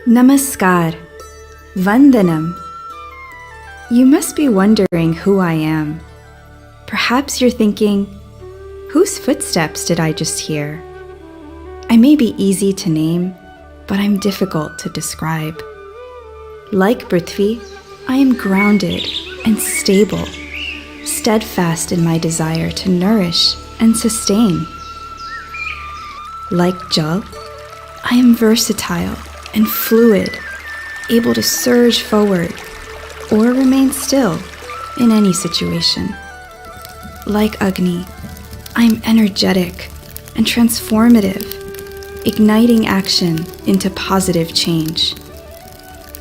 Namaskar, Vandanam. You must be wondering who I am. Perhaps you're thinking, whose footsteps did I just hear? I may be easy to name, but I'm difficult to describe. Like Prithvi, I am grounded and stable, steadfast in my desire to nourish and sustain. Like Jal, I am versatile and fluid, able to surge forward or remain still in any situation. Like Agni, I am energetic and transformative, igniting action into positive change.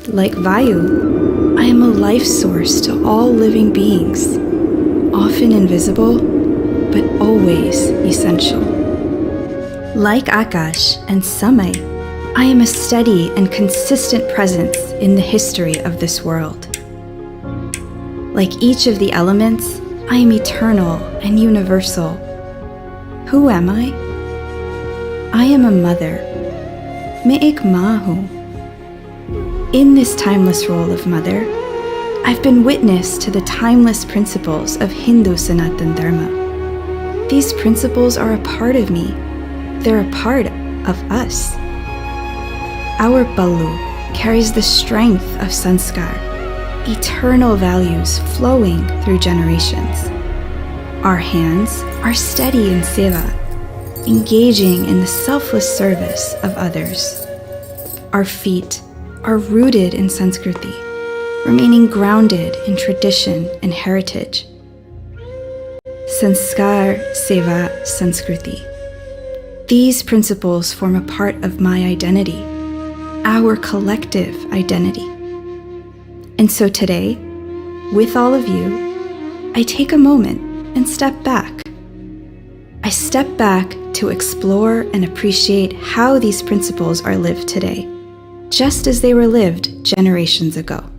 Like Vayu, I am a life source to all living beings, often invisible, but always essential. Like Akash and Samay, I am a steady and consistent presence in the history of this world. Like each of the elements, I am eternal and universal. Who am I? I am a mother. Main ek maa hoon. In this timeless role of mother, I've been witness to the timeless principles of Hindu Sanatan Dharma. These principles are a part of me. They're a part of us. Our Balu carries the strength of Sanskar, eternal values flowing through generations. Our hands are steady in Seva, engaging in the selfless service of others. Our feet are rooted in Sanskruti, remaining grounded in tradition and heritage. Sanskar, Seva, Sanskruti. These principles form a part of my identity, our collective identity. And so today, with all of you, I take a moment and step back. I step back to explore and appreciate how these principles are lived today, just as they were lived generations ago.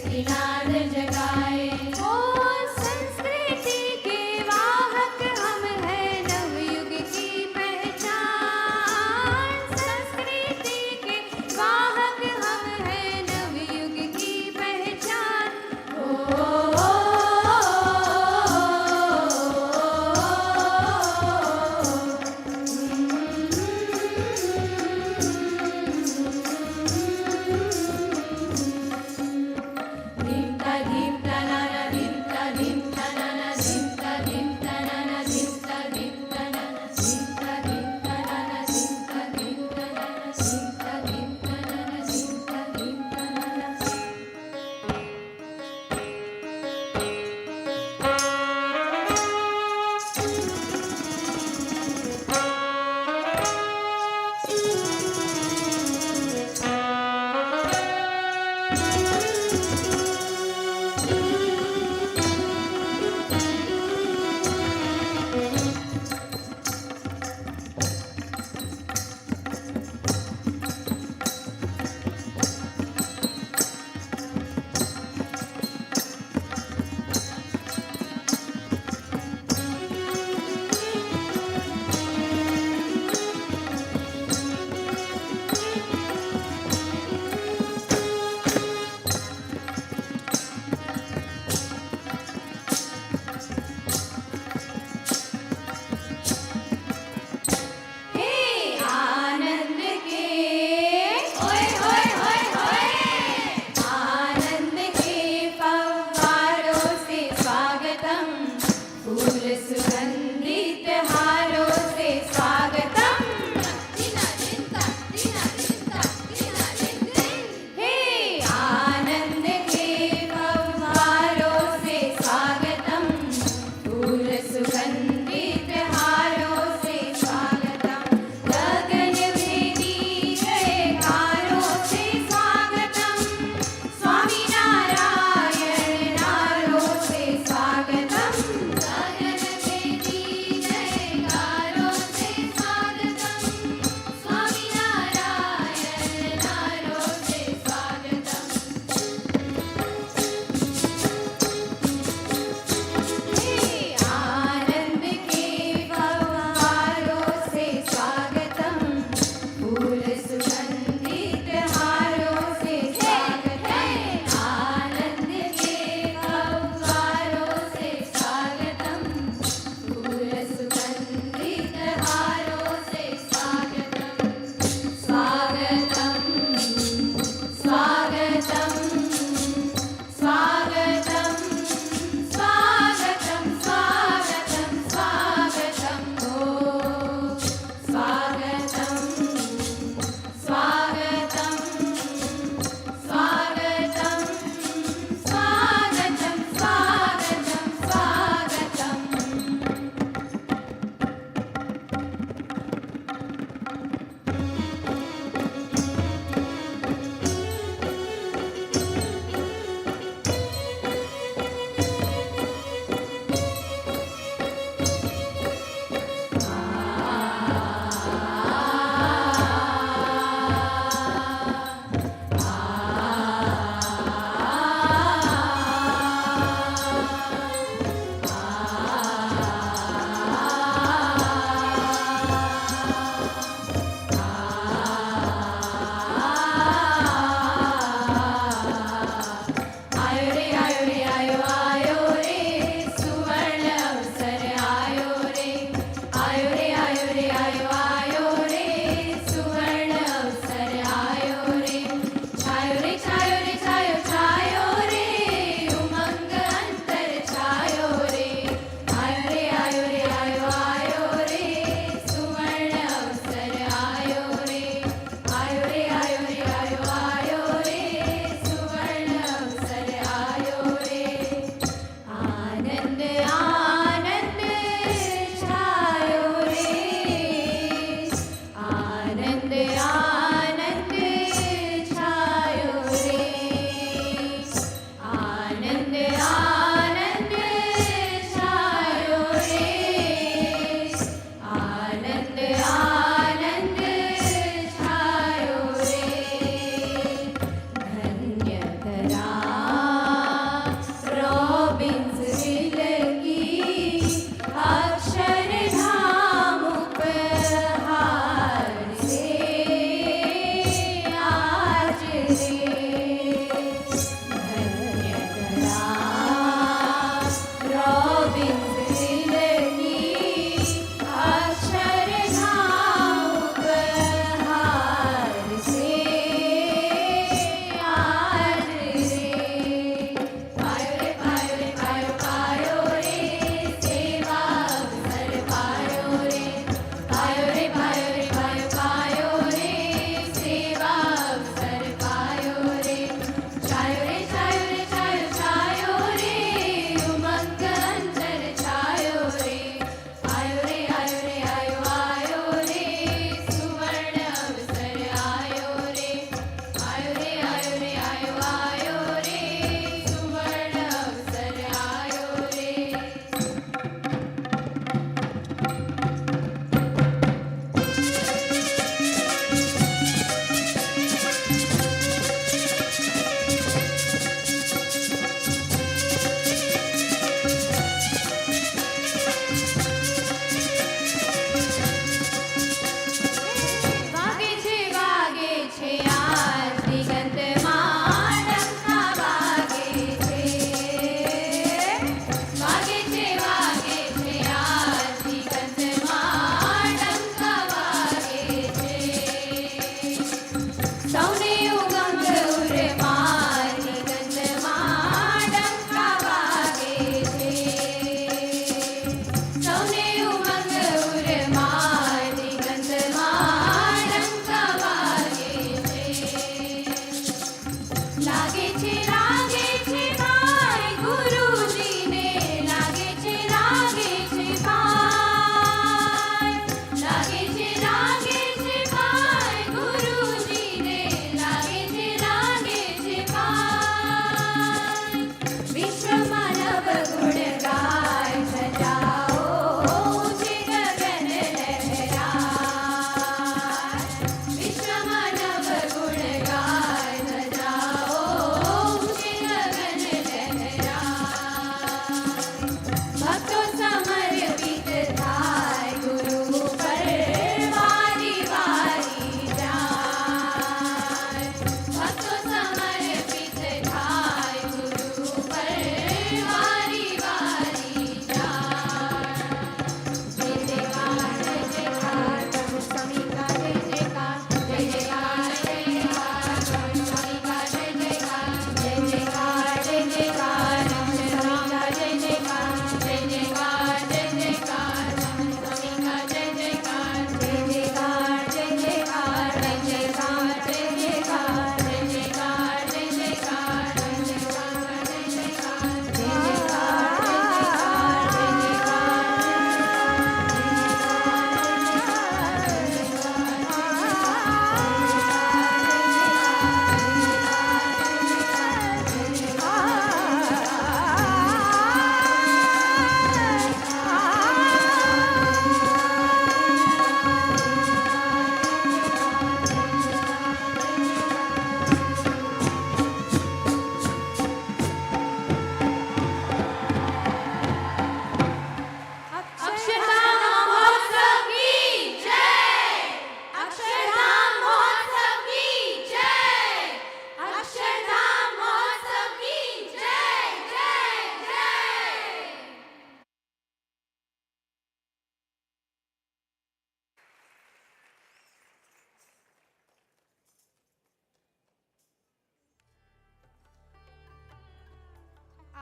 Ninad जगाए। ओ संस्कृति के वाहक हम हैं, नवयुग की पहचान। संस्कृति के वाहक हम हैं, नवयुग की पहचान। ओ धिमता धिमता नाना धिमता धिमता नाना धिमता धिमता नाना धिमता धिमता नाना धिमता धिमता नाना धिमता धिमता नाना धिमता धिमता नाना धिमता धिमता नाना। हे आनंद के ओए होए होए होए, आनंद के फव्वारों से स्वागतम, फूल सुगंधित हारों से स्वागतम। हे आनंद के फव्वारों से स्वागतम, फूल सुगंधित हारों से स्वागतम। गगन भेदी जयकारों से स्वागतम, स्वामी नारायण नारों से स्वागतम। गगन भेदी जयकारों से स्वागतम, स्वामी नारायण नारों से स्वागतम। हे आनंद के फव्वारों से स्वागतम, फूल सुगंधित हारों से स्वागतम। आनंद के फव्वारों से स्वागतम, फूल सुगंधित हारों से स्वागतम। स्वागतम स्वागतम स्वागतम स्वागतम स्वागतम स्वागतम। ओ स्वागतम स्वागतम स्वागतम स्वागतम स्वागतम स्वागतम।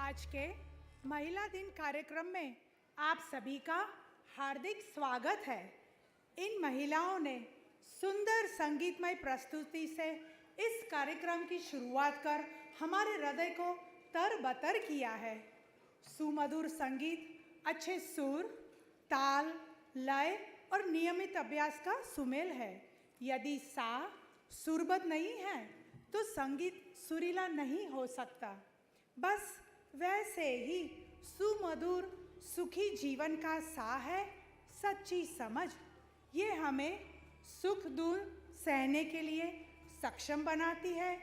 आज के महिला दिन कार्यक्रम में आप सभी का हार्दिक स्वागत है। इन महिलाओं ने सुंदर संगीतमय प्रस्तुति से इस कार्यक्रम की शुरुआत कर हमारे हृदय को तरबतर किया है। सुमधुर संगीत अच्छे सुर, ताल, लय और नियमित अभ्यास का सुमेल है। यदि सा सुरबद्ध नहीं है तो संगीत सुरीला नहीं हो सकता। बस वैसे ही सुमधुर सुखी जीवन का सा है सच्ची समझ। ये हमें सुख दुख सहने के लिए सक्षम बनाती है,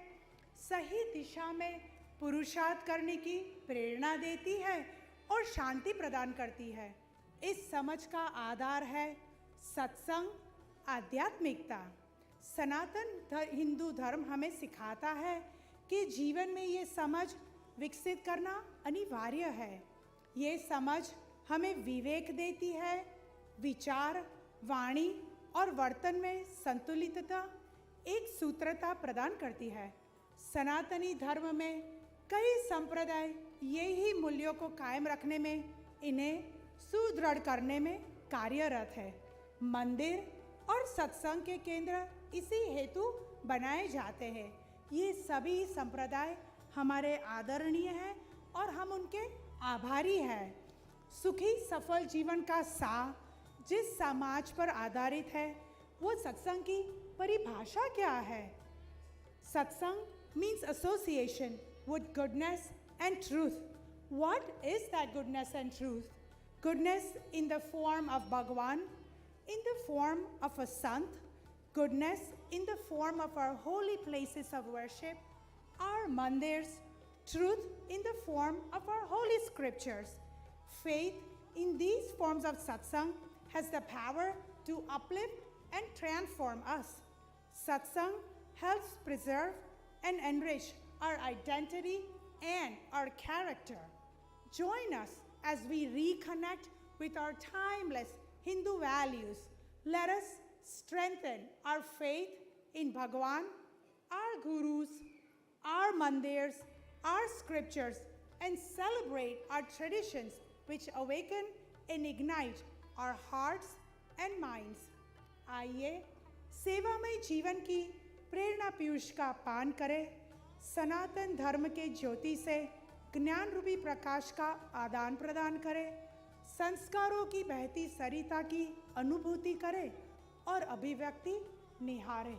सही दिशा में पुरुषार्थ करने की प्रेरणा देती है और शांति प्रदान करती है। इस समझ का आधार है सत्संग, आध्यात्मिकता। सनातन हिंदू धर्म हमें सिखाता है कि जीवन में ये समझ विकसित करना अनिवार्य है। ये समझ हमें विवेक देती है, विचार, वाणी और वर्तन में संतुलितता, एक सूत्रता प्रदान करती है। सनातनी धर्म में कई संप्रदाय यही मूल्यों को कायम रखने में, इन्हें सुदृढ़ करने में कार्यरत है। मंदिर और सत्संग के केंद्र इसी हेतु बनाए जाते हैं। ये सभी संप्रदाय हमारे आदरणीय हैं और हम उनके आभारी हैं। सुखी सफल जीवन का सा जिस समाज पर आधारित है, वो सत्संग की परिभाषा क्या है? सत्संग means association with goodness and truth. What is that goodness and truth? Goodness in the form of Bhagwan, in the form of a sant, goodness in the form of our holy places of worship, our mandirs, truth in the form of our holy scriptures. Faith in these forms of satsang has the power to uplift and transform us. Satsang helps preserve and enrich our identity and our character. Join us as we reconnect with our timeless Hindu values. Let us strengthen our faith in Bhagwan, our gurus, our mandirs, our scriptures, and celebrate our traditions which awaken and ignite our hearts and minds. आइए सेवामय जीवन की प्रेरणा पीयूष का पान करें, सनातन धर्म के ज्योति से ज्ञान रूपी प्रकाश का आदान प्रदान करें, संस्कारों की बहती सरिता की अनुभूति करें और अभिव्यक्ति निहारें।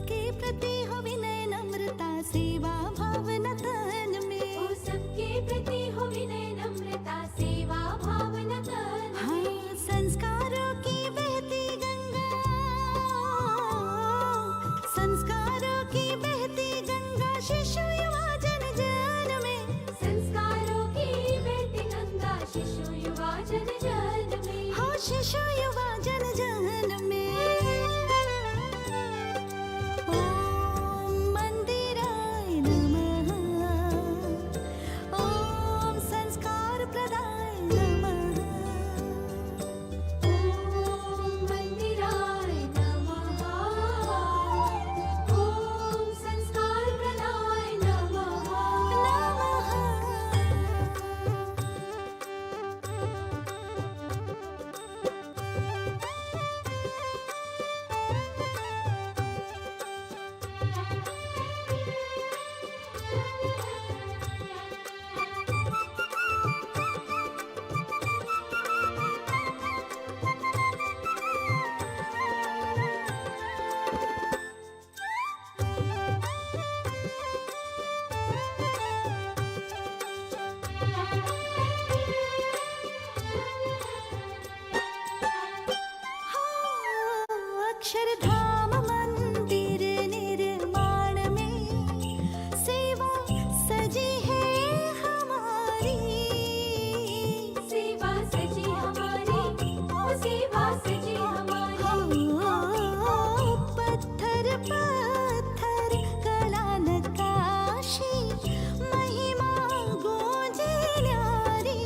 सबके प्रति हो विनय नम्रता सेवा भावना तन में। ओ सबके प्रति हो विनय नम्रता सेवा भावना तन में। हाँ, संस्कारों की बहती गंगा, संस्कारों की बहती गंगा शिशु युवा जन जन में। संस्कारों की बहती गंगा शिशु युवा जन जन में। हो शिशु युवा जन जन में। ओम मंदिराय नमः, ओम संस्कार प्रदाय नमः। ओम मंदिराय नमः, ओम संस्कार प्रदाय नमः। अक्षरधाम मंदिर निर्माण में सेवा सजी है हमारी। सेवा सजी हमारी, ओ सेवा सजी हमारी। पत्थर पत्थर कला नक्काशी महिमा गूंजे न्यारी।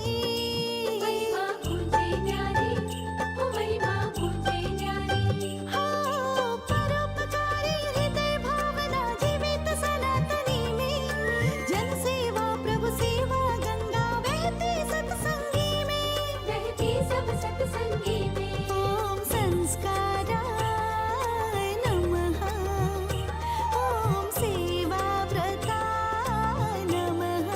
महिमा गूंजे न्यारी, ओ महिमा गूंजे न्यारी। परोपकारी हृदय भावना जीवित सनातनी में। जन सेवा प्रभु सेवा गंगा बहती सत्संगी में। बहती सब सत्संगी में। ओम संस्काराय नमः, ओम सेवा व्रताय नमः।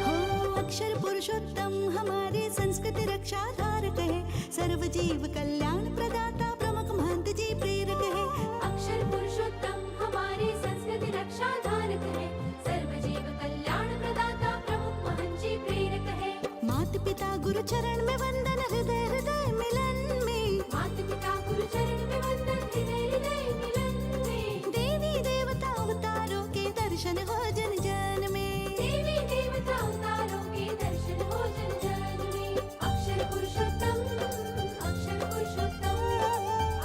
हो अक्षर पुरुषोत्तम हमारे संस्कृति रक्षा धारक है। सर्व जीव कल्याण प्रदाता प्रमुख महंत जी प्रेरक है। अक्षर पुरुषोत्तम हमारे संस्कृति रक्षा धारक है। सर्व जीव कल्याण प्रदाता प्रमुख महंत जी प्रेरक है। माता पिता गुरु चरण में वंदन हृदय हृदय मिलन में। माता पिता गुरु चरण में वंदन हृदय हृदय मिलन में। देवी देवता अवतारों के दर्शन हो जन जन में। देवी देवता अवतारों के दर्शन हो जन जन में। अक्षर पुरुषोत्तम, अक्षर पुरुषोत्तम,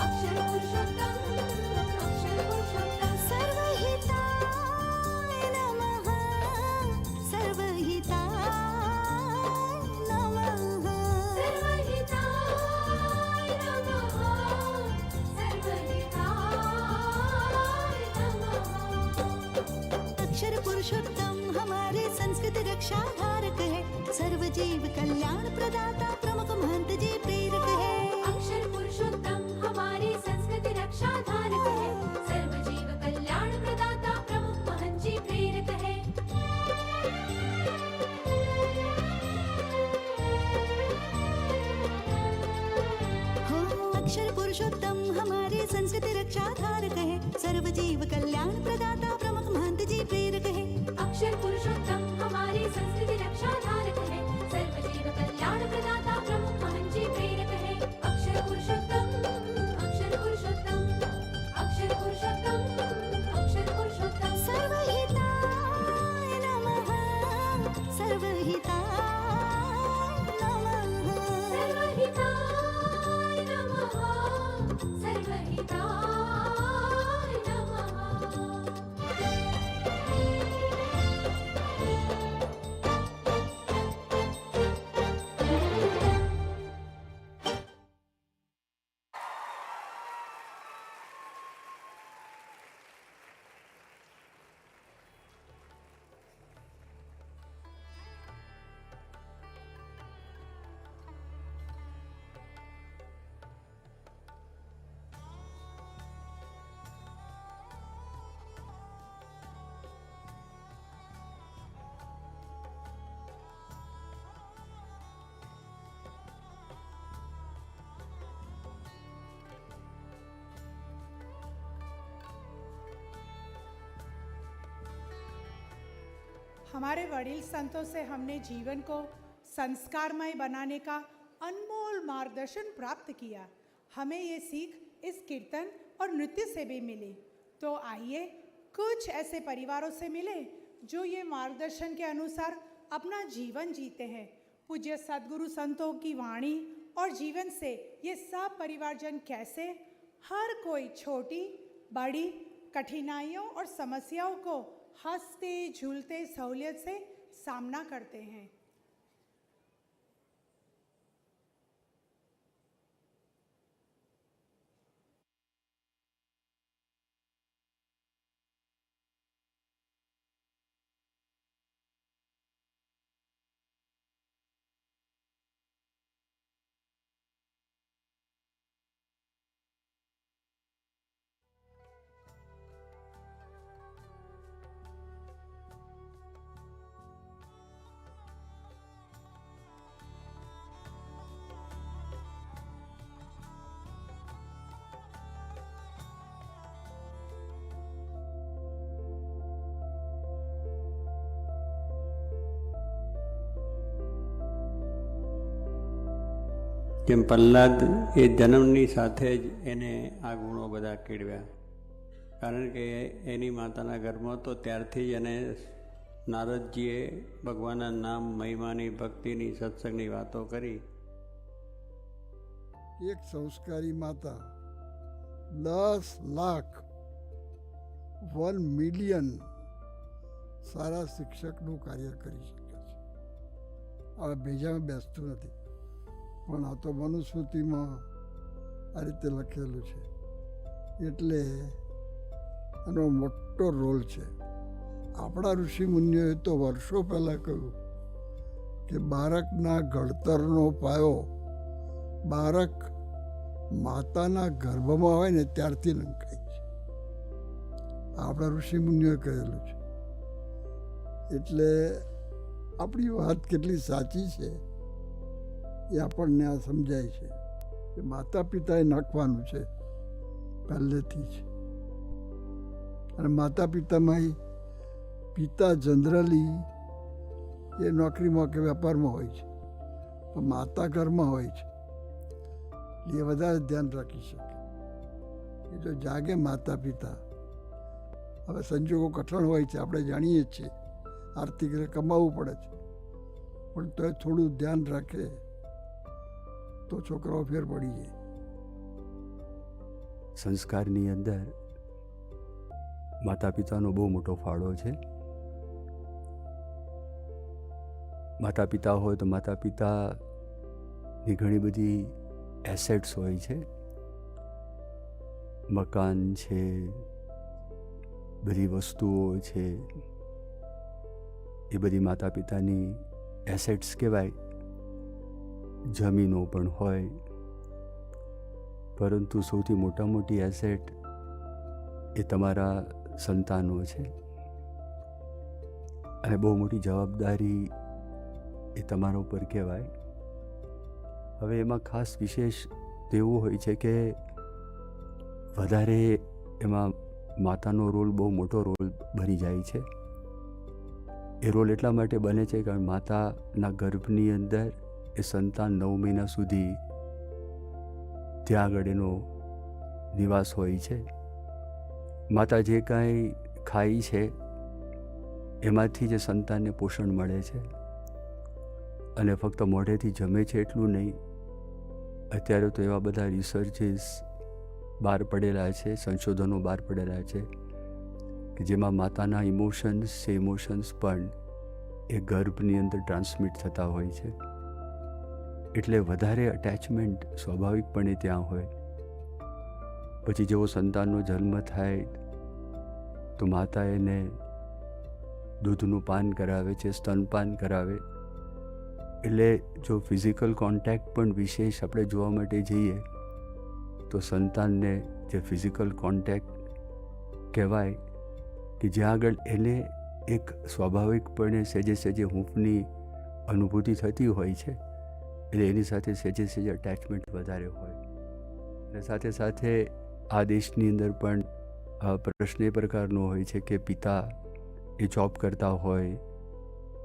अक्षर पुरुषोत्तम, अक्षर पुरुषोत्तम। सर्वहिताय नमः, सर्वहिताय नमः। सर्वहिताय नमः, सर्वहिताय नमः। अक्षर पुरुषोत्तम हमारे संस्कृति रक्षा धारक है। सर्व जीव कल्याण प्रदाता प्रमुख महंत जी प्रेरक है। अक्षर पुरुषोत्तम हमारी संस्कृति रक्षा धारक है। सर्व जीव कल्याण प्रदाता प्रमुख महंत जी प्रेरक है। हो अक्षर पुरुषोत्तम हमारे संस्कृति रक्षा धारक है। सर्व जीव कल्याण प्रदाता प्रमुख महंत जी प्रेरक है। अक्षर पुरुषोत्तम हमारी संस्कृति रक्षा धारक है। सर्व जीव कल्याण प्रदाता प्रमुख महंत जी प्रेरक है। अक्षर पुरुषोत्तम, अक्षर पुरुषोत्तम, अक्षर पुरुषोत्तम, अक्षर पुरुषोत्तम। सर्वहिताय नमः, सर्वहिताय नमः। सर्वहिताय नमः, सर्वहिताय नमः। हमारे वडील संतों से हमने जीवन को संस्कारमय बनाने का अनमोल मार्गदर्शन प्राप्त किया। हमें ये सीख इस कीर्तन और नृत्य से भी मिली। तो आइए कुछ ऐसे परिवारों से मिले जो ये मार्गदर्शन के अनुसार अपना जीवन जीते हैं। पूज्य सद्गुरु संतों की वाणी और जीवन से ये सब परिवारजन कैसे हर कोई छोटी बड़ी कठिनाइयों और समस्याओं को हंसते झूलते सहूलियत से सामना करते हैं। જેમ પ્રહલાદ એ જન્મની સાથે જ એને આ ગુણો બધા કેળવ્યા, કારણ કે એની માતાના ગર્ભમાં તો ત્યારથી જ એને નારદજીએ ભગવાનના નામ મહિમાની ભક્તિની સત્સંગની વાતો કરી. એક સંસ્કારી માતા 10 લાખ 1 મિલિયન સારા શિક્ષકનું કાર્ય કરી શકે છે. હવે બીજામાં બેસતું નથી, પણ આ તો મનુસ્મૃતિમાં આ રીતે લખેલું છે, એટલે એનો મોટો રોલ છે. આપણા ઋષિ મુનિઓએ તો વર્ષો પહેલાં કહ્યું કે બાળકના ઘડતરનો પાયો બાળક માતાના ગર્ભમાં હોય ને ત્યારથી લંકાય છે. આપણા ઋષિ મુનિઓએ કહેલું છે. એટલે આપણી વાત કેટલી સાચી છે એ આપણને આ સમજાય છે કે માતા પિતાએ નાખવાનું છે પહેલેથી જ. અને માતા પિતામાં પિતા જનરલી એ નોકરીમાં કે વેપારમાં હોય છે, પણ માતા ઘરમાં હોય છે, એ વધારે ધ્યાન રાખી શકે. એ જો જાગે માતા પિતા, હવે સંજોગો કઠણ હોય છે, આપણે જાણીએ જ છીએ, આર્થિક રીતે કમાવવું પડે છે, પણ તો એ થોડું ધ્યાન રાખે તો છોકરાઓ ફેર પડી જાય. સંસ્કારની અંદર માતા પિતાનો બહુ મોટો ફાળો છે. માતા પિતા હોય તો માતા પિતાની ઘણી બધી એસેટ્સ હોય છે. મકાન છે, બધી વસ્તુઓ છે, એ બધી માતા પિતાની એસેટ્સ કહેવાય. જમીનો પણ હોય, પરંતુ સૌથી મોટી એસેટ એ તમારા સંતાનો છે. અને બહુ મોટી જવાબદારી એ તમારા ઉપર કહેવાય. હવે એમાં ખાસ વિશેષ તો એવું હોય છે કે વધારે એમાં માતાનો રોલ બહુ મોટો રોલ બની જાય છે. એ રોલ એટલા માટે બને છે કારણ માતાના ગર્ભની અંદર એ સંતાન 9 મહિના સુધી ત્યાં આગળ એનો નિવાસ હોય છે. માતા જે કાંઈ ખાય છે એમાંથી જ સંતાનને પોષણ મળે છે. અને ફક્ત મોઢેથી જમે છે એટલું નહીં, અત્યારે તો એવા બધા રિસર્ચિસ બહાર પડેલા છે, સંશોધનો બહાર પડેલા છે કે જેમાં માતાના ઇમોશન્સ પણ એ ગર્ભની અંદર ટ્રાન્સમિટ થતા હોય છે. એટલે વધારે અટેચમેન્ટ સ્વાભાવિકપણે ત્યાં હોય. પછી જેવો સંતાનનો જન્મ થાય તો માતા એને દૂધનું પાન કરાવે છે, સ્તનપાન કરાવે. એટલે જો ફિઝિકલ કોન્ટેક્ટ પણ વિશેષ આપણે જોવા માટે જઈએ તો સંતાનને જે ફિઝિકલ કોન્ટેક્ટ કહેવાય કે જ્યાં આગળ એને એક સ્વાભાવિકપણે સેજે હૂંફની અનુભૂતિ થતી હોય છે, એટલે એની સાથે સેજે અટેચમેન્ટ વધારે હોય. અને સાથે સાથે આ દેશની અંદર પણ પ્રશ્ન એ પ્રકારનો હોય છે કે પિતા એ જોબ કરતા હોય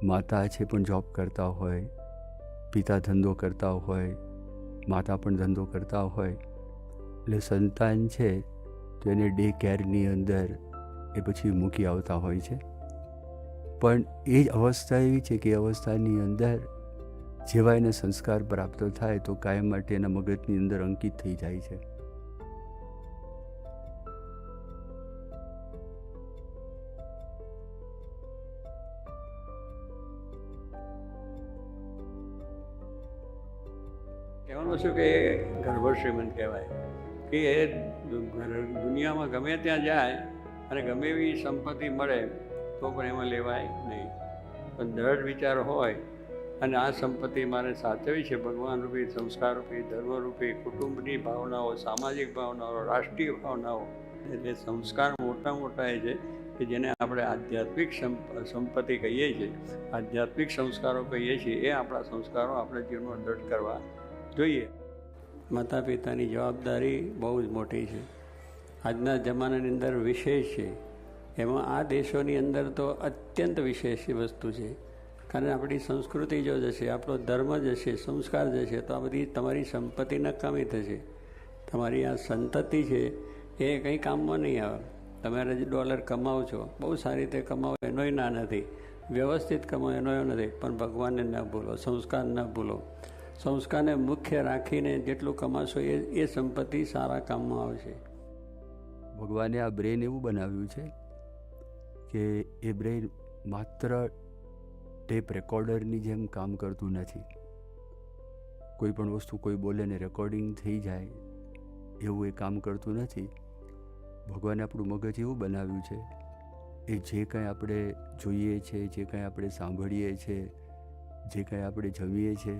માતા છે પણ જોબ કરતા હોય, પિતા ધંધો કરતા હોય, માતા પણ ધંધો કરતા હોય, એટલે સંતાન છે તો એને ડે કેરની અંદર એ પછી મૂકી આવતા હોય છે. પણ એ જ અવસ્થા એવી છે કે એ અવસ્થાની અંદર જેવા એને સંસ્કાર પ્રાપ્ત થાય તો કાયમ માટે એના મગજની અંદર અંકિત થઈ જાય છે. કહેવાનું શું કે ગર્ભ શ્રીમંત કહેવાય કે એ દુનિયામાં ગમે ત્યાં જાય અને ગમે એવી સંપત્તિ મળે તો પણ એમાં લેવાય નહીં. પણ દ્રઢ વિચાર હોય અને આ સંપત્તિ મારે સાચવી છે ભગવાન રૂપી, સંસ્કાર રૂપી, ધર્મ રૂપી, કુટુંબની ભાવનાઓ, સામાજિક ભાવનાઓ, રાષ્ટ્રીય ભાવનાઓ, એટલે સંસ્કાર મોટા મોટા એ છે કે જેને આપણે આધ્યાત્મિક સંપત્તિ કહીએ છીએ, આધ્યાત્મિક સંસ્કારો કહીએ છીએ, એ આપણા સંસ્કારો આપણે જીવનમાં દ્રઢ કરવા જોઈએ. માતા પિતાની જવાબદારી બહુ જ મોટી છે. આજના જમાનાની અંદર વિશેષ છે. એમાં આ દેશોની અંદર તો અત્યંત વિશેષ વસ્તુ છે. કારણ આપણી સંસ્કૃતિ જો જશે, આપણો ધર્મ જશે, સંસ્કાર જશે તો આ બધી તમારી સંપત્તિ નકામી થશે. તમારી આ સંતતિ છે એ કંઈ કામમાં નહીં આવે. તમારે જે ડોલર કમાવો છો, બહુ સારી રીતે કમાવો એનોય ના નથી, વ્યવસ્થિત કમાવો એનોય નથી, પણ ભગવાનને ન ભૂલો, સંસ્કાર ન ભૂલો. સંસ્કારને મુખ્ય રાખીને જેટલું કમાશો એ સંપત્તિ સારા કામમાં આવશે. ભગવાને આ બ્રેન એવું બનાવ્યું છે કે એ બ્રેન માત્ર ટેપ રેકોર્ડરની જેમ કામ કરતું નથી. કોઈ પણ વસ્તુ કોઈ બોલે ને રેકોર્ડિંગ થઈ જાય એવું એ કામ કરતું નથી. ભગવાને આપણું મગજ એવું બનાવ્યું છે એ જે કંઈ આપણે જોઈએ છે, જે કંઈ આપણે સાંભળીએ છીએ, જે કંઈ આપણે જમીએ છીએ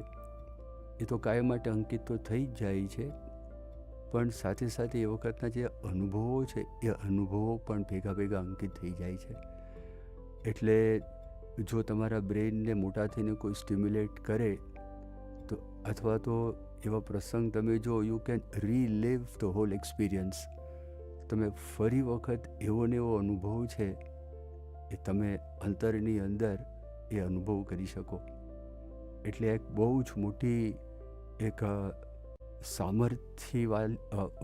એ તો કાયમ માટે અંકિત તો થઈ જ જાય છે, પણ સાથે સાથે એ વખતના જે અનુભવો છે એ અનુભવો પણ ભેગા ભેગા અંકિત થઈ જાય છે. એટલે જો તમારા બ્રેનને મોટા થઈને કોઈ સ્ટિમ્યુલેટ કરે તો અથવા તો એવા પ્રસંગ તમે જો, you can relive the whole experience. તમે ફરી વખત એવો ને એવો અનુભવ છે એ તમે અંતરની અંદર એ અનુભવ કરી શકો. એટલે એક બહુ જ મોટી એક સામર્થ્ય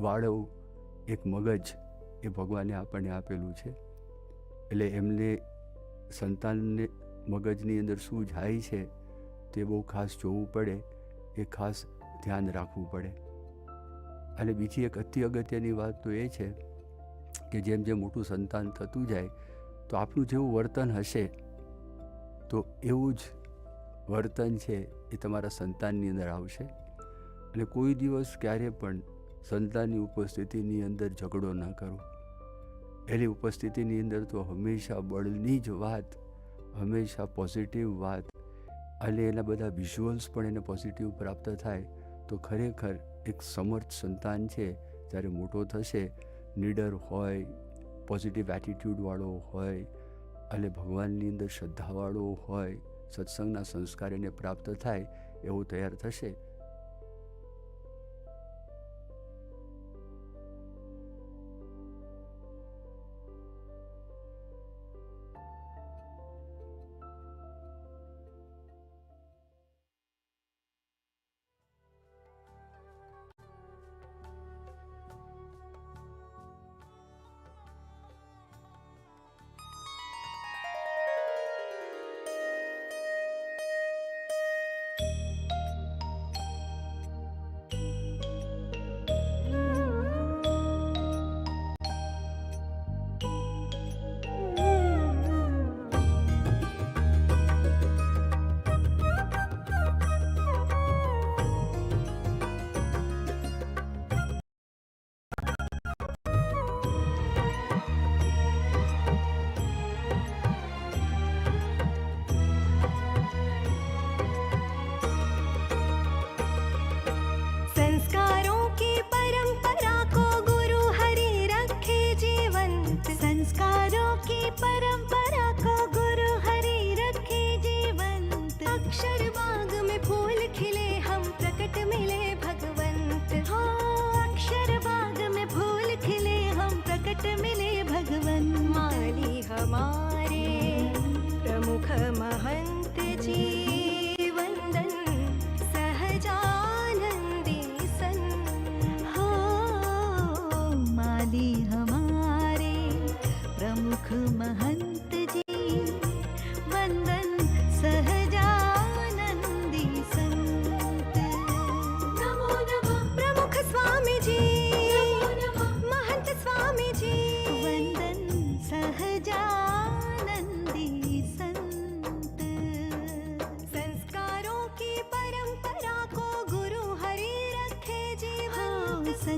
વાળું એક મગજ એ ભગવાને આપણને આપેલું છે. એટલે એમને સંતાનને મગજની અંદર શું જાય છે તે બહુ ખાસ જોવું પડે, એ ખાસ ધ્યાન રાખવું પડે. અને બીજી એક અતિ અગત્યની વાત તો એ છે કે જેમ જેમ મોટું સંતાન થતું જાય તો આપણું જેવું વર્તન હશે તો એવું જ વર્તન છે એ તમારા સંતાનની અંદર આવશે. એટલે કોઈ દિવસ ક્યારે પણ સંતાનની ઉપસ્થિતિની અંદર ઝઘડો ન કરો. એની ઉપસ્થિતિની અંદર તો હંમેશા બળની જ વાત, હંમેશા પોઝિટિવ વાત, અને એના બધા વિઝ્યુઅલ્સ પણ એને પોઝિટિવ પ્રાપ્ત થાય તો ખરેખર એક સમર્થ સંતાન છે જ્યારે મોટો થશે, નીડર હોય, પોઝિટિવ એટીટ્યૂડવાળો હોય અને ભગવાનની અંદર શ્રદ્ધાવાળો હોય, સત્સંગના સંસ્કાર એને પ્રાપ્ત થાય એવું તૈયાર થશે.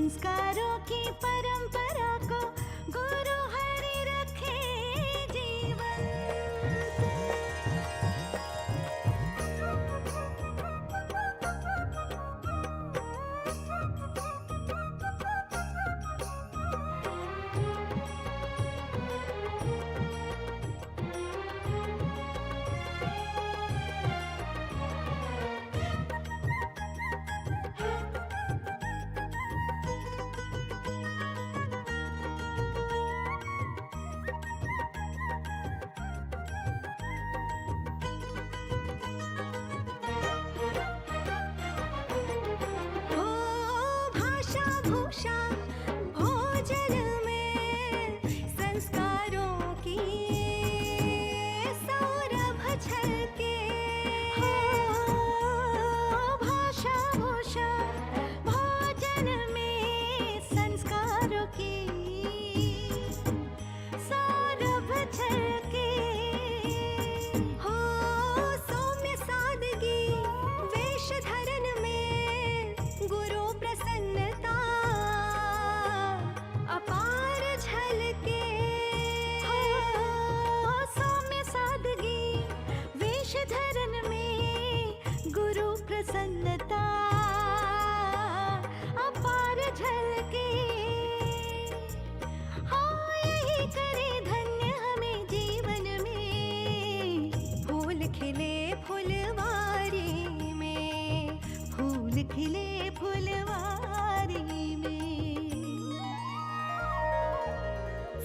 संस्कारों की परंपरा को गुरु हरि रखे जीवन। खिले फुलवारी में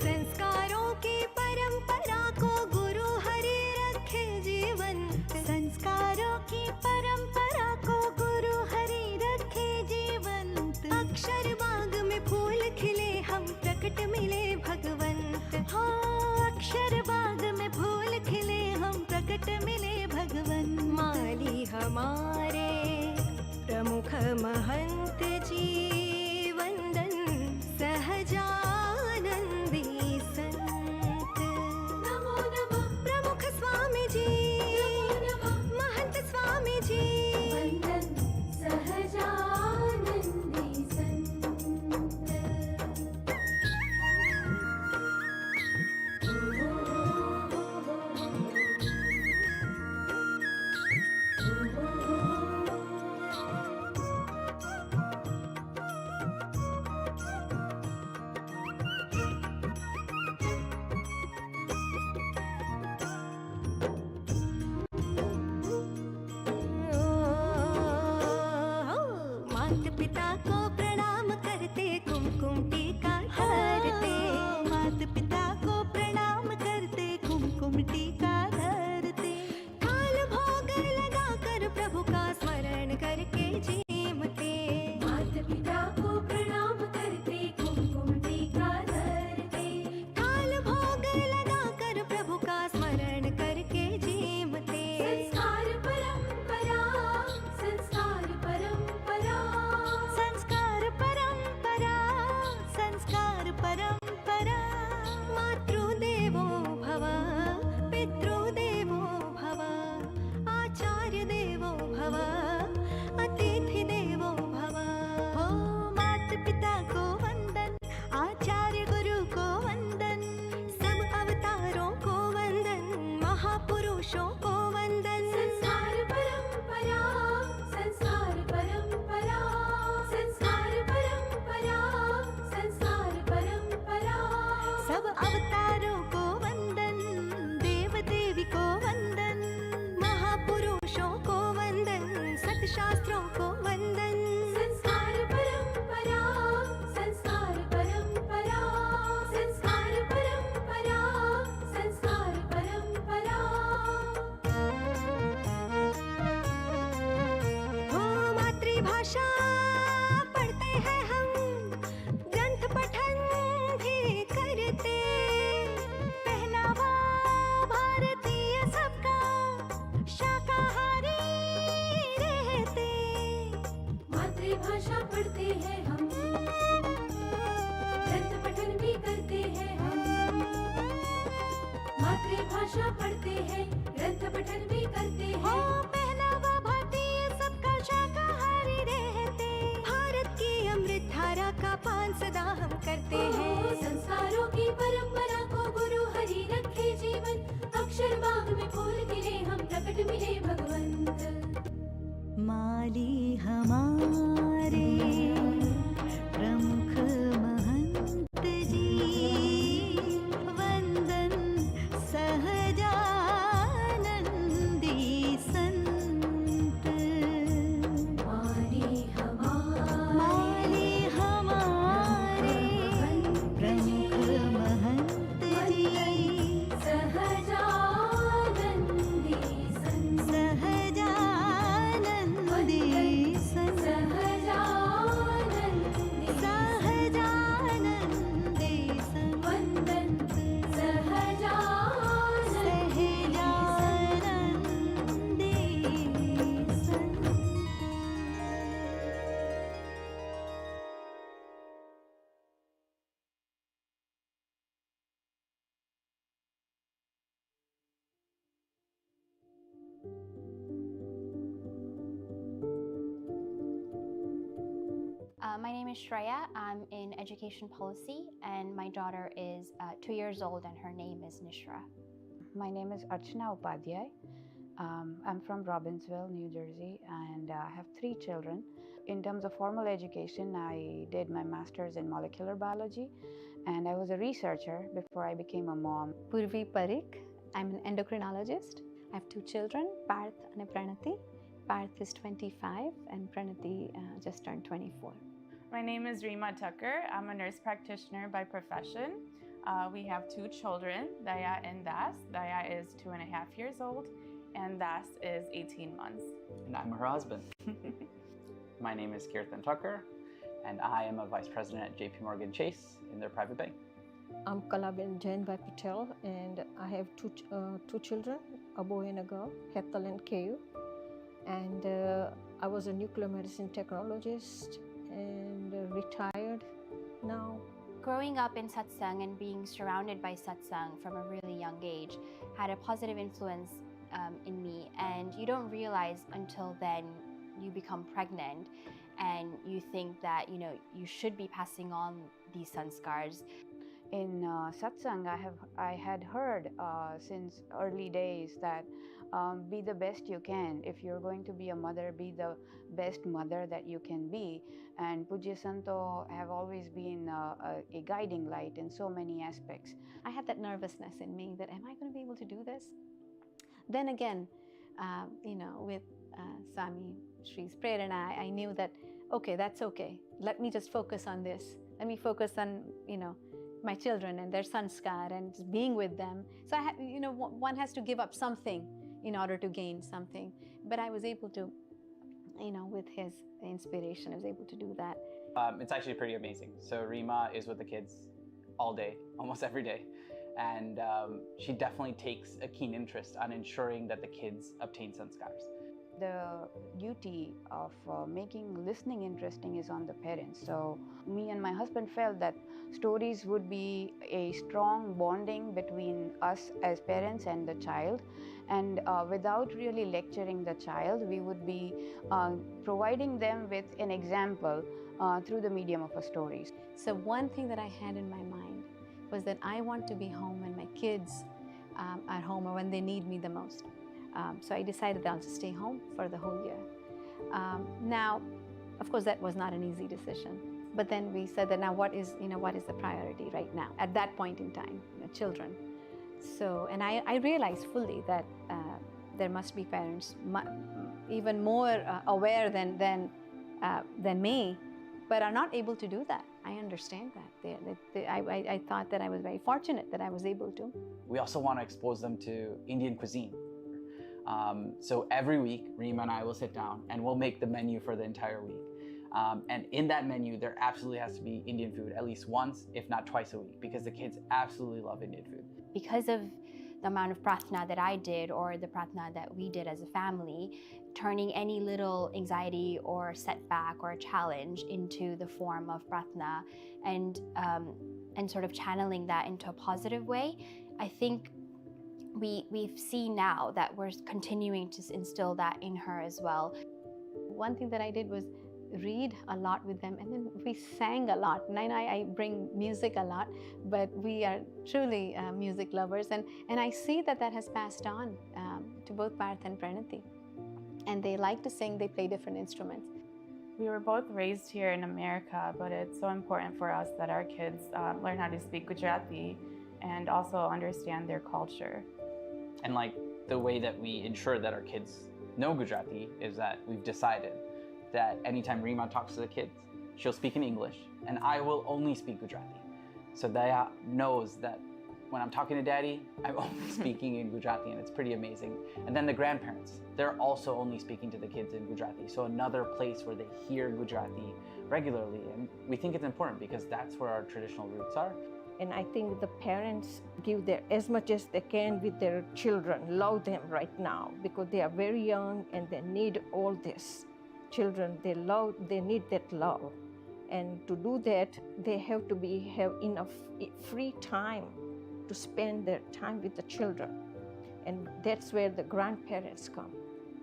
संस्कारों की परंपरा को गुरु हरि रखे जीवंत। संस्कारों की परंपरा को गुरु हरि रखे जीवंत। अक्षर बाग में फूल खिले हम प्रकट मिले भगवंत। हाँ, अक्षर बाग में फूल खिले हम प्रकट मिले भगवंत। माली हमारे प्रमुख महंत जी वंदन सहजानंदी संत। नमो नमः प्रमुख स्वामी जी, महंत स्वामी जी वंदन सहजानंदी संत। पिता को प्रणाम करते कुमकुम टीका धरते। माता पिता को प्रणाम करते कुमकुम टीका धरते। थाल भोग लगा कर प्रभु का स्मरण करके जीमते। माता पिता को प्रणाम करते कुमकुम टीका धरते। थाल भोग लगा कर प्रभु का स्मरण करके जीमते। संस्कार परंपरा, संस्कार परंपरा, संस्कार परंपरा, संस्कार परंपरा। मातृदेवो भव, पितृदेवो भव, आचार्य देवो भव, अतिथि देवो भव। हो माता पिता को वंदन, आचार्य गुरु को वंदन, सब अवतारों को वंदन, महापुरुषों को वंदन। संस्कार परंपरा, संस्कार परंपरा, संस्कार परंपरा, संस्कार परंपरा। सब अवतारों को वंदन, देव देवी को वंदन, महापुरुषों को वंदन, सतशास्त्रों को वंदन। संस्कार परंपरा, संस्कार परंपरा, संस्कार परंपरा, संस्कार परंपरा। हो मातृभाषा पढ़ते हैं हम, ग्रंथ पठन भी करते। पहनावा भारतीय सबका, शाकाहारी रहते। मातृभाषा पढ़ते हैं हम, ग्रंथ पठन भी करते हैं हम। मातृभाषा पढ़ते हैं, ग्रंथ पठन भी करते हैं। पहनावा भारतीय सबका, शाकाहारी रहते। भारत की अमृत धारा का My name is Shreya. I'm in education policy, and my daughter is 2 years old, and her name is Nishra. My name is Archana Upadhyay. I'm from Robbinsville, New Jersey, and I have 3 children. In terms of formal education, I did my master's in molecular biology, and I was a researcher before I became a mom. Purvi Parikh. I'm an endocrinologist. I have 2 children, Parth and Pranati. Parth is 25 and Pranati just turned 24. My name is Rima Tucker. I'm a nurse practitioner by profession. We have 2 children, Daya and Das. Daya is 2.5 years old, and Das is 18 months. And I'm her husband. My name is Kirtan Tucker, and I am a vice president at JP Morgan Chase in their private bank. I'm Kalabin Jainbhai Patel, and I have two children, a boy and a girl, Hetal and Kayu. And I was a nuclear medicine technologist and retired now. Growing up in satsang and being surrounded by satsang from a really young age had a positive influence in me, and you don't realize until then you become pregnant and you think that you should be passing on these sanskars. In satsang, I had heard since early days that be the best you can. If you're going to be a mother, be the best mother that you can be. And Pujya Santo have always been a guiding light in so many aspects. I had that nervousness in me that, am I going to be able to do this? Then again, with Swami Shri's prayer, and I knew that, okay, that's okay. Let me just focus on this. Let me focus on, my children and their sanskar and just being with them. So one has to give up something in order to gain something. But I was able to, with his inspiration, I was able to do that. It's actually pretty amazing. So Rima is with the kids all day, almost every day. And she definitely takes a keen interest on ensuring that the kids obtain sanskars. The duty of making listening interesting is on the parents. So me and my husband felt that stories would be a strong bonding between us as parents and the child. And without really lecturing the child, we would be providing them with an example through the medium of a story. So one thing that I had in my mind was that I want to be home when my kids are home or when they need me the most. So I decided that I'll just stay home for the whole year. Now, of course, that was not an easy decision. But then we said that now what is the priority right now at that point in time? Children. So, and I realized fully that there must be parents even more aware than me, but are not able to do that. I understand that. I thought that I was very fortunate that I was able to. We also want to expose them to Indian cuisine. So every week, Rima and I will sit down and we'll make the menu for the entire week. And in that menu, there absolutely has to be Indian food at least once, if not twice a week, because the kids absolutely love Indian food. Because of the amount of pratna that I did, or the pratna that we did as a family, turning any little anxiety or setback or challenge into the form of pratna and sort of channeling that into a positive way, I think we've seen now that we're continuing to instill that in her as well. One thing that I did was read a lot with them, and then we sang a lot. And I bring music a lot, but we are truly music lovers, and I see that has passed on to both Parth and Pranati. And they like to sing, they play different instruments. We were both raised here in America, but it's so important for us that our kids learn how to speak Gujarati and also understand their culture. And the way that we ensure that our kids know Gujarati is that we've decided that anytime Rima talks to the kids, she'll speak in English, and I will only speak Gujarati. So Daya knows that when I'm talking to Daddy, I'm only speaking in Gujarati, and it's pretty amazing. And then the grandparents, they're also only speaking to the kids in Gujarati. So another place where they hear Gujarati regularly. And we think it's important because that's where our traditional roots are. And I think the parents give as much as they can with their children, love them right now, because they are very young and they need all this. Children, they need that love. And to do that, they have to have enough free time to spend their time with the children. And that's where the grandparents come.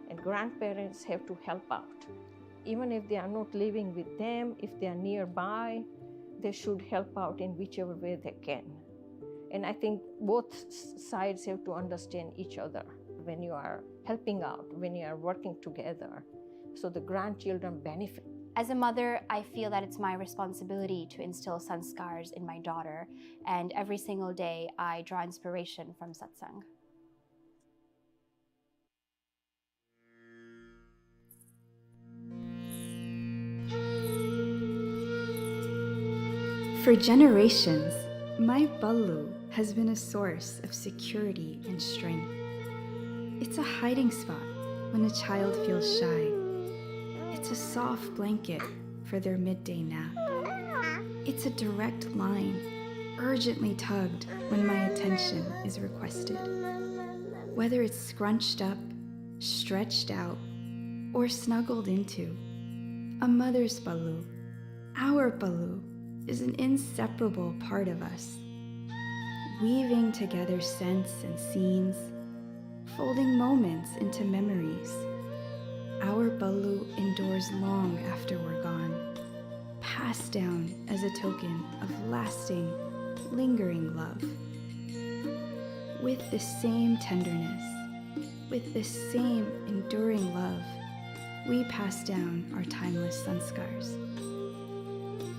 And grandparents have to help out. even if they are not living with them, if they are nearby, they should help out in whichever way they can. And I think both sides have to understand each other when you are helping out, when you are working together, so the grandchildren benefit. As a mother, I feel that it's my responsibility to instill sanskars in my daughter, and every single day I draw inspiration from satsang. For generations, my ballu has been a source of security and strength. It's a hiding spot when a child feels shy. It's a soft blanket for their midday nap. It's a direct line, urgently tugged when my attention is requested. Whether it's scrunched up, stretched out, or snuggled into, a mother's ballu, our ballu, is an inseparable part of us, weaving together scents and scenes, folding moments into memories. Our ballu endures long after we're gone, passed down as a token of lasting, lingering love. With the same tenderness, with the same enduring love, we pass down our timeless sanskars.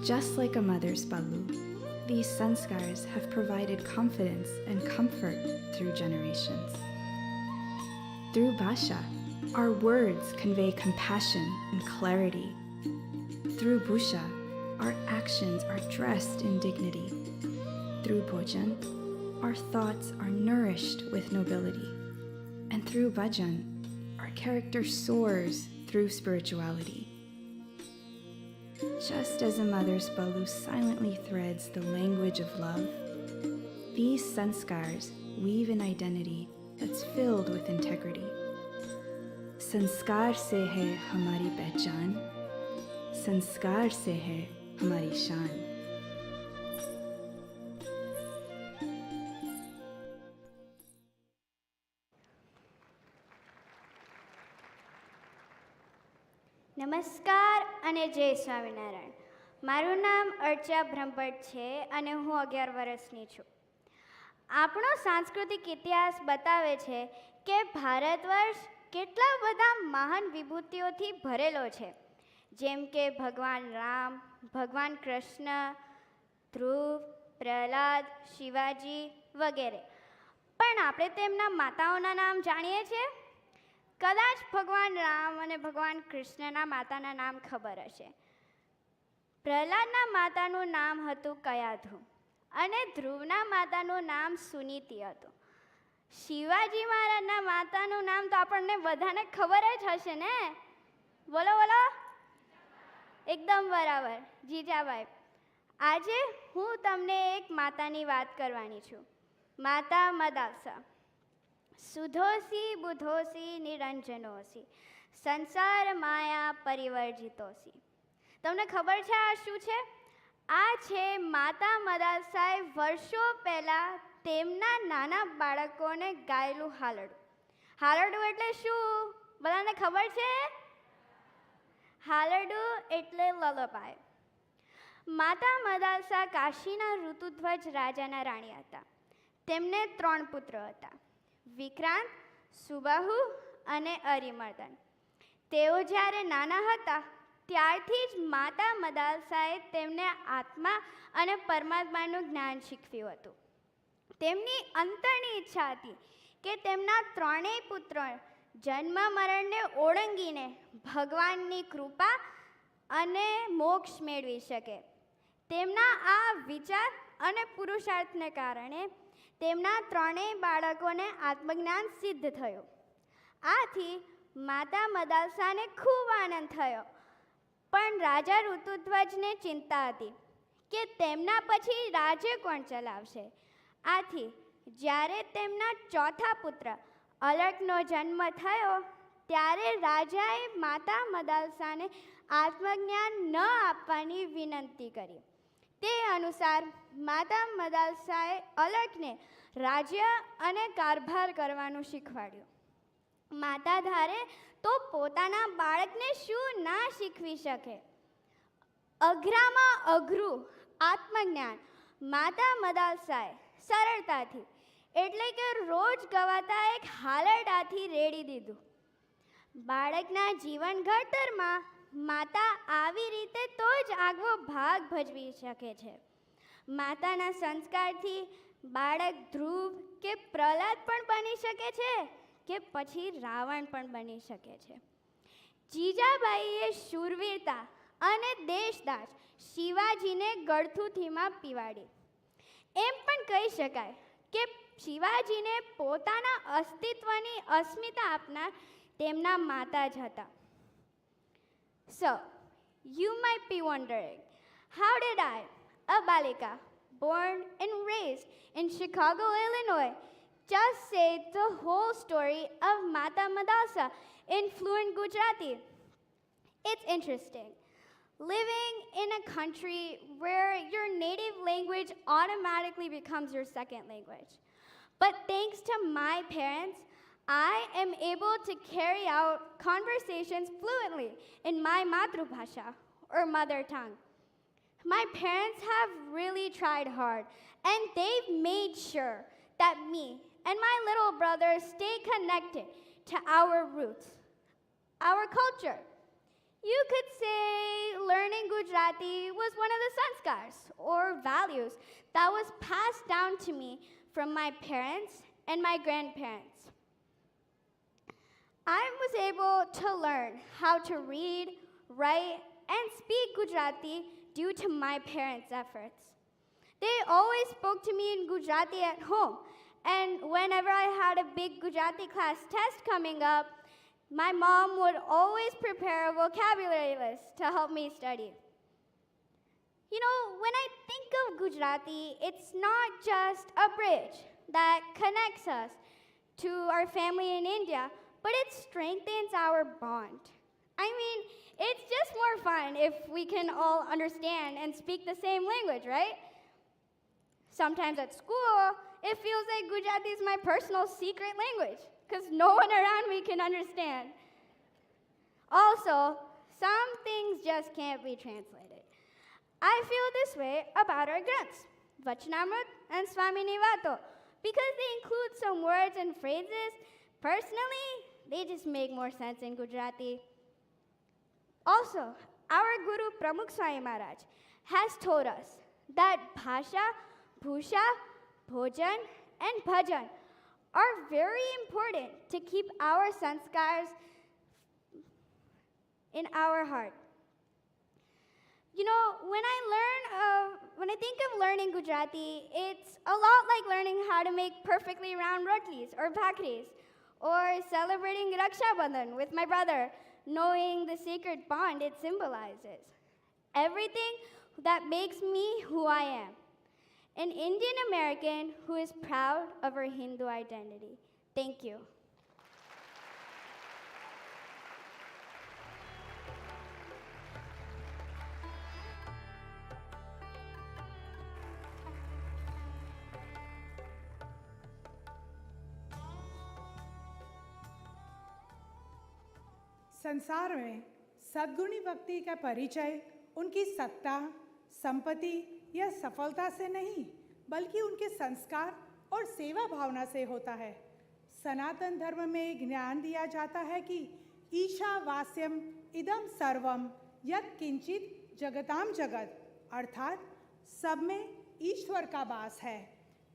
Just like a mother's ballu, these sanskars have provided confidence and comfort through generations. Through bhasha, our words convey compassion and clarity. Through bhusha, our actions are dressed in dignity. Through bhojan, our thoughts are nourished with nobility. And through bhajan, our character soars through spirituality. Just as a mother's ballu silently threads the language of love, these sanskars weave an identity that's filled with integrity. संस्कार से है हमारी पहचान, संस्कार से है हमारी शान. નમસ્કાર અને જય સ્વામિનારાયણ. મારું નામ અર્ચા બ્રહ્મભટ્ટ છે અને હું 11 વર્ષની છું. આપણો સાંસ્કૃતિક ઇતિહાસ બતાવે છે કે ભારતવર્ષ કેટલા બધા મહાન વિભૂતિઓથી ભરેલો છે, જેમ કે ભગવાન રામ, ભગવાન કૃષ્ણ, ધ્રુવ, પ્રહલાદ, શિવાજી વગેરે. પણ આપણે તેમના માતાઓના નામ જાણીએ છીએ? કદાચ ભગવાન રામ અને ભગવાન કૃષ્ણના માતાના નામ ખબર હશે. પ્રહલાદના માતાનું નામ હતું કયાધુ અને ધ્રુવના માતાનું નામ સુનીતિ હતું. શિવાજી મહારાજના માતાનું નામ તો આપણને બધાને ખબર જ હશે ને? બોલો બોલો. એકદમ બરાબર, જીજાબાઈ. આજે હું તમને એક માતાની વાત કરવાની છું, માતા મદાલસા. સુધોસી બુધોસી નિરંજનોસી, સંસાર માયા પરિવર્જિતોસી. તમને ખબર છે આ શું છે? આ છે માતા મદાલસાએ વર્ષો પહેલાં તેમના નાના બાળકોને ગાયેલું હાલરડું. હાલરડું એટલે શું? બધાને ખબર છે? હાલરડું એટલે લલપાય. માતા મદાલસા કાશીના ઋતુધ્વજ રાજાના રાણી હતા. તેમને 3 પુત્રો હતા, વિક્રાંત, સુબાહુ અને અરિમર્દન. તેઓ જ્યારે નાના હતા ત્યારથી જ માતા મદાલસાએ તેમને આત્મા અને પરમાત્માનું જ્ઞાન શીખવ્યું હતું. તેમની અંતરની ઈચ્છા હતી કે તેમના 3 પુત્રો જન્મ મરણને ઓળંગીને ભગવાનની કૃપા અને મોક્ષ મેળવી શકે. તેમના આ વિચાર અને પુરુષાર્થને કારણે તેમના 3 બાળકોને આત્મજ્ઞાન સિદ્ધ થયું. આથી માતા મદાલસાને ખૂબ આનંદ થયો. પણ રાજા ઋતુધ્વજને ચિંતા હતી કે તેમના પછી રાજ્ય કોણ ચલાવશે. આથી જ્યારે તેમના 4થા પુત્ર અલકનો જન્મ થયો ત્યારે રાજાએ માતા મદાલસાને આત્મજ્ઞાન ન આપવાની વિનંતી કરી. તે અનુસાર માતા મદાલસાએ અલકને રાજ્ય અને કારભાર કરવાનું શીખવાડ્યું. માતા ધારે તો પોતાના બાળકને શું ના શીખવી શકે? અઘરામાં અઘરું આત્મજ્ઞાન માતા મદાલસાએ સરળતાથી, એટલે કે રોજ ગવાતા એક હાલરડાથી રેડી દીધું. બાળકના જીવન ઘડતરમાં માતા આવી રીતે તો જ આગવો ભાગ ભજવી શકે છે. માતાના સંસ્કારથી બાળક ધ્રુવ કે પ્રહલાદ પણ બની શકે છે, કે પછી રાવણ પણ બની શકે છે. જીજાબાઈએ શૂરવીરતા અને દેશદાજ શિવાજીને ગળથુથીમાં પીવાડી. એમ પણ કહી શકાય કે શિવાજીને પોતાના અસ્તિત્વની અસ્મિતા આપનાર તેમના માતા જ હતા. So, you might be wondering, how did I, a balika, born and raised in Chicago, Illinois, just say the whole story of Mata Madasa in fluent Gujarati? It's interesting. Living in a country where your native language automatically becomes your second language. But thanks to my parents, I am able to carry out conversations fluently in my Matrubhasha, or mother tongue. My parents have really tried hard, and they've made sure that me and my little brother stay connected to our roots, our culture. You could say learning Gujarati was one of the sanskars, or values, that was passed down to me from my parents and my grandparents. I was able to learn how to read, write, and speak Gujarati due to my parents' efforts. They always spoke to me in Gujarati at home, and whenever I had a big Gujarati class test coming up, my mom would always prepare a vocabulary list to help me study. You know, when I think of Gujarati, it's not just a bridge that connects us to our family in India, but it strengthens our bond. I mean, it's just more fun if we can all understand and speak the same language, right? Sometimes at school, it feels like Gujarati is my personal secret language, because no one around me can understand. Also, some things just can't be translated. I feel this way about our granths, Vachanamrut and Swamini Vato, because they include some words and phrases. Personally, they just make more sense in Gujarati. Also, our Guru Pramukh Swami Maharaj has told us that Bhasha, Bhusha, Bhojan, and Bhajan are very important to keep our sanskars in our heart. You know, when I think of learning Gujarati, it's a lot like learning how to make perfectly round rotlis or bhakris, or celebrating Raksha Bandhan with my brother, knowing the sacred bond it symbolizes. Everything that makes me who I am, an Indian American who is proud of her Hindu identity. Thank you. संसार में सद्गुणी व्यक्ति का परिचय उनकी सत्ता, संपत्ति या सफलता से नहीं, बल्कि उनके संस्कार और सेवा भावना से होता है. सनातन धर्म में ज्ञान दिया जाता है कि ईशावास्यम इदम सर्वम यत् किंचित जगताम जगत, अर्थात सब में ईश्वर का वास है.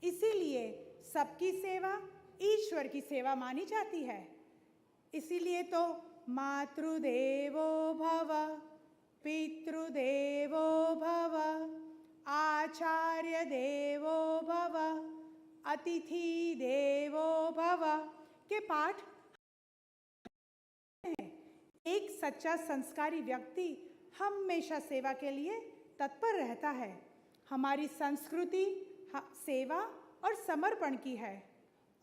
इसीलिए सबकी सेवा ईश्वर की सेवा मानी जाती है. इसीलिए तो मातृदेवो भव, पितृदेवो भव, आचार्य देवो भव, अतिथि देवो भव के पाठ हैं. एक सच्चा संस्कारी व्यक्ति हमेशा सेवा के लिए तत्पर रहता है. हमारी संस्कृति सेवा और समर्पण की है.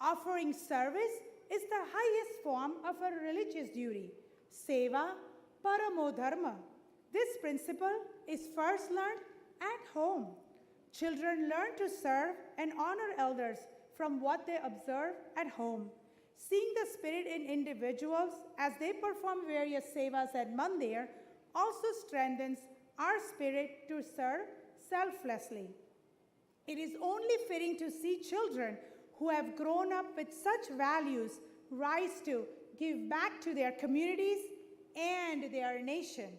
Offering service is the highest form of a religious duty. Seva paramo dharma. This principle is first learned at home. Children learn to serve and honor elders from what they observe at home. Seeing the spirit in individuals as they perform various sevas at Mandir also strengthens our spirit to serve selflessly. It is only fitting to see children who have grown up with such values rise to give back to their communities and their nation.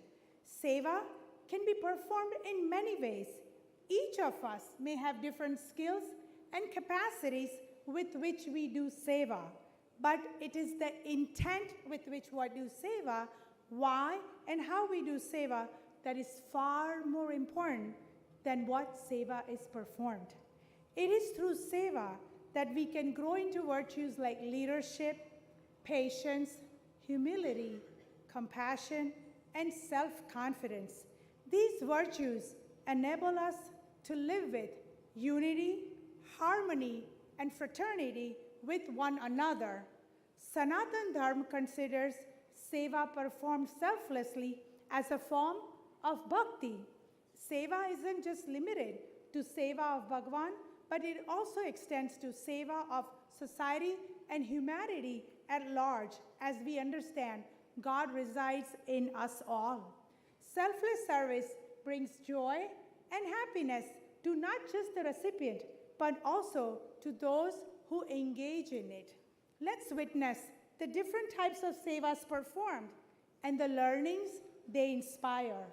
Seva can be performed in many ways. Each of us may have different skills and capacities with which we do seva, but it is the intent with which we do seva, why and how we do seva, that is far more important than what seva is performed. It is through seva that we can grow into virtues like leadership, patience, humility, compassion, and self-confidence. These virtues enable us to live with unity, harmony, and fraternity with one another. Sanatan Dharma considers seva performed selflessly as a form of bhakti. Seva isn't just limited to seva of Bhagavan, but it also extends to seva of society and humanity at large, as we understand God resides in us all. Selfless service brings joy and happiness to not just the recipient, but also to those who engage in it. Let's witness the different types of sevas performed and the learnings they inspire.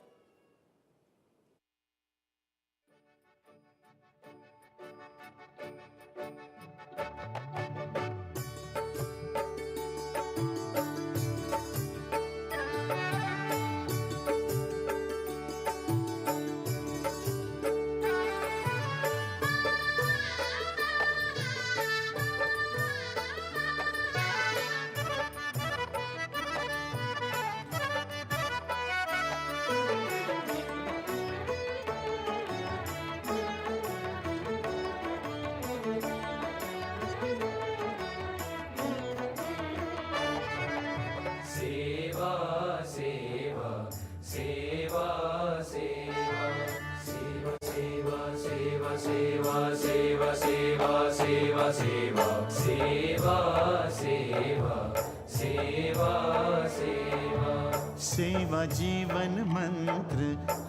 सेवा जीवन मंत्र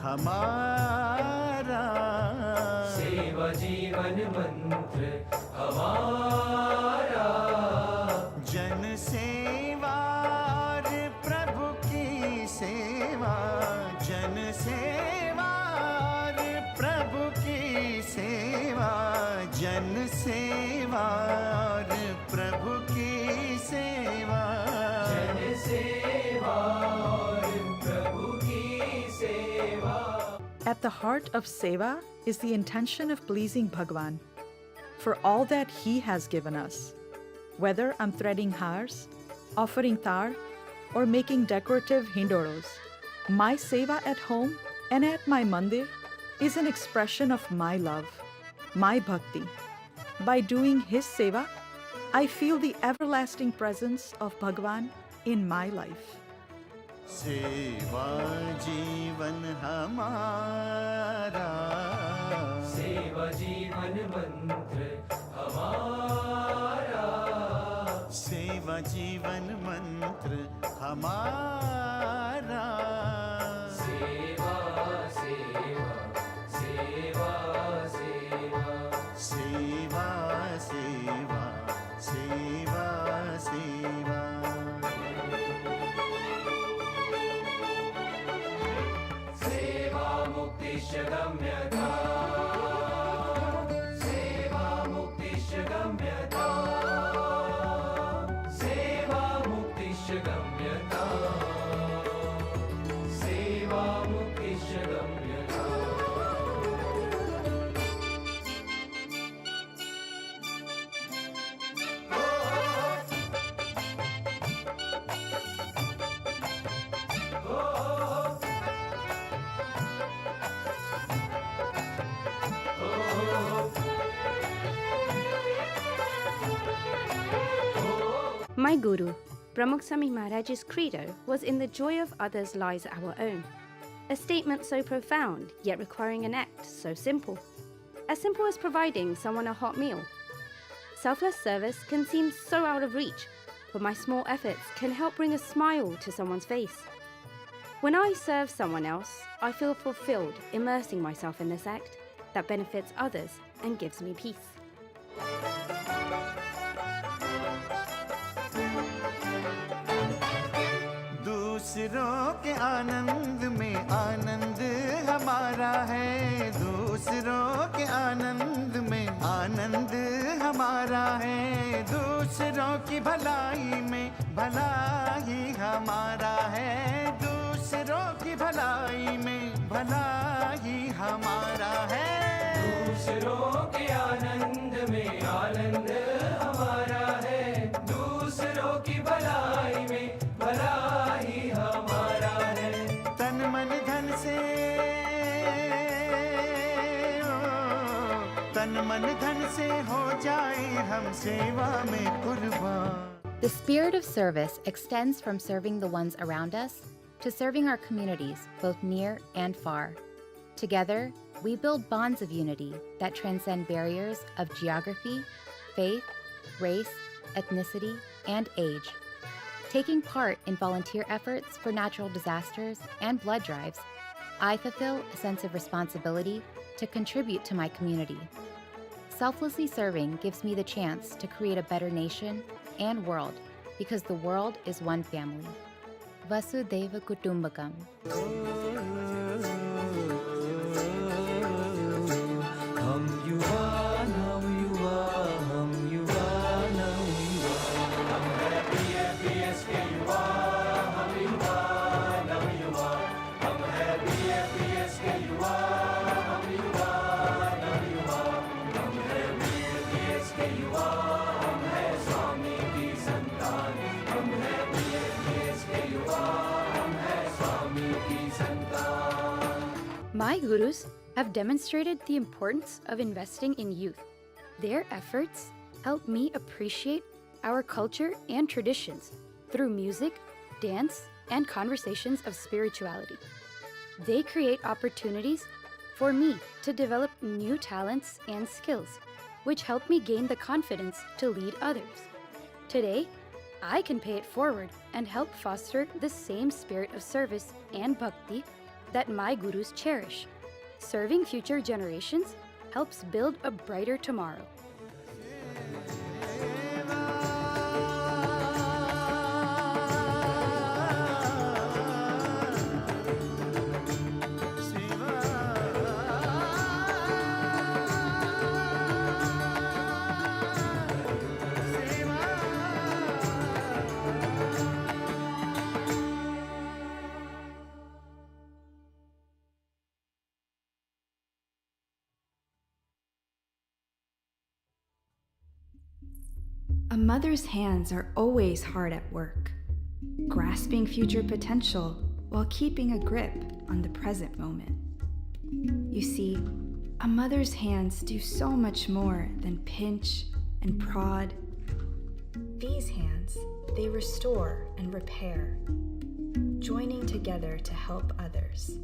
हमारा, सेवा जीवन मंत्र हमारा, जन सेवा और प्रभु की सेवा, जन सेवा और प्रभु की सेवा, जन सेवा और प्रभु की सेवा, जन सेवा और प्रभु की सेवा. At the heart of Seva is the intention of pleasing Bhagavan for all that He has given us. Whether I'm threading hars, offering tar, or making decorative hindoros, my Seva at home and at my Mandir is an expression of my love, my bhakti. By doing His Seva, I feel the everlasting presence of Bhagavan in my life. सेवा जीवन हमारा, सेवा जीवन मंत्र हमारा, सेवा जीवन मंत्र हमारा, सेवा सेवा सेवा सेवा सेवा सेवा सेवा सेवा. गम्यता, सेवा मुक्तिश्च गम्यता, सेवा मुक्तिश्च गम्यता, सेवा मुक्तिश्च गम्यता. My Guru, Pramukh Swami Maharaj's credo was, "In the joy of others lies our own." A statement so profound, yet requiring an act so simple. As simple as providing someone a hot meal. Selfless service can seem so out of reach, but my small efforts can help bring a smile to someone's face. When I serve someone else, I feel fulfilled immersing myself in this act that benefits others and gives me peace. दूसरों के आनंद में आनंद हमारा है, दूसरों के आनंद में आनंद हमारा है, दूसरों की भलाई में भलाई हमारा है, दूसरों की भलाई में भलाई हमारा है, दूसरों के आनंद में आनंद हमारा है, दूसरों की भलाई में भलाई हमारा है। तन मन धन से तन मन धन से हो जाए हम सेवा में कुर्बान। The spirit of service extends from serving the ones around us to serving our communities, both near and far. Together, we build bonds of unity that transcend barriers of geography, faith, race, ethnicity, and age. Taking part in volunteer efforts for natural disasters and blood drives, I fulfill a sense of responsibility to contribute to my community. Selflessly serving gives me the chance to create a better nation and world, because the world is one family. Vasudhaiva Kutumbakam. My gurus have demonstrated the importance of investing in youth. Their efforts help me appreciate our culture and traditions through music, dance, and conversations of spirituality. They create opportunities for me to develop new talents and skills, which help me gain the confidence to lead others. Today, I can pay it forward and help foster the same spirit of service and bhakti that my gurus cherish. Serving future generations helps build a brighter tomorrow. A mother's hands are always hard at work, grasping future potential while keeping a grip on the present moment. You see, a mother's hands do so much more than pinch and prod. These hands, they restore and repair, joining together to help others.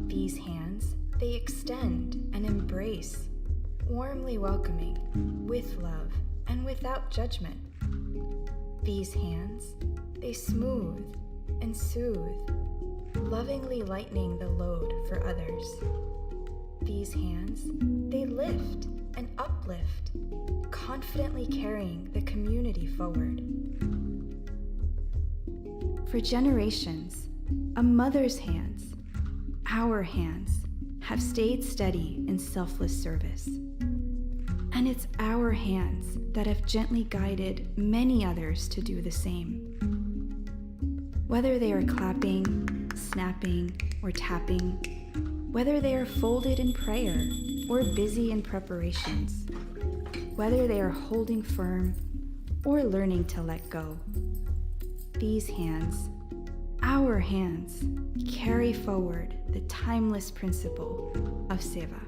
These hands, they extend and embrace, warmly welcoming, with love and without judgment. These hands, they smooth and soothe, lovingly lightening the load for others. These hands, they lift and uplift, confidently carrying the community forward. For generations, a mother's hands, our hands, have stayed steady in selfless service. And it's our hands that have gently guided many others to do the same. Whether they are clapping, snapping, or tapping, whether they are folded in prayer or busy in preparations, whether they are holding firm or learning to let go, these hands, our hands, carry forward the timeless principle of Seva.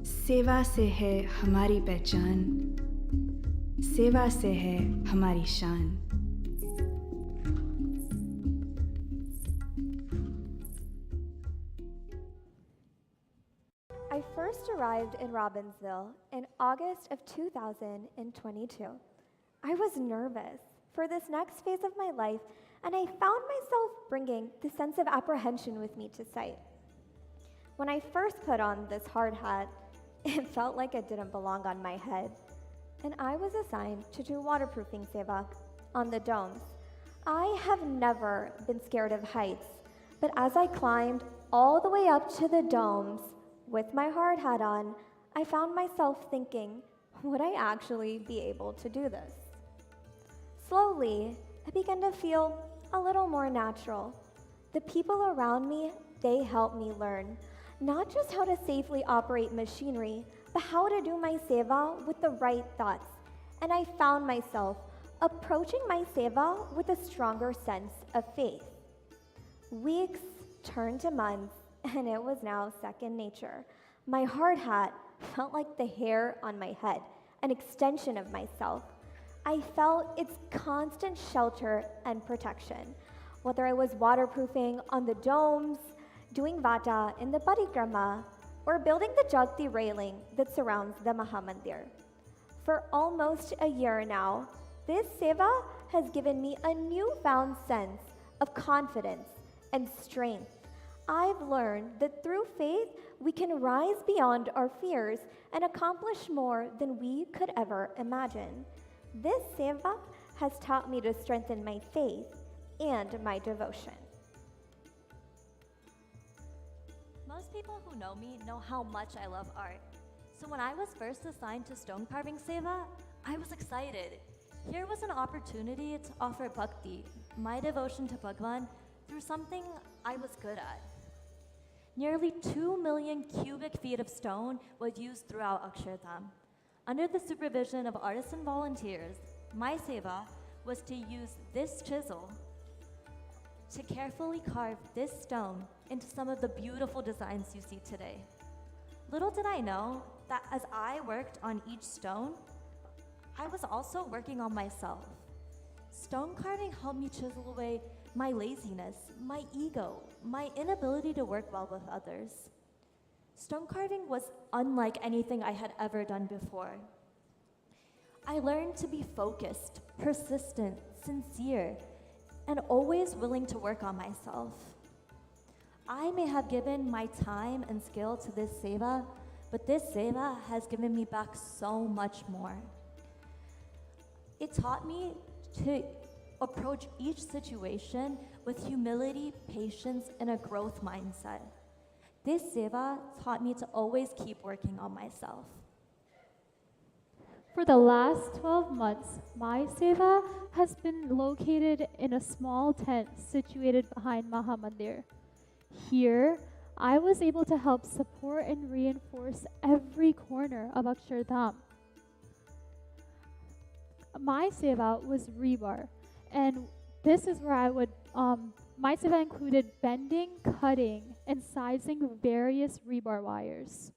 सेवा से है हमारी पहचान, सेवा से है हमारी शान. I first arrived in Robbinsville in August of 2022. I was nervous for this next phase of my life, and I found myself bringing the sense of apprehension with me to sight. When I first put on this hard hat, it felt like it didn't belong on my head, and I was assigned to do waterproofing seva on the domes. I have never been scared of heights, but as I climbed all the way up to the domes with my hard hat on, I found myself thinking, would I actually be able to do this? Slowly, I began to feel a little more natural. The people around me, they helped me learn not just how to safely operate machinery, but how to do my seva with the right thoughts. And I found myself approaching my seva with a stronger sense of faith. Weeks turned to months, and it was now second nature. My hard hat felt like the hair on my head, an extension of myself. I felt its constant shelter and protection, whether I was waterproofing on the domes, doing vata in the parikrama, or building the jagti railing that surrounds the Mandir. For almost a year now, this seva has given me a newfound sense of confidence and strength. I've learned that through faith, we can rise beyond our fears and accomplish more than we could ever imagine. This seva has taught me to strengthen my faith and my devotion. Most people who know me know how much I love art. So when I was first assigned to stone carving seva, I was excited. Here was an opportunity to offer bhakti, my devotion to Bhagwan, through something I was good at. Nearly 2 million cubic feet of stone was used throughout Akshardham. Under the supervision of artisan volunteers, my seva was to use this chisel to carefully carve this stone into some of the beautiful designs you see today. Little did I know that as I worked on each stone, I was also working on myself. Stone carving helped me chisel away my laziness, my ego, my inability to work well with others. Stone carving was unlike anything I had ever done before. I learned to be focused, persistent, sincere, and always willing to work on myself. I may have given my time and skill to this seva, but this seva has given me back so much more. It taught me to approach each situation with humility, patience, and a growth mindset. This seva taught me to always keep working on myself. For the last 12 months, my seva has been located in a small tent situated behind Mandir. Here, I was able to help support and reinforce every corner of Akshardham. My seva was rebar, and this is where I would, my seva included bending, cutting, and sizing various rebar wires.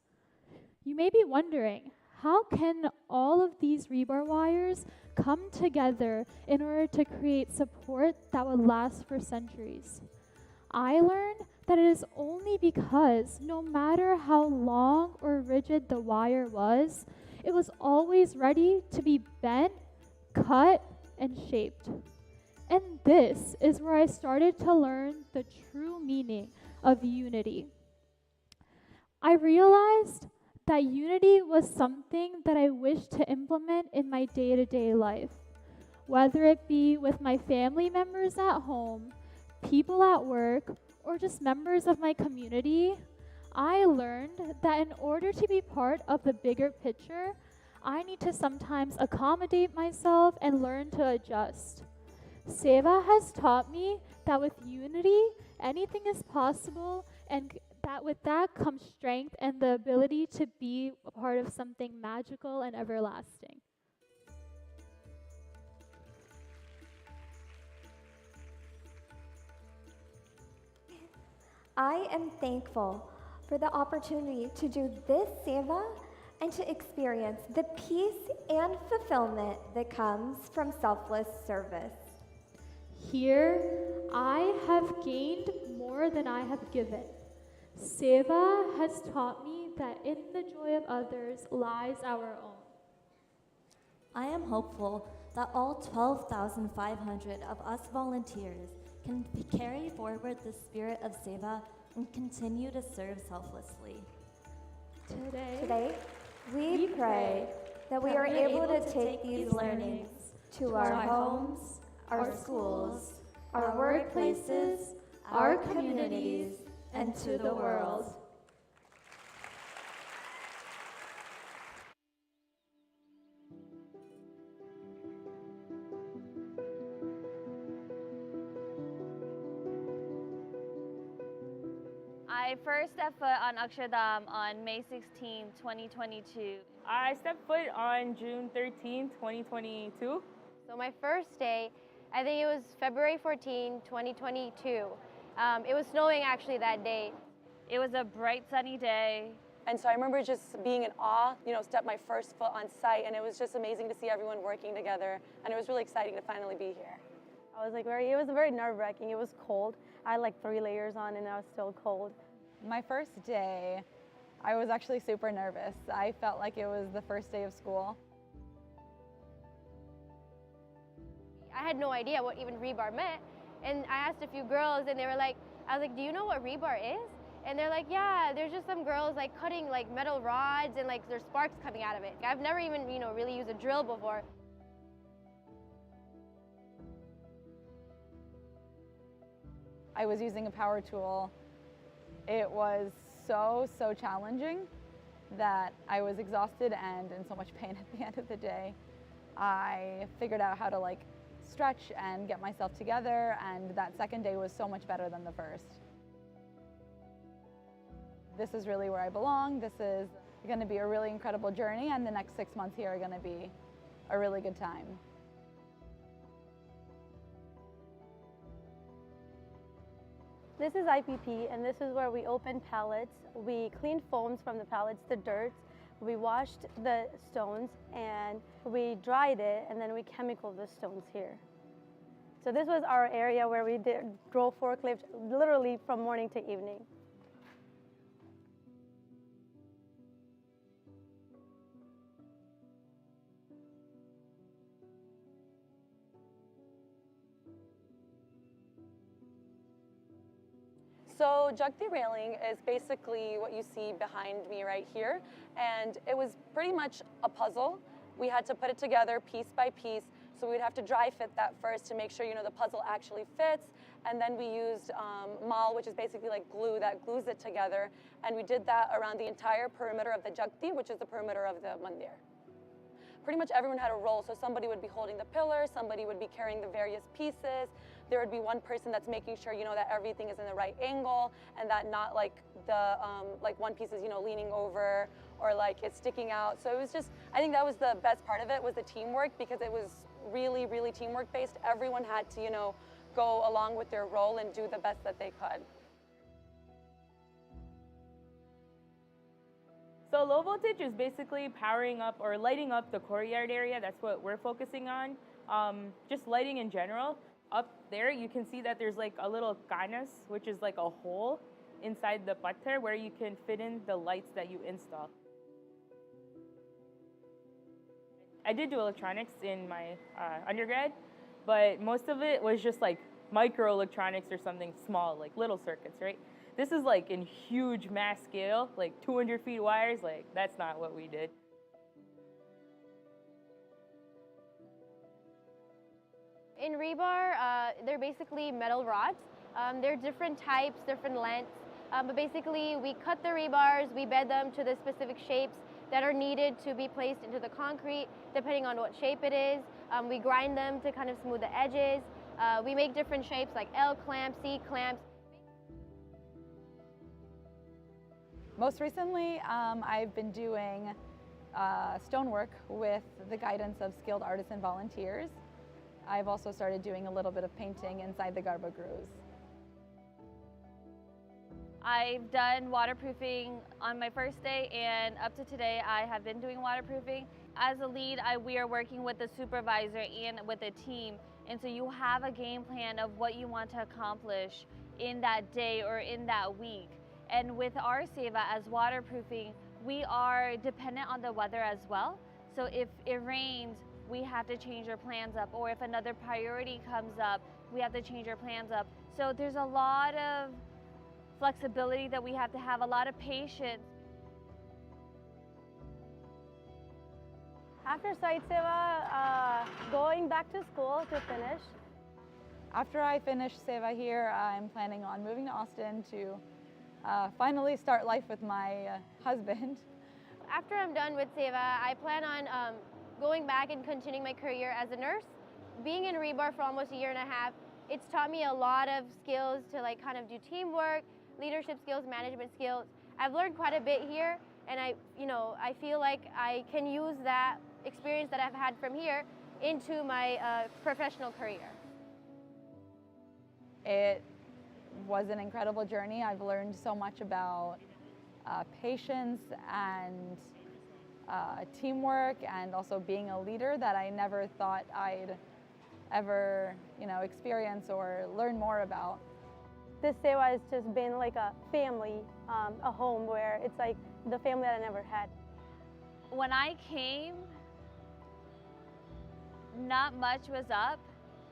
You may be wondering, how can all of these rebar wires come together in order to create support that would last for centuries? I learned that it is only because no matter how long or rigid the wire was, it was always ready to be bent, cut, and shaped. And this is where I started to learn the true meaning of unity. I realized that unity was something that I wished to implement in my day-to-day life, whether it be with my family members at home, people at work, or just members of my community. I learned that in order to be part of the bigger picture, I need to sometimes accommodate myself and learn to adjust. Seva has taught me that with unity, anything is possible, and that with that comes strength and the ability to be a part of something magical and everlasting. I am thankful for the opportunity to do this seva and to experience the peace and fulfillment that comes from selfless service. Here, I have gained more than I have given. Seva has taught me that in the joy of others lies our own. I am hopeful that all 12,500 of us volunteers can carry forward the spirit of Seva and continue to serve selflessly. Today, we pray that we are able to take these learnings to our homes, our schools, our workplaces, our communities, and to the world. I first stepped foot on Akshardham on May 16, 2022. I stepped foot on June 13, 2022. So my first day, I think it was February 14, 2022. It was snowing actually that day. It was a bright sunny day. And so I remember just being in awe, step my first foot on site, and it was just amazing to see everyone working together, and it was really exciting to finally be here. I was it was very nerve-wracking. It was cold. I had like 3 layers on and I was still cold. My first day, I was actually super nervous. I felt like it was the first day of school. I had no idea what even rebar meant. And I asked a few girls and they were like, I was like, do you know what rebar is? And they're like, yeah, there's just some girls like cutting like metal rods and like there's sparks coming out of it. I've never even, really used a drill before. I was using a power tool. It was so challenging that I was exhausted and in so much pain at the end of the day. I figured out how to stretch and get myself together, and that second day was so much better than the first. This is really where I belong. This is going to be a really incredible journey, and the next 6 months here are going to be a really good time. This is IPP, and this is where we open pallets. We cleaned foams from the pallets, the dirt. We washed the stones, and we dried it, and then we chemicaled the stones here. So this was our area where we drove forklift literally from morning to evening. So jug derailing is basically what you see behind me right here, and it was pretty much a puzzle. We had to put it together piece by piece, so we'd have to dry fit that first to make sure the puzzle actually fits, and then we used mal, which is basically like glue that glues it together, and we did that around the entire perimeter of the jagti, which is the perimeter of the mandir. Pretty much everyone had a role, so somebody would be holding the pillar, somebody would be carrying the various pieces. There would be one person that's making sure that everything is in the right angle and that not one piece is leaning over or it's sticking out. So it was just, I think that was the best part of it, was the teamwork, because it was really teamwork based. Everyone had to go along with their role and do the best that they could. So low voltage is basically powering up or lighting up the courtyard area. That's what we're focusing on. Just lighting in general. Up there, you can see that there's a little ganas, which is a hole inside the patthar where you can fit in the lights that you install. I did do electronics in my undergrad, but most of it was just microelectronics or something small, little circuits, right? This is in huge mass scale, 200 feet wires, that's not what we did. In rebar, they're basically metal rods. They're different types, different lengths, but basically we cut the rebars, we bed them to the specific shapes that are needed to be placed into the concrete, depending on what shape it is. We grind them to kind of smooth the edges. We make different shapes like L clamps, C clamps. Most recently, I've been doing stonework with the guidance of skilled artisan volunteers. I've also started doing a little bit of painting inside the garbhagruhs. I've done waterproofing on my first day, and up to today I have been doing waterproofing. As a lead, we are working with the supervisor and with a team, and so you have a game plan of what you want to accomplish in that day or in that week. And with our Seva as waterproofing, we are dependent on the weather as well. So if it rains we have to change our plans up, or if another priority comes up, we have to change our plans up. So there's a lot of flexibility that we have to have, a lot of patience. After Site Seva, going back to school to finish. After I finish Seva here, I'm planning on moving to Austin to finally start life with my husband. After I'm done with Seva, I plan on going back and continuing my career as a nurse. Being in Rebar for almost a year and a half, it's taught me a lot of skills to like kind of do teamwork, leadership skills, management skills. I've learned quite a bit here, and I feel like I can use that experience that I've had from here into my professional career. It was an incredible journey. I've learned so much about patience and teamwork, and also being a leader that I never thought I'd ever, experience or learn more about. This Seva has just been like a family, a home where it's like the family that I never had. When I came, not much was up,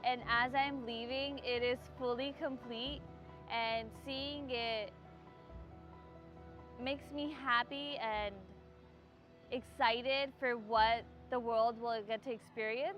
and as I'm leaving, it is fully complete, and seeing it makes me happy and excited for what the world will get to experience.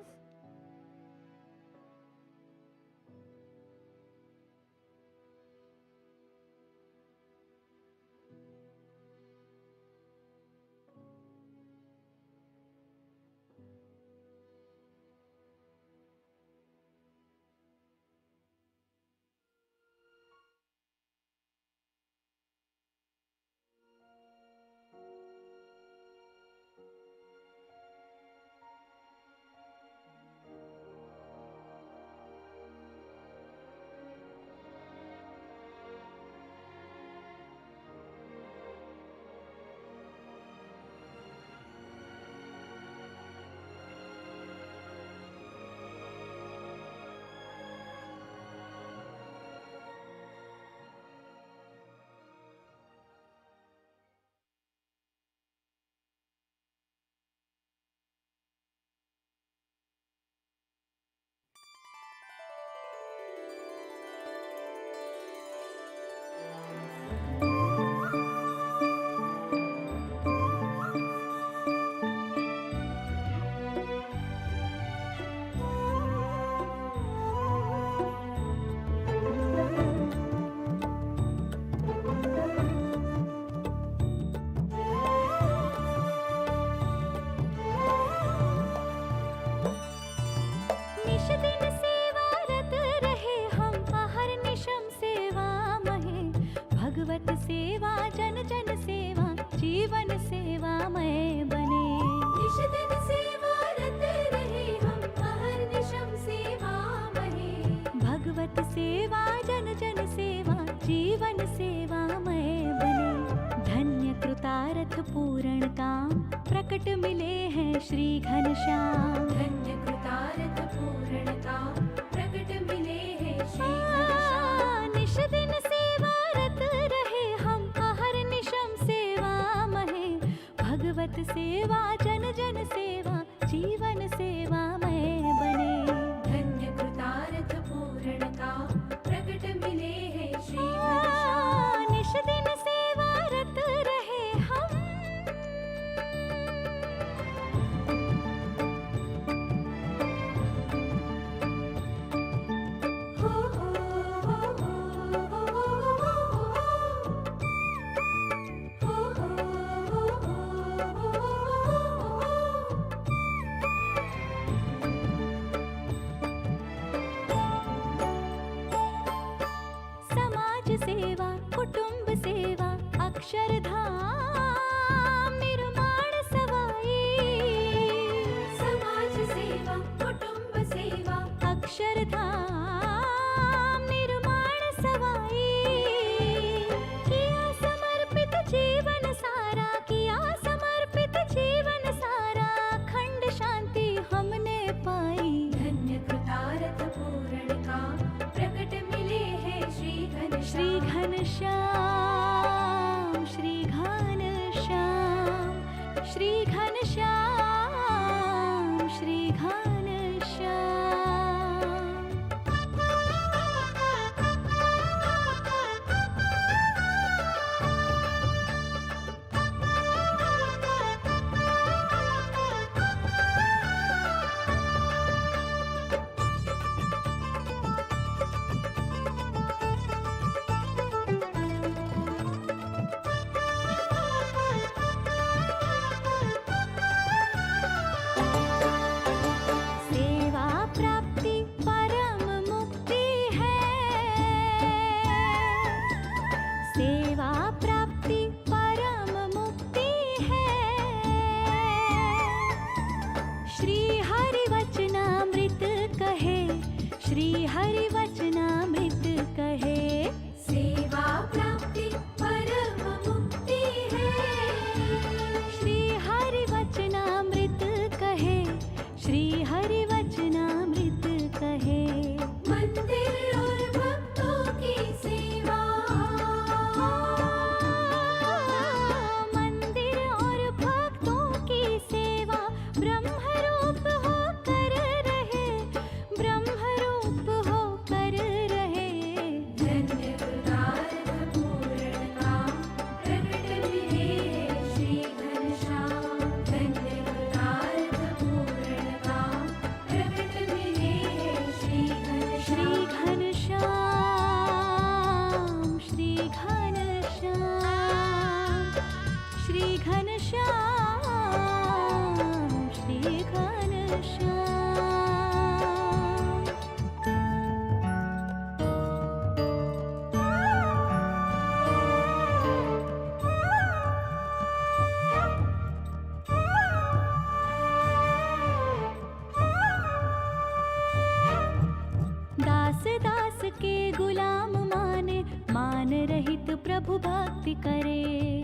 दास दास के गुलाम माने, मान रहित प्रभु भक्ति करे।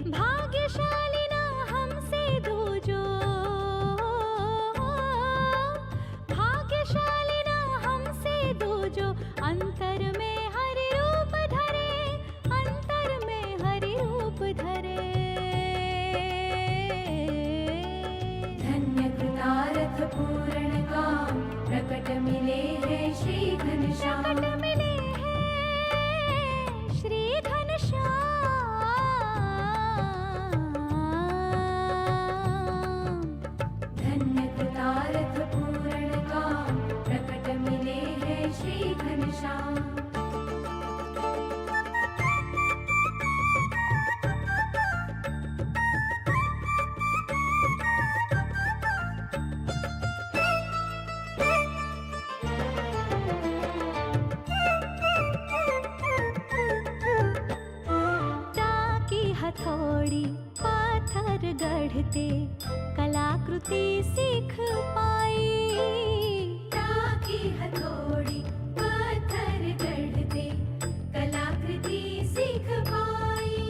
भाग्यशाली ना हमसे दूजो, भाग्यशाली ना हमसे दूजो, अंतर में हरि रूप धरे, अंतर में हरि रूप धरे। धन्य कृतार्थ पूर्ण काम, प्रकट मिले हैं श्री घनश्याम, प्रकट मिले हैं श्री घनश्याम। धन्य कृतार्थ पूर्ण काम, प्रकट मिले हैं श्री घनश्याम। हथौड़ी पाथर गढ़ते, कलाकृति सीख पाई। ताकि हथौड़ी पाथर गढ़ते, कलाकृति सीख पाई।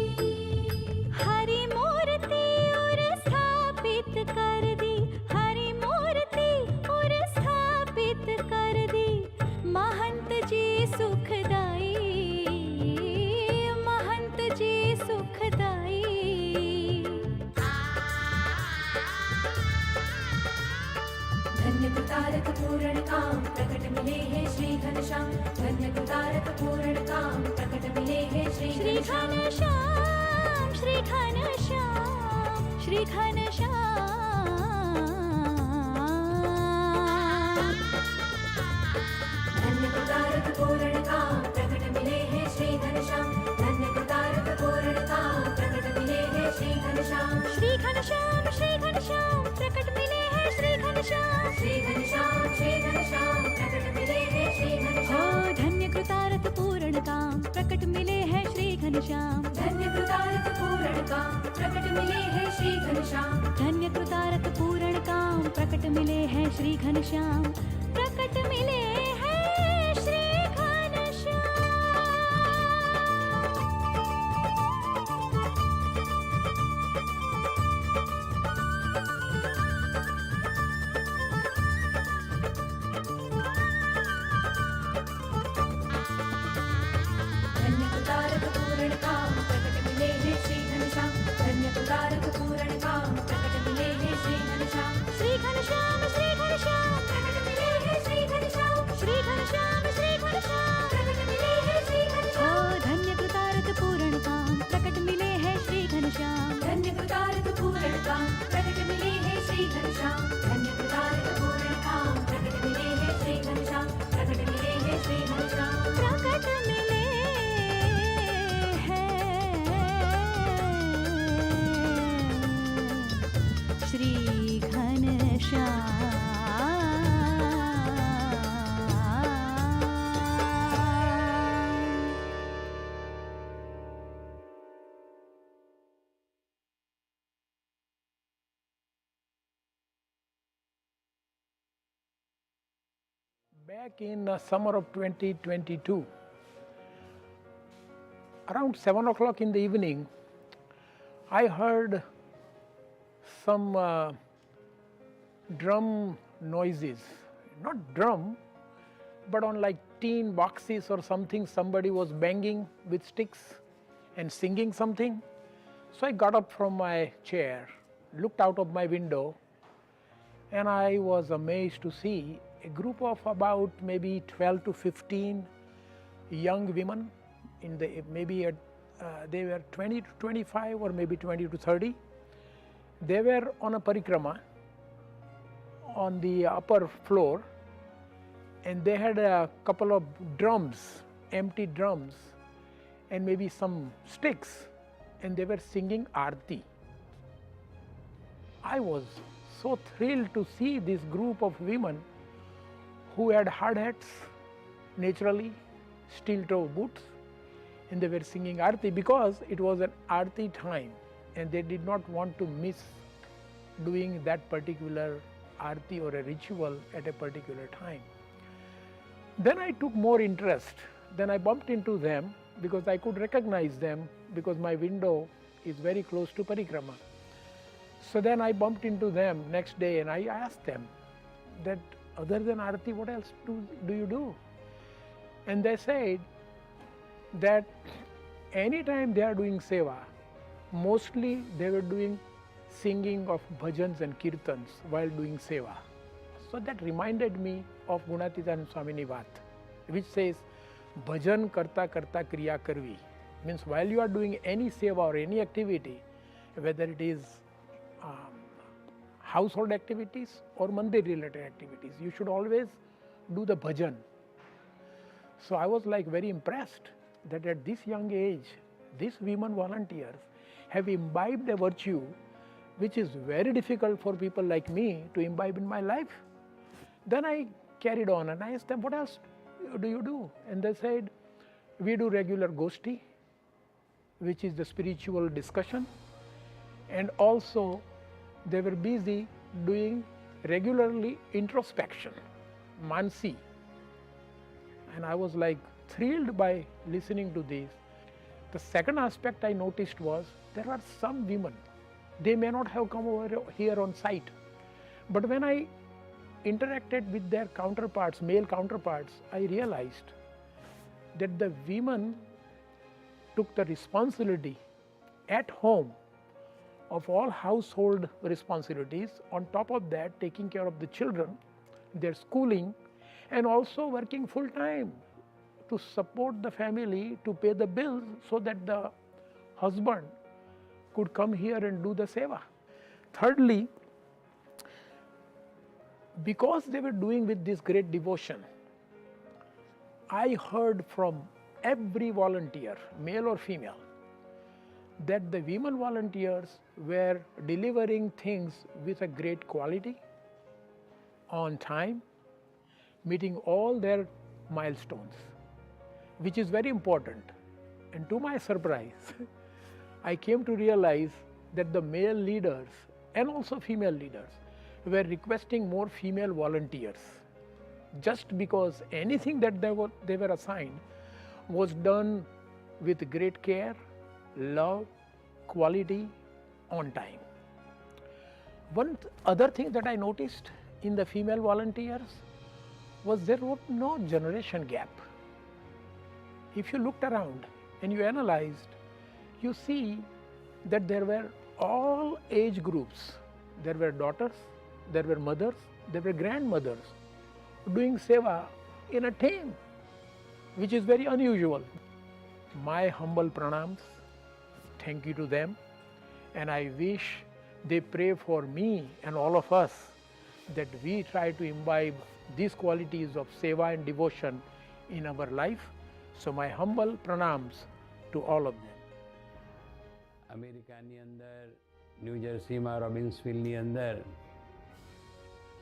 हरि मूर्ति और स्थापित कर दी, हरि मूर्ति और स्थापित कर दी, महंत जी सुखदाई, महंत जी सुखदाई। धन्य कृतार्थ पूर्ण काम, प्रकट मिले हैं श्री घनश्याम। धन्य कृतार्थ पूर्ण काम, प्रकट मिले हैं श्री घनश्याम, श्री घनश्याम, श्री घनश्याम। धन्य कृतार्थ पूर्ण काम, प्रकट मिले हैं श्री घनश्याम। धन्य कृतार्थ पूर्ण काम, प्रकट मिले हैं श्री घनश्याम, श्री घनश्याम, श्री घनश्याम, प्रकट मिले हैं श्री घनश्याम, श्री घनश्याम, श्री घनश्याम, प्रकट मिले हैं श्री घनश्याम। ओ धन्य कृतार्थ पूर्ण काम, प्रकट मिले हैं श्री घनश्याम। धन्य कृतार्थ पूर्ण काम, प्रकट मिले हैं श्री घनश्याम। धन्य कृतार्थ पूर्ण काम, प्रकट मिले हैं श्री घनश्याम, प्रकट मिले हैं श्री घनश्याम। धन्य कृतार्थ पूर्ण काम, प्रकट मिले हैं श्री घनश्याम। धन्य कृतार्थ पूर्ण काम, प्रकट मिले हैं श्री घनश्याम, श्री घनश्याम, श्री घनश्याम, प्रकट मिले हैं श्री घनश्याम, श्री घनश्याम, श्री घनश्याम, प्रकट मिले हैं श्री घनश्याम। ओ धन्य कृतार्थ पूर्ण काम, प्रकट मिले हैं श्री घनश्याम। धन्य कृतार्थ पूर्ण काम, प्रकट मिले हैं श्री घनश्याम। धन्य कृतार्थ पूर्ण काम, प्रकट मिले हैं श्री घनश्याम, प्रकट मिले हैं श्री घनश्याम, प्रकट मिले Shri Ghanshyam. Back in summer of 2022, around 7 o'clock in the evening, I heard some drum noises, not drum, but on like tin boxes or something, somebody was banging with sticks and singing something. So I got up from my chair, looked out of my window, and I was amazed to see a group of about maybe 12 to 15 young women, in the they were 20 to 25 or maybe 20 to 30. They were on a parikrama on the upper floor, and they had a couple of drums, empty drums, and maybe some sticks, and they were singing Aarti. I was so thrilled to see this group of women who had hard hats, naturally, steel-toe boots, and they were singing Aarti because it was an Aarti time and they did not want to miss doing that particular Aarti or a ritual at a particular time. Then I took more interest. Then I bumped into them because I could recognize them because my window is very close to Parikrama. So then I bumped into them next day and I asked them that other than Aarti, what else do you do? And they said that anytime they are doing Seva, mostly they were doing singing of bhajans and kirtans while doing Seva. So that reminded me of Gunatitananda Swamini Vat, which says, bhajan karta karta kriya karvi. Means while you are doing any Seva or any activity, whether it is household activities or Mandir related activities, you should always do the bhajan. So I was like very impressed that at this young age, these women volunteers have imbibed a virtue which is very difficult for people like me to imbibe in my life. Then I carried on and I asked them, what else do you do? And they said, we do regular goshti, which is the spiritual discussion, and also they were busy doing regularly introspection, mansi. And I was like thrilled by listening to this. The second aspect I noticed was there are some women, they may not have come over here on site, but when I interacted with their counterparts, male counterparts, I realized that the women took the responsibility at home of all household responsibilities, on top of that taking care of the children, their schooling, and also working full time to support the family, to pay the bills so that the husband could come here and do the Seva. Thirdly, because they were doing with this great devotion, I heard from every volunteer, male or female, that the women volunteers were delivering things with a great quality, on time, meeting all their milestones, which is very important. And to my surprise, I came to realize that the male leaders and also female leaders were requesting more female volunteers, just because anything that they were assigned was done with great care, love, quality, on time. One other thing that I noticed in the female volunteers was there was no generation gap. If you looked around and you analyzed, you see that there were all age groups. There were daughters, there were mothers, there were grandmothers doing Seva in a team, which is very unusual. My humble pranams, thank you to them, and I wish they pray for me and all of us that we try to imbibe these qualities of Seva and devotion in our life. So my humble pranams to all of them. અમેરિકાની અંદર new જર્સીમાં રોબિન્સવિલની અંદર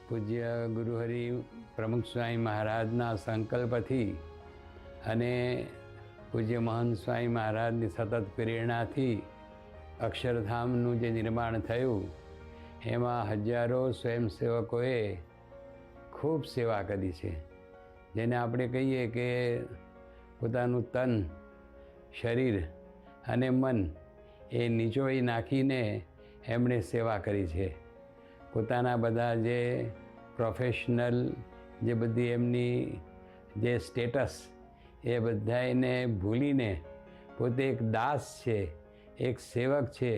પૂજ્ય ગુરુહરિ પ્રમુખ સ્વામી મહારાજના સંકલ્પથી અને પૂજ્ય મહંત સ્વામી મહારાજની સતત પ્રેરણાથી અક્ષરધામનું જે નિર્માણ થયું એમાં હજારો સ્વયંસેવકોએ ખૂબ સેવા કરી છે, જેને આપણે કહીએ કે પોતાનું તન, શરીર અને મન એ નીચોઈ નાખીને એમણે સેવા કરી છે. પોતાના બધા જે પ્રોફેશનલ જે બધી એમની જે સ્ટેટસ એ બધાને ભૂલીને પોતે એક દાસ છે, એક સેવક છે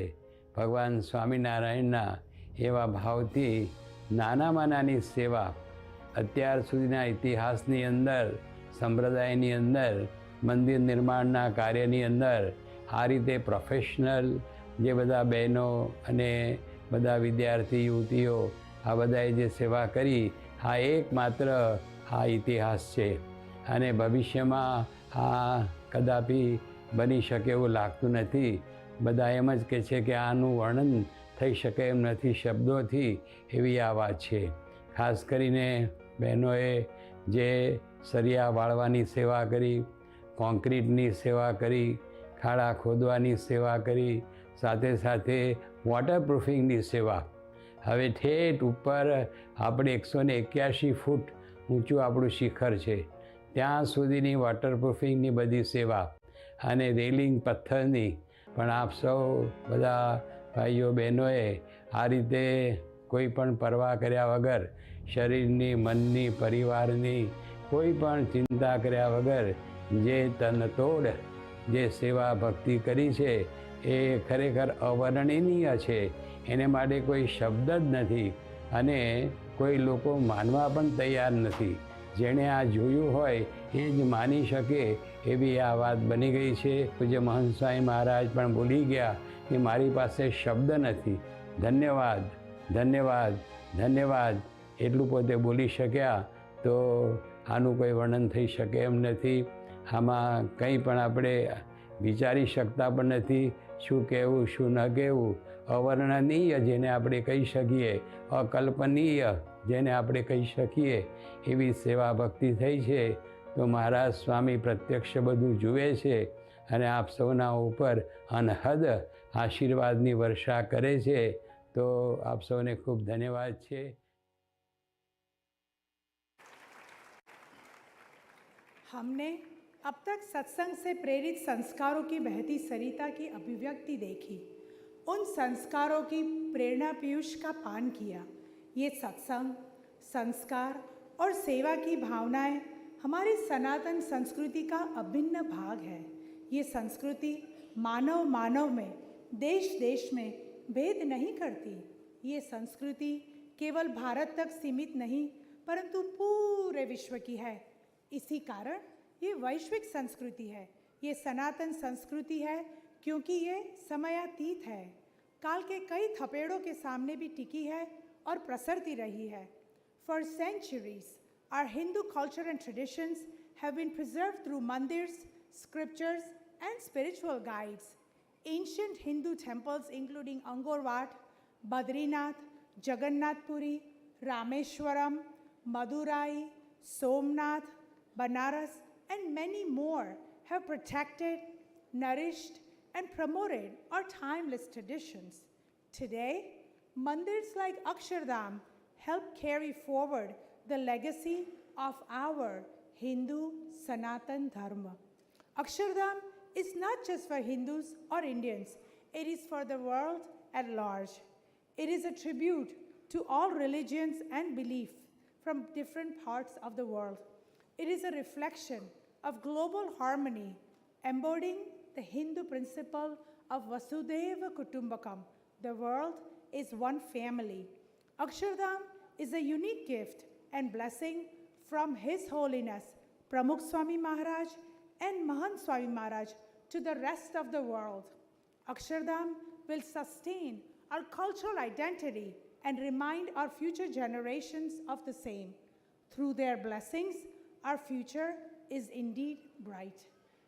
ભગવાન સ્વામિનારાયણના એવા ભાવથી નાનામાં નાની સેવા અત્યાર સુધીના ઇતિહાસની અંદર, સંપ્રદાયની અંદર, મંદિર નિર્માણના કાર્યની અંદર આ રીતે પ્રોફેશનલ જે બધા બહેનો અને બધા વિદ્યાર્થી યુવતીઓ આ બધાએ જે સેવા કરી આ એકમાત્ર આ ઇતિહાસ છે અને ભવિષ્યમાં આ કદાપી બની શકે એવું લાગતું નથી. બધા એમ જ કહે છે કે આનું વર્ણન થઈ શકે એમ નથી શબ્દોથી, એવી આ વાત છે. ખાસ કરીને બહેનોએ જે સરિયા વાળવાની સેવા કરી, કોન્ક્રીટની સેવા કરી, ખાડા ખોદવાની સેવા કરી, સાથે સાથે વોટરપ્રૂફિંગની સેવા. હવે ઠેઠ ઉપર આપણે 181 ફૂટ ઊંચું આપણું શિખર છે, ત્યાં સુધીની વોટરપ્રૂફિંગની બધી સેવા અને રેલિંગ પથ્થરની. પણ આપ સૌ બધા ભાઈઓ બહેનોએ આ રીતે કોઈ પણ પરવા કર્યા વગર, શરીરની, મનની, પરિવારની કોઈ પણ ચિંતા કર્યા વગર જે તનતોડ જે સેવા ભક્તિ કરી છે એ ખરેખર અવર્ણનીય છે. એને માટે કોઈ શબ્દ જ નથી અને કોઈ લોકો માનવા પણ તૈયાર નથી. જેણે આ જોયું હોય એ જ માની શકે એવી આ વાત બની ગઈ છે. પૂજ્ય મહંત સ્વામી મહારાજ પણ બોલી ગયા કે મારી પાસે શબ્દ નથી, ધન્યવાદ, ધન્યવાદ, ધન્યવાદ, એટલું પોતે બોલી શક્યા. તો આનું કોઈ વર્ણન થઈ શકે એમ નથી. આમાં કંઈ પણ આપણે વિચારી શકતા પણ નથી શું કહેવું શું ન કહેવું. અવર્ણનીય જેને આપણે કહી શકીએ, અકલ્પનીય જેને આપણે કહી શકીએ, એવી સેવા ભક્તિ થઈ છે. તો મહારાજ સ્વામી પ્રત્યક્ષ બધું જુએ છે અને આપ સૌના ઉપર અનહદ આશીર્વાદની વર્ષા કરે છે. તો આપ સૌને ખૂબ ધન્યવાદ છે. हमने अब तक सत्संग से प्रेरित संस्कारों की बहती सरिता की अभिव्यक्ति देखी, उन संस्कारों की प्रेरणा पीयूष का पान किया. ये सत्संग, संस्कार और सेवा की भावनाएं हमारी सनातन संस्कृति का अभिन्न भाग है. ये संस्कृति मानव मानव में, देश देश में भेद नहीं करती. ये संस्कृति केवल भारत तक सीमित नहीं परंतु पूरे विश्व की है. इसी कारण ये वैश्विक संस्कृति है. ये सनातन संस्कृति है क्योंकि ये समयातीत है, काल के कई थपेड़ों के सामने भी टिकी है और प्रसरती रही है. For centuries, our Hindu culture and traditions have been preserved through mandirs, scriptures, and spiritual guides. Ancient Hindu temples including Angkor Wat, Badrinath, Jagannath Puri, Rameshwaram, Madurai, Somnath, Banaras, and many more have protected, nourished, and promoted our timeless traditions. Today, mandirs like Akshardham help carry forward the legacy of our Hindu Sanatan Dharma. Akshardham is not just for Hindus or Indians, it is for the world at large. It is a tribute to all religions and beliefs from different parts of the world. It is a reflection of global harmony, embodying the Hindu principle of Vasudhaiva Kutumbakam. The world is one family. Akshardham is a unique gift and blessing from His Holiness Pramukh Swami Maharaj and Mahant Swami Maharaj to the rest of the world. Akshardham will sustain our cultural identity and remind our future generations of the same. Through their blessings, our future is indeed bright.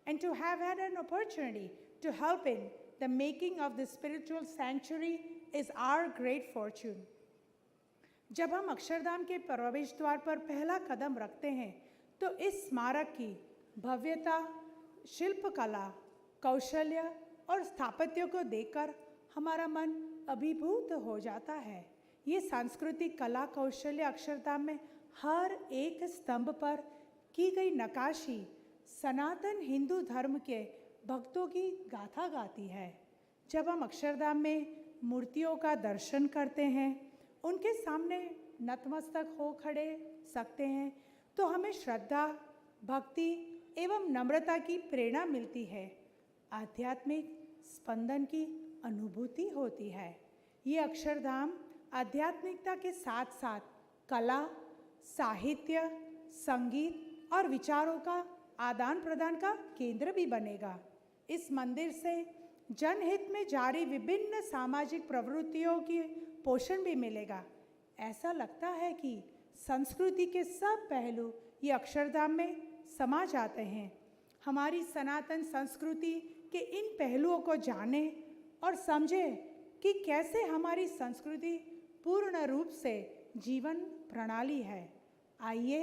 And to have had an opportunity to help in the making of this spiritual sanctuary is our great fortune. जब हम अक्षरधाम के प्रवेश द्वार पर पहला कदम रखते हैं तो इस स्मारक की भव्यता, शिल्पकला, कौशल्य और स्थापत्य को देखकर हमारा मन अभिभूत हो जाता है. ये सांस्कृतिक कला कौशल्य अक्षरधाम में हर एक स्तंभ पर की गई नक्काशी सनातन हिंदू धर्म के भक्तों की गाथा गाती है. जब हम अक्षरधाम में मूर्तियों का दर्शन करते हैं, उनके सामने नतमस्तक हो खड़े सकते हैं, तो हमें श्रद्धा, भक्ति एवं नम्रता की प्रेरणा मिलती है. आध्यात्मिक स्पंदन की अनुभूति होती है. ये अक्षरधाम आध्यात्मिकता के साथ साथ कला, साहित्य, संगीत और विचारों का आदान प्रदान का केंद्र भी बनेगा. इस मंदिर से जनहित में जारी विभिन्न सामाजिक प्रवृत्तियों की पोषण भी मिलेगा. ऐसा लगता है कि संस्कृति के सब पहलू ये अक्षरधाम में समा जाते हैं. हमारी सनातन संस्कृति के इन पहलुओं को जाने और समझे कि कैसे हमारी संस्कृति पूर्ण रूप से जीवन प्रणाली है। आइए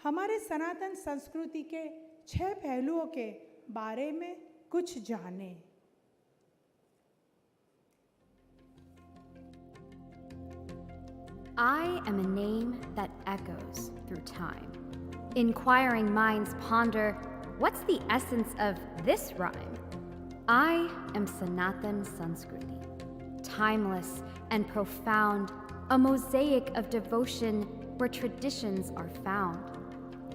हमारे सनातन संस्कृति के 6 पहलुओं के बारे में कुछ जानें। I am a name that echoes through time. Inquiring minds ponder, what's the essence of this rhyme? I am Sanatan Sanskruti, timeless and profound, a mosaic of devotion where traditions are found.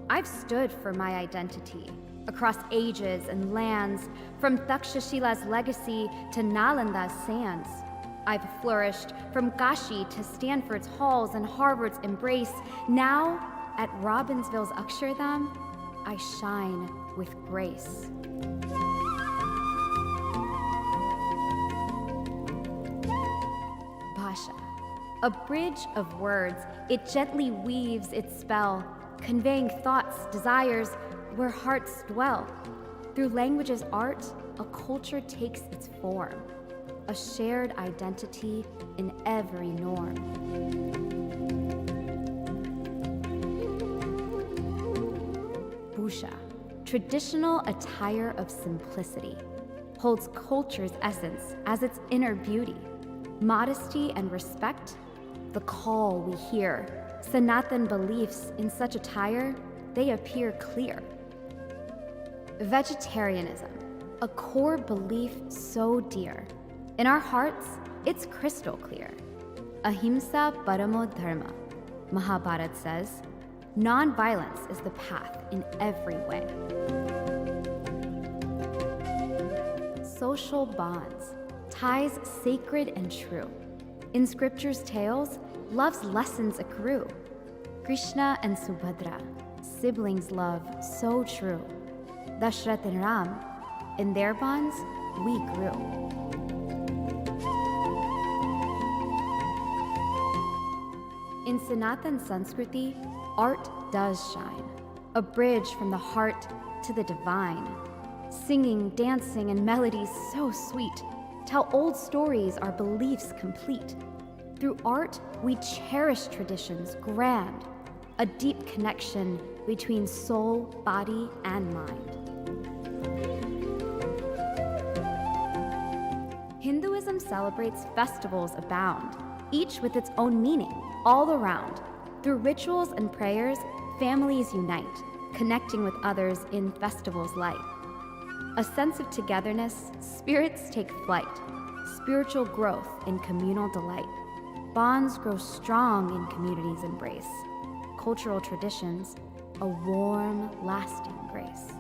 I've stood for my identity across ages and lands, from Takshashila's legacy to Nalanda's sands. I've flourished from Kashi to Stanford's halls and Harvard's embrace. Now, at Robbinsville's Akshardham, I shine with grace. Bhasha, a bridge of words, it gently weaves its spell, conveying thoughts, desires, where hearts dwell. Through language's art, a culture takes its form, a shared identity in every norm. Bhusha, traditional attire of simplicity, holds culture's essence as its inner beauty. Modesty and respect, the call we hear. Sanatan beliefs in such attire, they appear clear. Vegetarianism, a core belief so dear. In our hearts, it's crystal clear. Ahimsa paramo dharma, Mahabharata says. Non-violence is the path in every way. Social bonds, ties sacred and true. In scripture's tales, love's lessons accrue. Krishna and Subhadra, siblings' love so true. Dashrath and Ram, in their bonds, we grew. In Sanatan Sanskruti, art does shine, a bridge from the heart to the divine. Singing, dancing, and melodies so sweet tell old stories our beliefs complete. Through art, we cherish traditions grand, a deep connection between soul, body, and mind. Hinduism celebrates festivals abound, each with its own meaning, all around. Through rituals and prayers, families unite, connecting with others in festivals' light. A sense of togetherness, spirits take flight, spiritual growth in communal delight. Bonds grow strong in community's embrace. Cultural traditions, a warm, lasting grace.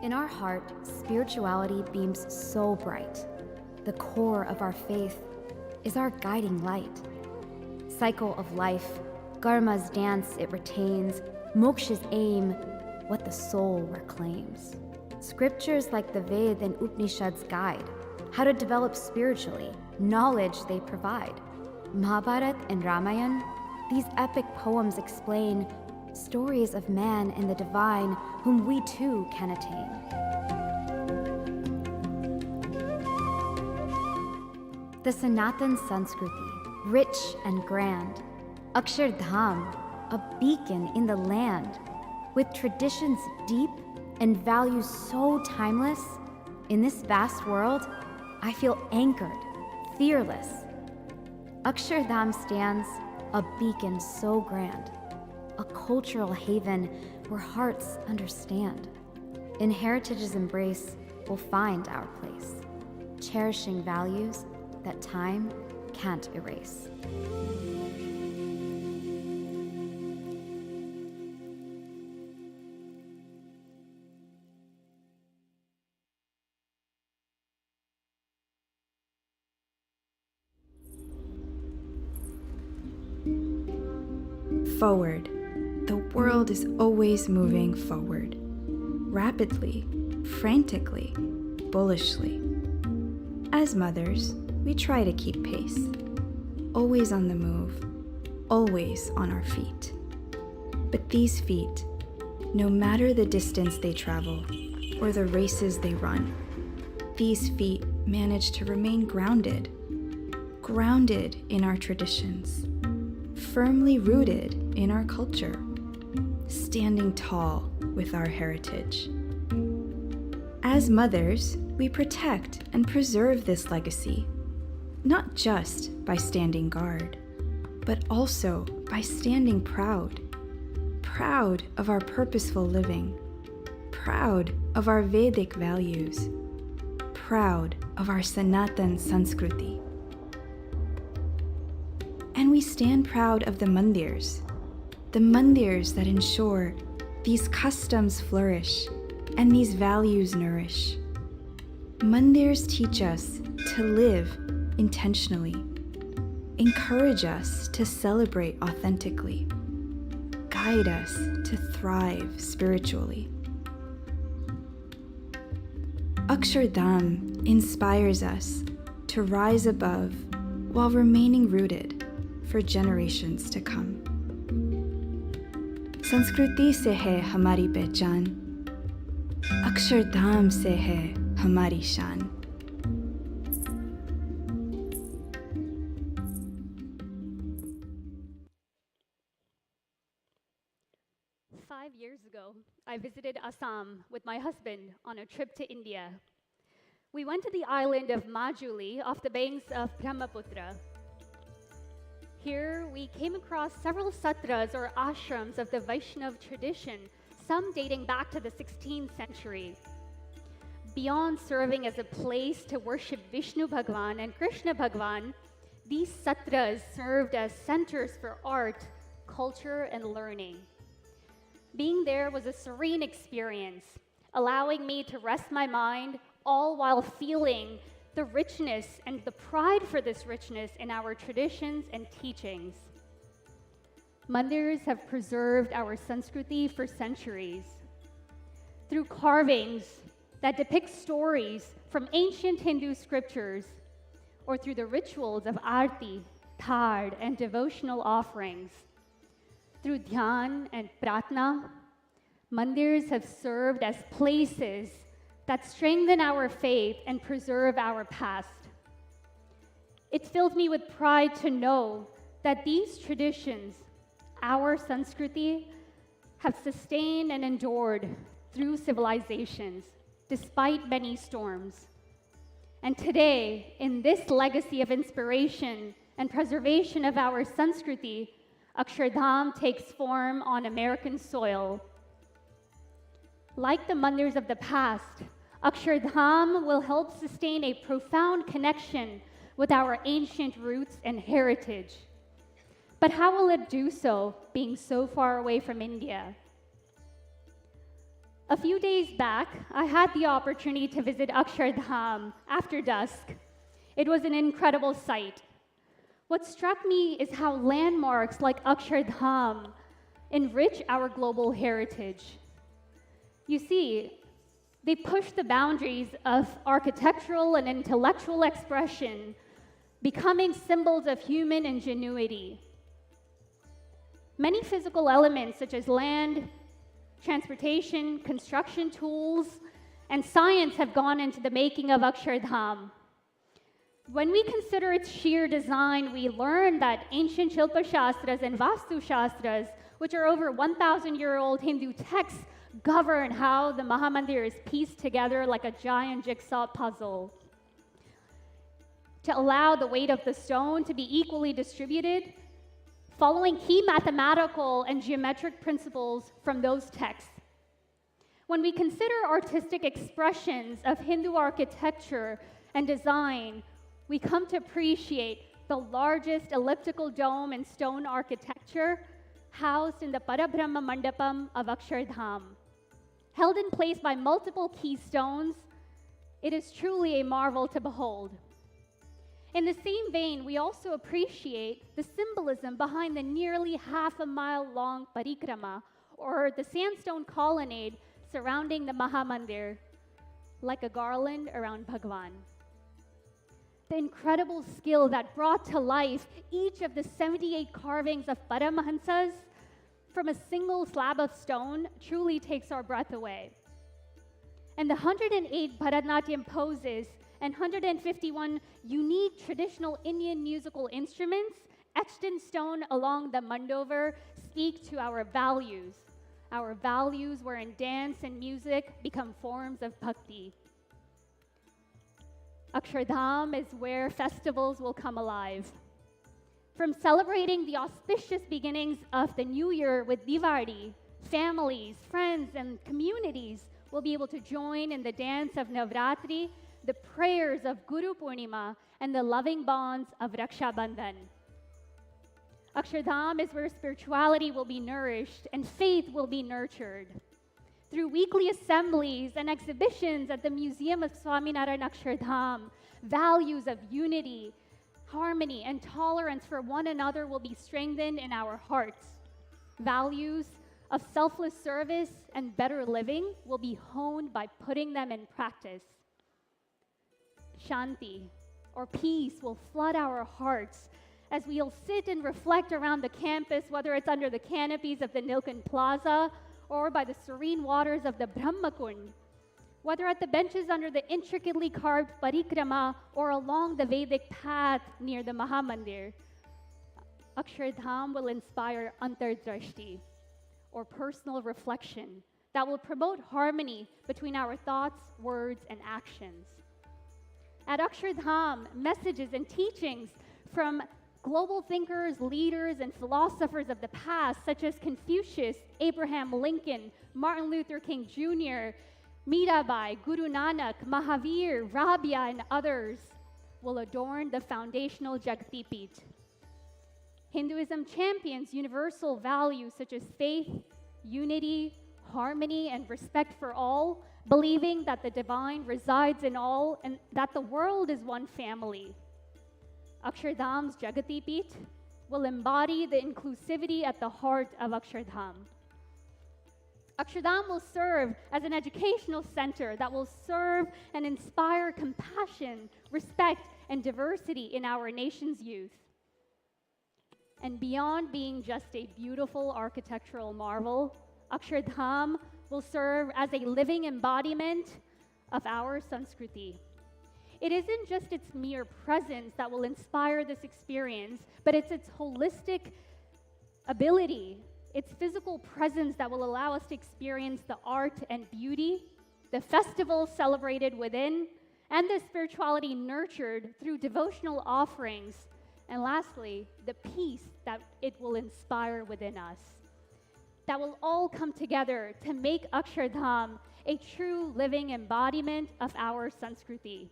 In our heart, spirituality beams so bright. The core of our faith is our guiding light. Cycle of life, karma's dance it retains, moksha's aim, what the soul reclaims. Scriptures like the Ved and Upanishads guide how to develop spiritually, knowledge they provide. Mahabharata and Ramayana, these epic poems explain stories of man and the divine whom we too can attain. The Sanatan Sanskruti, rich and grand. Akshardham, a beacon in the land. With traditions deep and values so timeless, in this vast world, I feel anchored, fearless. Akshardham stands, a beacon so grand, a cultural haven where hearts understand. In heritage's embrace, we'll find our place, cherishing values that time can't erase. Forward. The world is always moving forward. Rapidly, frantically, bullishly. As mothers, we try to keep pace. Always on the move, always on our feet. But these feet, no matter the distance they travel or the races they run, these feet manage to remain grounded, grounded in our traditions, firmly rooted in our culture, standing tall with our heritage. As mothers, we protect and preserve this legacy, not just by standing guard, but also by standing proud, proud of our purposeful living, proud of our Vedic values, proud of our Sanatan Sanskruti. And we stand proud of the Mandirs that ensure these customs flourish and these values nourish. Mandirs teach us to live intentionally, encourage us to celebrate authentically, guide us to thrive spiritually. Akshardham inspires us to rise above while remaining rooted for generations to come. संस्कृति से है हमारी पहचान, अक्षरधाम से है हमारी शान. Years ago, I visited Assam with my husband on a trip to India. We went to the island of Majuli off the banks of Brahmaputra. Here, we came across several satras or ashrams of the Vaishnav tradition, some dating back to the 16th century. Beyond serving as a place to worship Vishnu Bhagwan and Krishna Bhagwan, these satras served as centers for art, culture, and learning. Being there was a serene experience, allowing me to rest my mind, all while feeling the richness and the pride for this richness in our traditions and teachings. Mandirs have preserved our Sanskruti for centuries. Through carvings that depict stories from ancient Hindu scriptures, or through the rituals of arti, thard, and devotional offerings, through dhyan and pratna, mandirs have served as places that strengthen our faith and preserve our past. It fills me with pride to know that these traditions, our Sanskruti, have sustained and endured through civilizations, despite many storms. And today, in this legacy of inspiration and preservation of our Sanskruti, Akshardham takes form on American soil. Like the mandirs of the past, Akshardham will help sustain a profound connection with our ancient roots and heritage. But how will it do so, being so far away from India? A few days back, I had the opportunity to visit Akshardham after dusk. It was an incredible sight. What struck me is how landmarks like Akshardham enrich our global heritage. You see, they push the boundaries of architectural and intellectual expression, becoming symbols of human ingenuity. Many physical elements such as land, transportation, construction tools, and science have gone into the making of Akshardham. When we consider its sheer design, we learn that ancient Shilpa Shastras and Vastu Shastras, which are over 1,000-year-old Hindu texts, govern how the Mahamandir is pieced together like a giant jigsaw puzzle. To allow the weight of the stone to be equally distributed, following key mathematical and geometric principles from those texts. When we consider artistic expressions of Hindu architecture and design, we come to appreciate the largest elliptical dome and stone architecture housed in the Parabrahma Mandapam of Akshardham. Held in place by multiple keystones, it is truly a marvel to behold. In the same vein, we also appreciate the symbolism behind the nearly half-a-mile-long parikrama, or the sandstone colonnade surrounding the Mahamandir, like a garland around Bhagwan. The incredible skill that brought to life each of the 78 carvings of Paramahansas from a single slab of stone truly takes our breath away. And the 108 Bharatanatyam poses and 151 unique traditional Indian musical instruments etched in stone along the mandover speak to our values wherein dance and music become forms of bhakti. Akshardham is where festivals will come alive. From celebrating the auspicious beginnings of the new year with Diwali, families, friends, and communities will be able to join in the dance of Navratri, the prayers of Guru Purnima, and the loving bonds of Raksha Bandhan. Akshardham is where spirituality will be nourished and faith will be nurtured. Through weekly assemblies and exhibitions at the Museum of Swaminarayan Akshardham, values of unity, harmony, and tolerance for one another will be strengthened in our hearts. Values of selfless service and better living will be honed by putting them in practice. Shanti, or peace, will flood our hearts as we'll sit and reflect around the campus, whether it's under the canopies of the Nilkant Plaza or by the serene waters of the Brahmakund, whether at the benches under the intricately carved parikrama or along the Vedic path near the Mahamandir. Akshardham will inspire antardrashti, or personal reflection, that will promote harmony between our thoughts, words, and actions. At Akshardham, messages and teachings from global thinkers, leaders, and philosophers of the past, such as Confucius, Abraham Lincoln, Martin Luther King Jr., Mirabai, Guru Nanak, Mahavir, Rabia, and others, will adorn the foundational Jagatipeeth. Hinduism champions universal values such as faith, unity, harmony, and respect for all, believing that the divine resides in all and that the world is one family. Akshardham's Jagatipeeth will embody the inclusivity at the heart of Akshardham. Akshardham will serve as an educational center that will serve and inspire compassion, respect, and diversity in our nation's youth. And beyond being just a beautiful architectural marvel, Akshardham will serve as a living embodiment of our Sanskruti. It isn't just its mere presence that will inspire this experience, but it's its holistic ability, its physical presence that will allow us to experience the art and beauty, the festivals celebrated within, and the spirituality nurtured through devotional offerings, and lastly, the peace that it will inspire within us. That will all come together to make Akshardham a true living embodiment of our Sanskruti.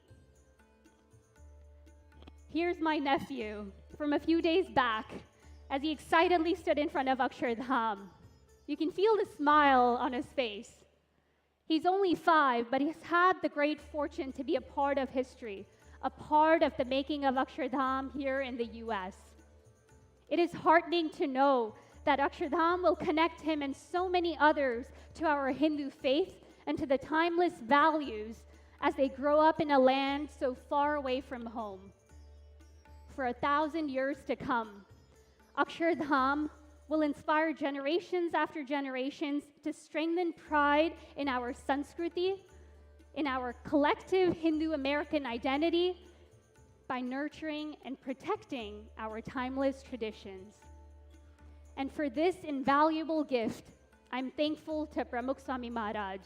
Here's my nephew from a few days back as he excitedly stood in front of Akshardham. You can feel the smile on his face. He's only 5, but he's had the great fortune to be a part of history, a part of the making of Akshardham here in the US. It is heartening to know that Akshardham will connect him and so many others to our Hindu faith and to the timeless values as they grow up in a land so far away from home. For 1,000 years to come, Akshardham will inspire generations after generations to strengthen pride in our Sanskruti, in our collective Hindu-American identity, by nurturing and protecting our timeless traditions. And for this invaluable gift, I'm thankful to Pramukh Swami Maharaj.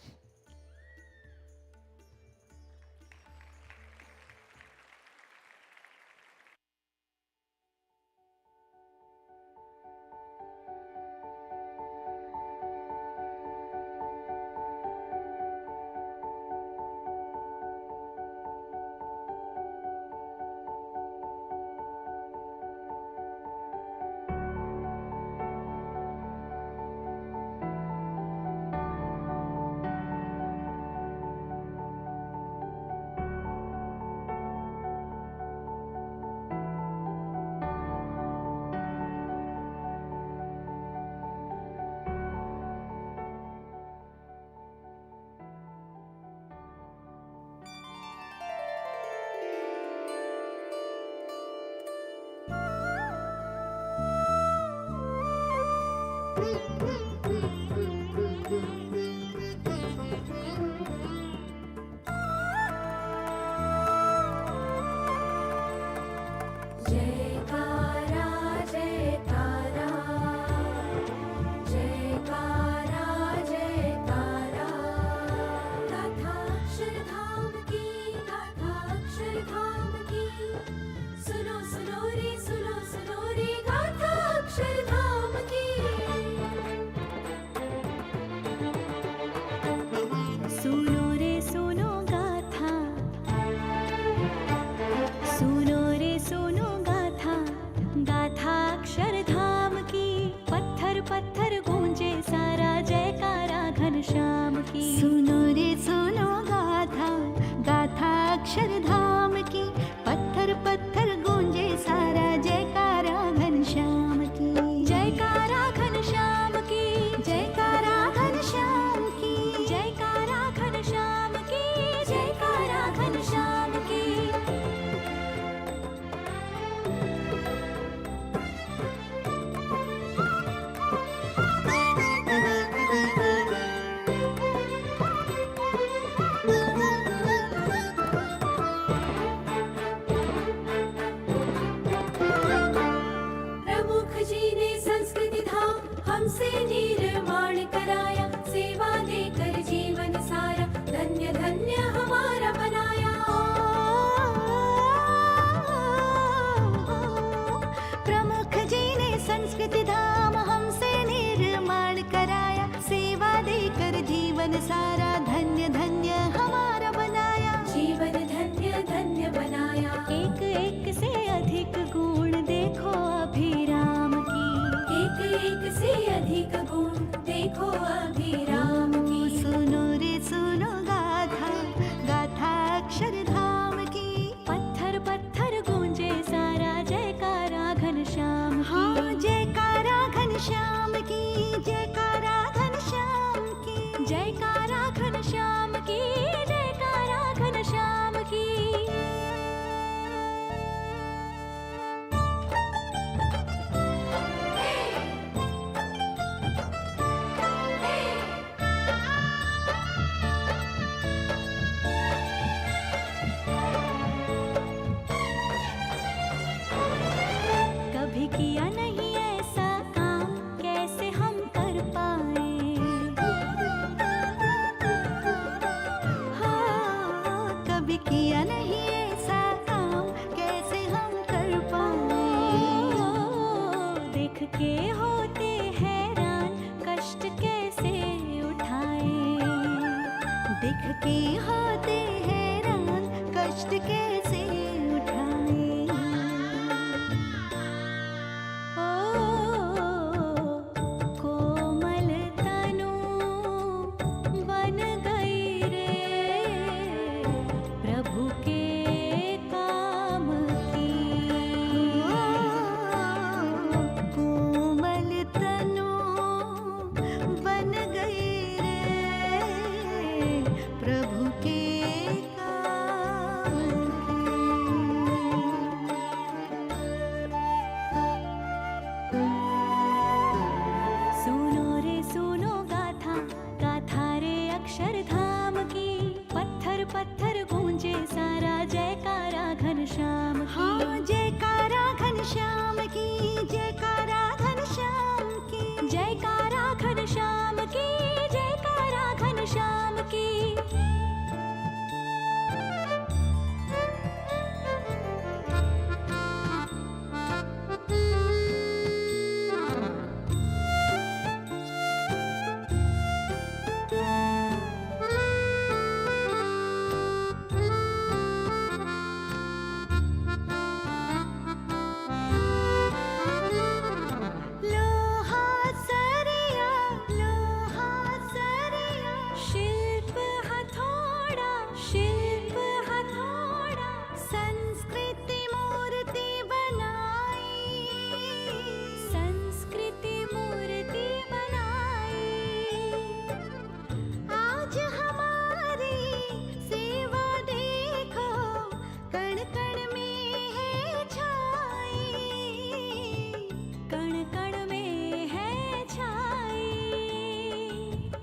Ghanshyam की। हाँ जयकारा घनश्याम की, जयकारा घनश्याम की, जयकारा घनश्याम की, जयकारा घनश्याम की।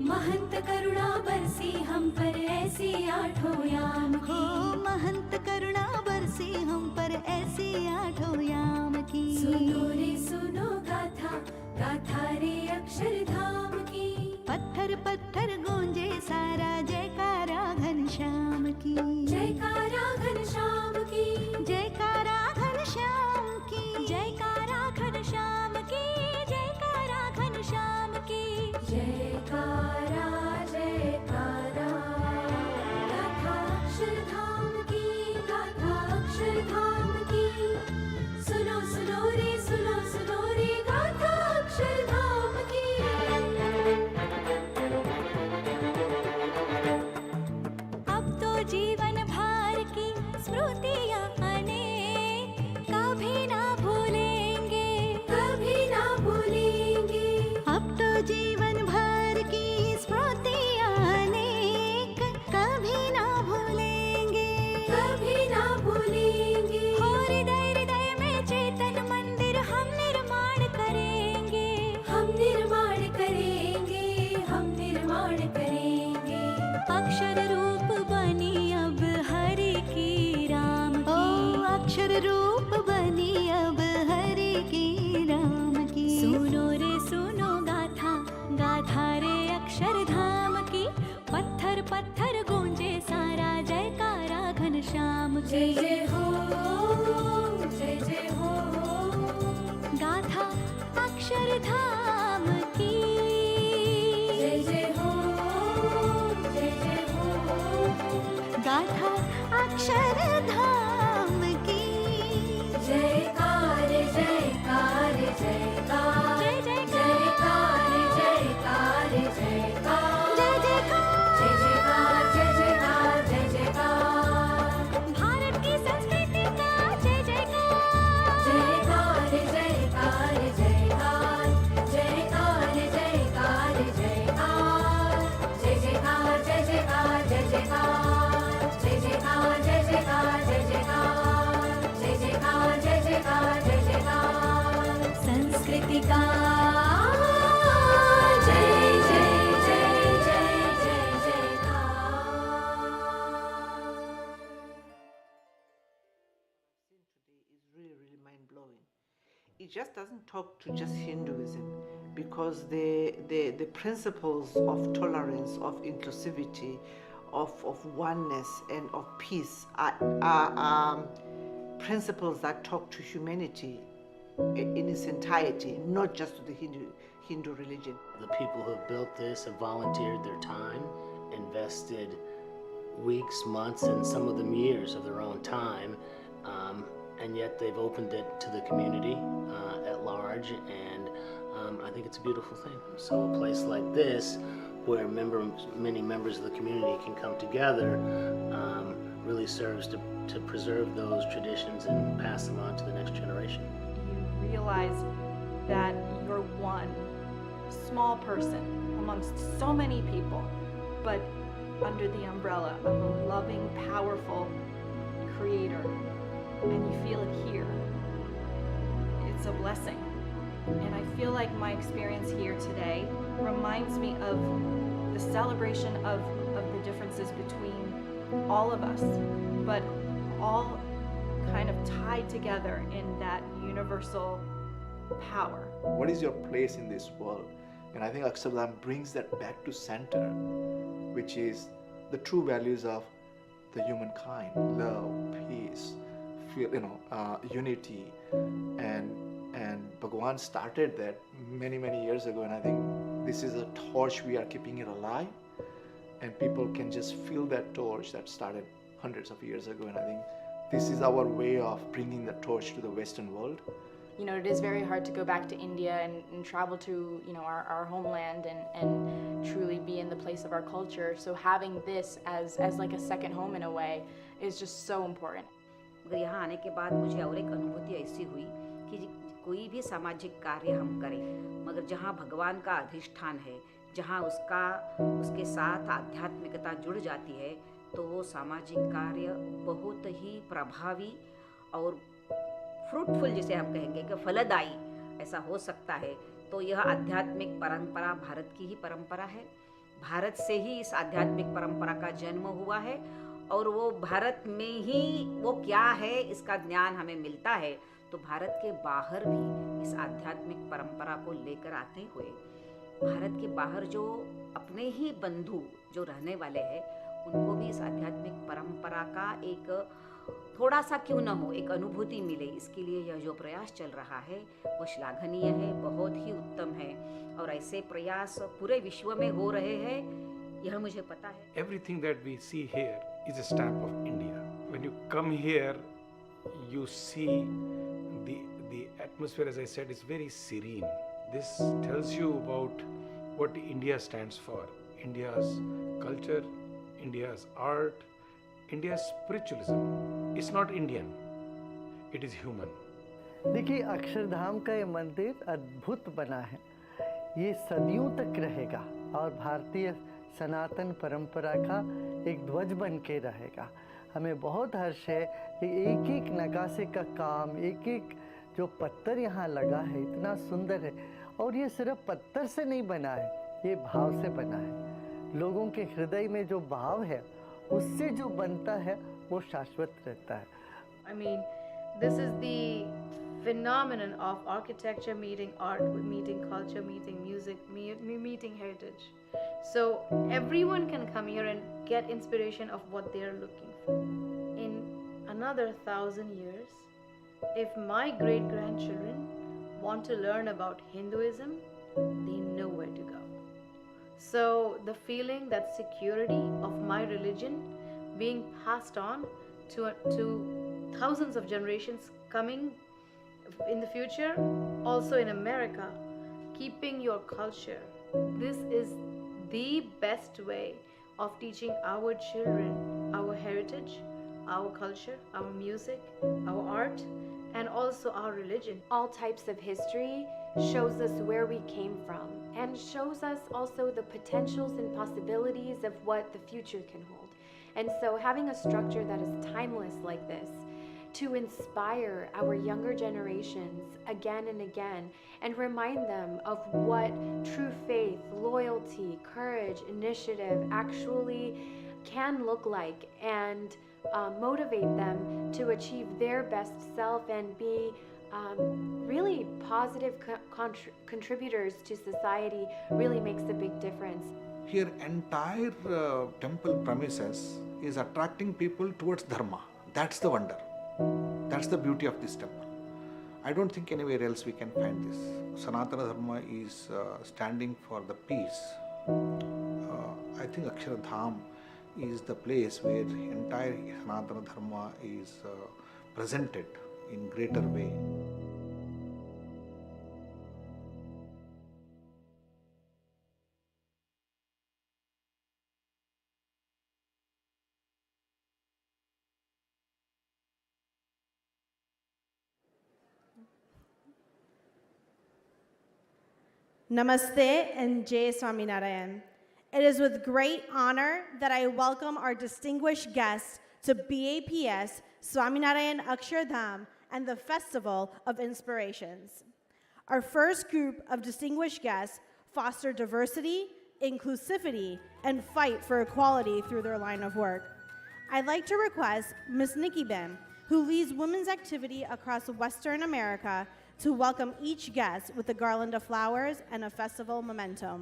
महंत करुणा बरसी हम पर ऐसी आठों याम की। महंत करुणा बरसी हम पर ऐसी आठों याम की। सुनो रे सुनो गाथा, गाथा रे अक्षरधाम की। पत्थर पत्थर गूंजे सारा जयकारा घनश्याम की। जयकारा घनश्याम की, जयकारा घनश्याम की, जयकारा घनश्याम की, जयकारा घनश्याम की। जयकारा जयकारा गाथा अक्षरधाम की, गाथा अक्षरधाम की। सुनो सुनो रे सुनो सुनो रे गाथा अक्षरधाम की। अब तो जीवन भर की स्मृतियाँ अनेक कभी ना भूलेंगे, कभी ना भूलेंगे। अब तो जीवन भर की स्मृतियाँ अनेक कभी ना भूलेंगे, कभी ना भूलेंगे। हृदय हृदय में चेतन मंदिर हम निर्माण करेंगे, हम निर्माण करेंगे, हम निर्माण करेंगे। अक्षर रूप बनी अब हरि की राम की। ओ अक्षर रूप बनी अब हरि की राम की। सुनो रे सुनो गाथा, गाथा रे अक्षरधाम की। पत्थर पत्थर गूंजे सारा जयकारा घनश्याम की। जय जय हो, जय जय हो, गाथा अक्षरधाम की। जय जय हो, जय जय हो, गाथा अक्षरधाम की। जयकार जयकार जयकार, जय जयकार जयकार जयकार, जय जयकार, जय जयकार, जय जयकार। भारत की संस्कृति का जय जयकार, जयकार जयकार जयकार, जयकार जयकार जयकार, जय जयकार, जय जयकार, जय जयकार, जय जयकार, जय जयकार, जय जयकार, जय जयकार, जय जयकार, जय जयकार। संस्कृति का जय जय जय जय जय जयकार। Really mind-blowing. It just doesn't talk to just Hinduism, because the principles of tolerance, of inclusivity, of oneness and of peace are principles that talk to humanity in its entirety, not just to the Hindu religion. The people who have built this have volunteered their time, invested weeks, months, and some of them years of their own time, and yet they've opened it to the community at large, and I think it's a beautiful thing. So a place like this, where many members of the community can come together, really serves to preserve those traditions and pass them on to the next generation. You realize that you're one small person amongst so many people, but under the umbrella of a loving, powerful creator, and you feel it here. It's a blessing. And I feel like my experience here today reminds me of the celebration of the differences between all of us, but all kind of tied together in that universal power. What is your place in this world? And I think Akshardham brings that back to center, which is the true values of the humankind: love, peace, unity, and Bhagavan started that many years ago. And I think this is a torch. We are keeping it alive, and people can just feel that torch that started hundreds of years ago. And I think this is our way of bringing the torch to the Western world. You know, it is very hard to go back to India and travel to, you know, our homeland and truly be in the place of our culture. So having this as like a second home in a way is just so important. मगर यहाँ आने के बाद मुझे और एक अनुभूति ऐसी हुई कि कोई भी सामाजिक कार्य हम करें, मगर जहाँ भगवान का अधिष्ठान है, जहाँ उसके साथ आध्यात्मिकता जुड़ जाती है, तो वो सामाजिक कार्य बहुत ही प्रभावी और फ्रूटफुल, जिसे हम कहेंगे कि फलदायी ऐसा हो सकता है। तो यह आध्यात्मिक परंपरा भारत की ही परंपरा है। भारत से ही इस आध्यात्मिक परंपरा का जन्म हुआ है और वो भारत में ही वो क्या है इसका ज्ञान हमें मिलता है। तो भारत के बाहर भी इस आध्यात्मिक परंपरा को लेकर आते हुए भारत के बाहर जो अपने ही बंधु जो रहने वाले हैं, उनको भी इस आध्यात्मिक परंपरा का एक थोड़ा सा क्यों न हो एक अनुभूति मिले, इसके लिए यह जो प्रयास चल रहा है वो श्लाघनीय है, बहुत ही उत्तम है। और ऐसे प्रयास पूरे विश्व में हो रहे हैं, यह मुझे पता है। Everything that we see here is a stamp of India. When you come here, you see the atmosphere, as I said, is very serene. This tells you about what India stands for. India's culture, India's art, India's spiritualism. It's not Indian, it is human. देखिए, अक्षरधाम का ये मंदिर अद्भुत बना है। ये सदियों तक रहेगा और भारतीय सनातन परंपरा का एक ध्वज बन के रहेगा। हमें बहुत हर्ष है कि एक एक नक्काशी का काम, एक एक जो पत्थर यहाँ लगा है इतना सुंदर है। और ये सिर्फ पत्थर से नहीं बना है, ये भाव से बना है। लोगों के हृदय में जो भाव है उससे जो बनता है वो शाश्वत रहता है। I mean, this is the phenomenon of architecture meeting art, meeting culture, meeting music, meeting heritage. So everyone can come here and get inspiration of what they are looking for. In another 1,000 years, if my great-grandchildren want to learn about Hinduism, they know where to go. So the feeling that security of my religion being passed on to thousands of generations coming in the future, also in America, keeping your culture. This is the best way of teaching our children our heritage, our culture, our music, our art, and also our religion. All types of history shows us where we came from and shows us also the potentials and possibilities of what the future can hold. And so having a structure that is timeless like this to inspire our younger generations again and again and remind them of what true faith, loyalty, courage, initiative actually can look like, and motivate them to achieve their best self and be really positive contributors to society really makes a big difference. Here, entire temple premises is attracting people towards dharma. That's the wonder. That's the beauty of this temple. I don't think anywhere else we can find this. Sanatana Dharma is standing for the peace. I think Akshardham is the place where entire Sanatana Dharma is presented in greater way. Namaste and Jai Swaminarayan. It is with great honor that I welcome our distinguished guests to BAPS Swaminarayan Akshardham and the Festival of Inspirations. Our first group of distinguished guests foster diversity, inclusivity, and fight for equality through their line of work. I'd like to request Ms. Nikki Ben, who who leads women's activity across Western America, to welcome each guest with a garland of flowers and a festival memento.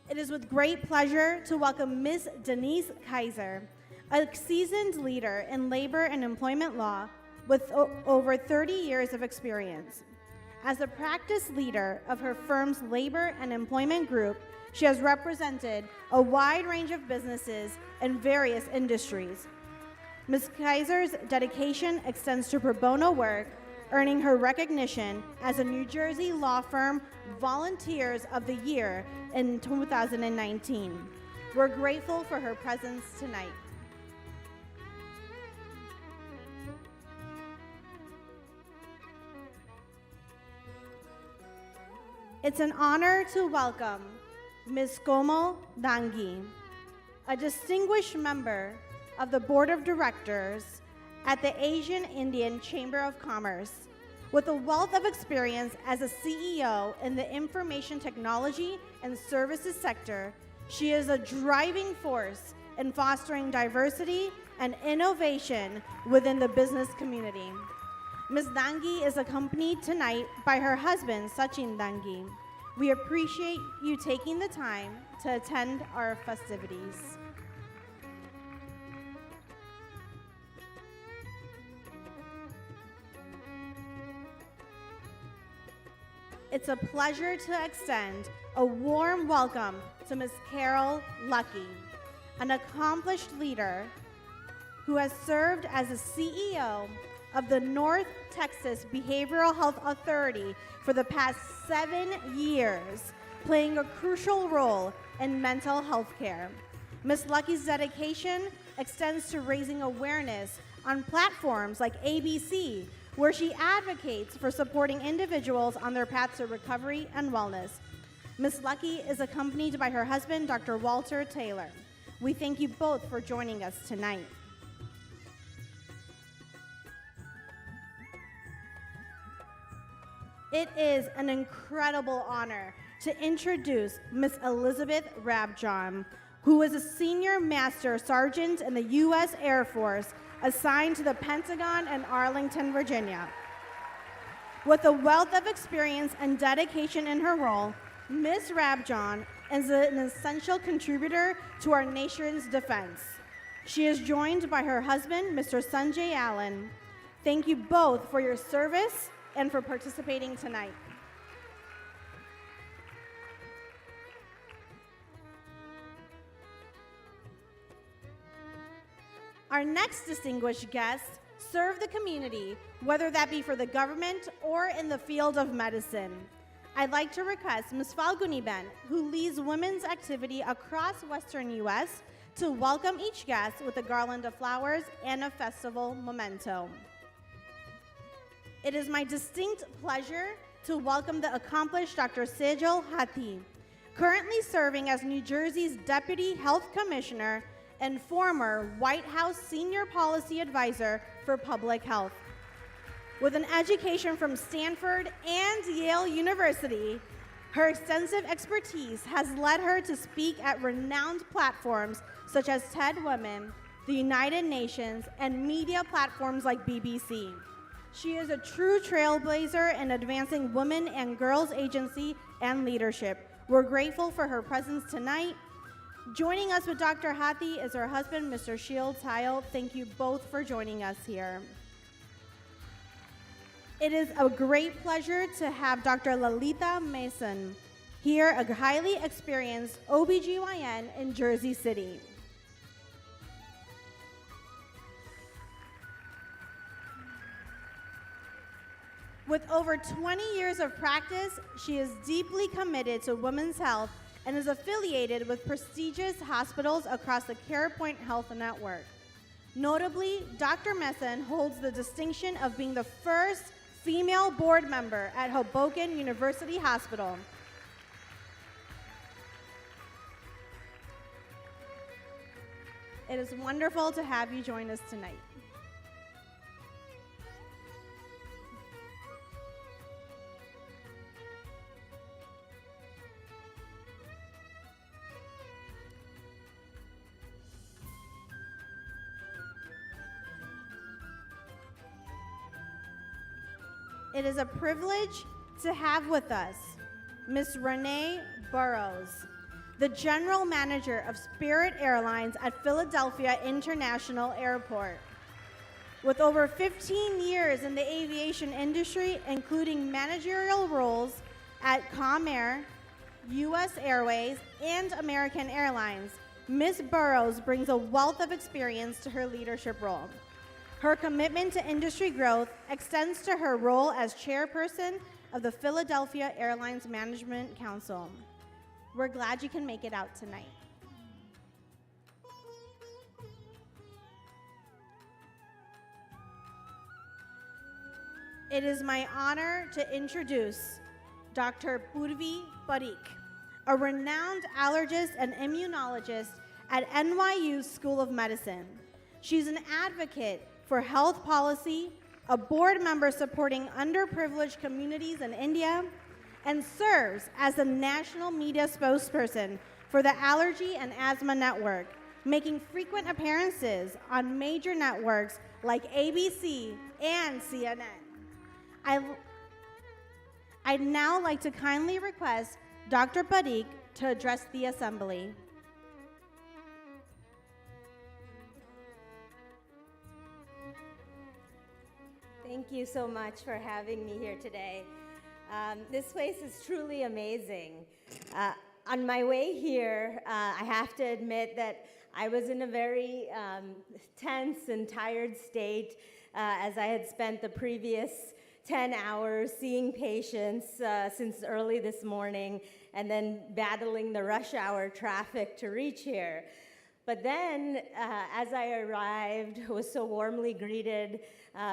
It is with great pleasure to welcome Ms. Denise Kaiser, a seasoned leader in labor and employment law with over 30 years of experience. As the practice leader of her firm's labor and employment group, she has represented a wide range of businesses in various industries. Ms. Kaiser's dedication extends to pro bono work, earning her recognition as a New Jersey law firm Volunteers of the Year in 2019. We're grateful for her presence tonight. It's an honor to welcome Ms. Komal Dangi, a distinguished member of the Board of Directors at the Asian Indian Chamber of Commerce. With a wealth of experience as a CEO in the information technology and services sector, she is a driving force in fostering diversity and innovation within the business community. Ms. Dangi is accompanied tonight by her husband, Sachin Dangi. We appreciate you taking the time to attend our festivities. It's a pleasure to extend a warm welcome to Ms. Carol Lucky, an accomplished leader who has served as the CEO of the North Texas Behavioral Health Authority for the past 7 years, playing a crucial role in mental health care. Ms. Lucky's dedication extends to raising awareness on platforms like ABC, where she advocates for supporting individuals on their path to recovery and wellness. Ms. Lucky is accompanied by her husband, Dr. Walter Taylor. We thank you both for joining us tonight. It is an incredible honor to introduce Ms. Elizabeth Rabjohn, who is a senior master sergeant in the U.S. Air Force assigned to the Pentagon in Arlington, Virginia. With a wealth of experience and dedication in her role, Ms. Rabjohn is an essential contributor to our nation's defense. She is joined by her husband, Mr. Sanjay Allen. Thank you both for your service and for participating tonight. Our next distinguished guests serve the community, whether that be for the government or in the field of medicine. I'd like to request Ms. Falguni Ben, who leads women's activity across Western U.S., to welcome each guest with a garland of flowers and a festival memento. It is my distinct pleasure to welcome the accomplished Dr. Sejal Hathi, currently serving as New Jersey's Deputy Health Commissioner and former White House Senior Policy Advisor for Public Health. With an education from Stanford and Yale University, her extensive expertise has led her to speak at renowned platforms such as TED Women, the United Nations, and media platforms like BBC. She is a true trailblazer in advancing women and girls agency and leadership. We're grateful for her presence tonight. Joining us with Dr. Hathi is her husband, Mr. Shields Heil. Thank you both for joining us here. It is a great pleasure to have Dr. Lalita Mason here, a highly experienced OBGYN in Jersey City. With over 20 years of practice, she is deeply committed to women's health and is affiliated with prestigious hospitals across the CarePoint Health Network. Notably, Dr. Mason holds the distinction of being the first female board member at Hoboken University Hospital. It is wonderful to have you join us tonight. it is a privilege to have with us Miss Renee Burrows, the General Manager of Spirit Airlines at Philadelphia International Airport. With over 15 years in the aviation industry, including managerial roles at Comair, U.S. Airways, and American Airlines, Ms. Burrows brings a wealth of experience to her leadership role. Her commitment to industry growth extends to her role as chairperson of the Philadelphia Airlines Management Council. We're glad you can make it out tonight. It is my honor to introduce Dr. Purvi Parikh, a renowned allergist and immunologist at NYU School of Medicine. She's an advocate for health policy, a board member supporting underprivileged communities in India, and serves as the national media spokesperson for the Allergy and Asthma Network, making frequent appearances on major networks like ABC and CNN. I'd now like to kindly request Dr. Parikh to address the assembly. Thank you so much for having me here today. This place is truly amazing. On my way here, I have to admit that I was in a very tense and tired state as I had spent the previous 10 hours seeing patients since early this morning and then battling the rush hour traffic to reach here. But then, as I arrived, was so warmly greeted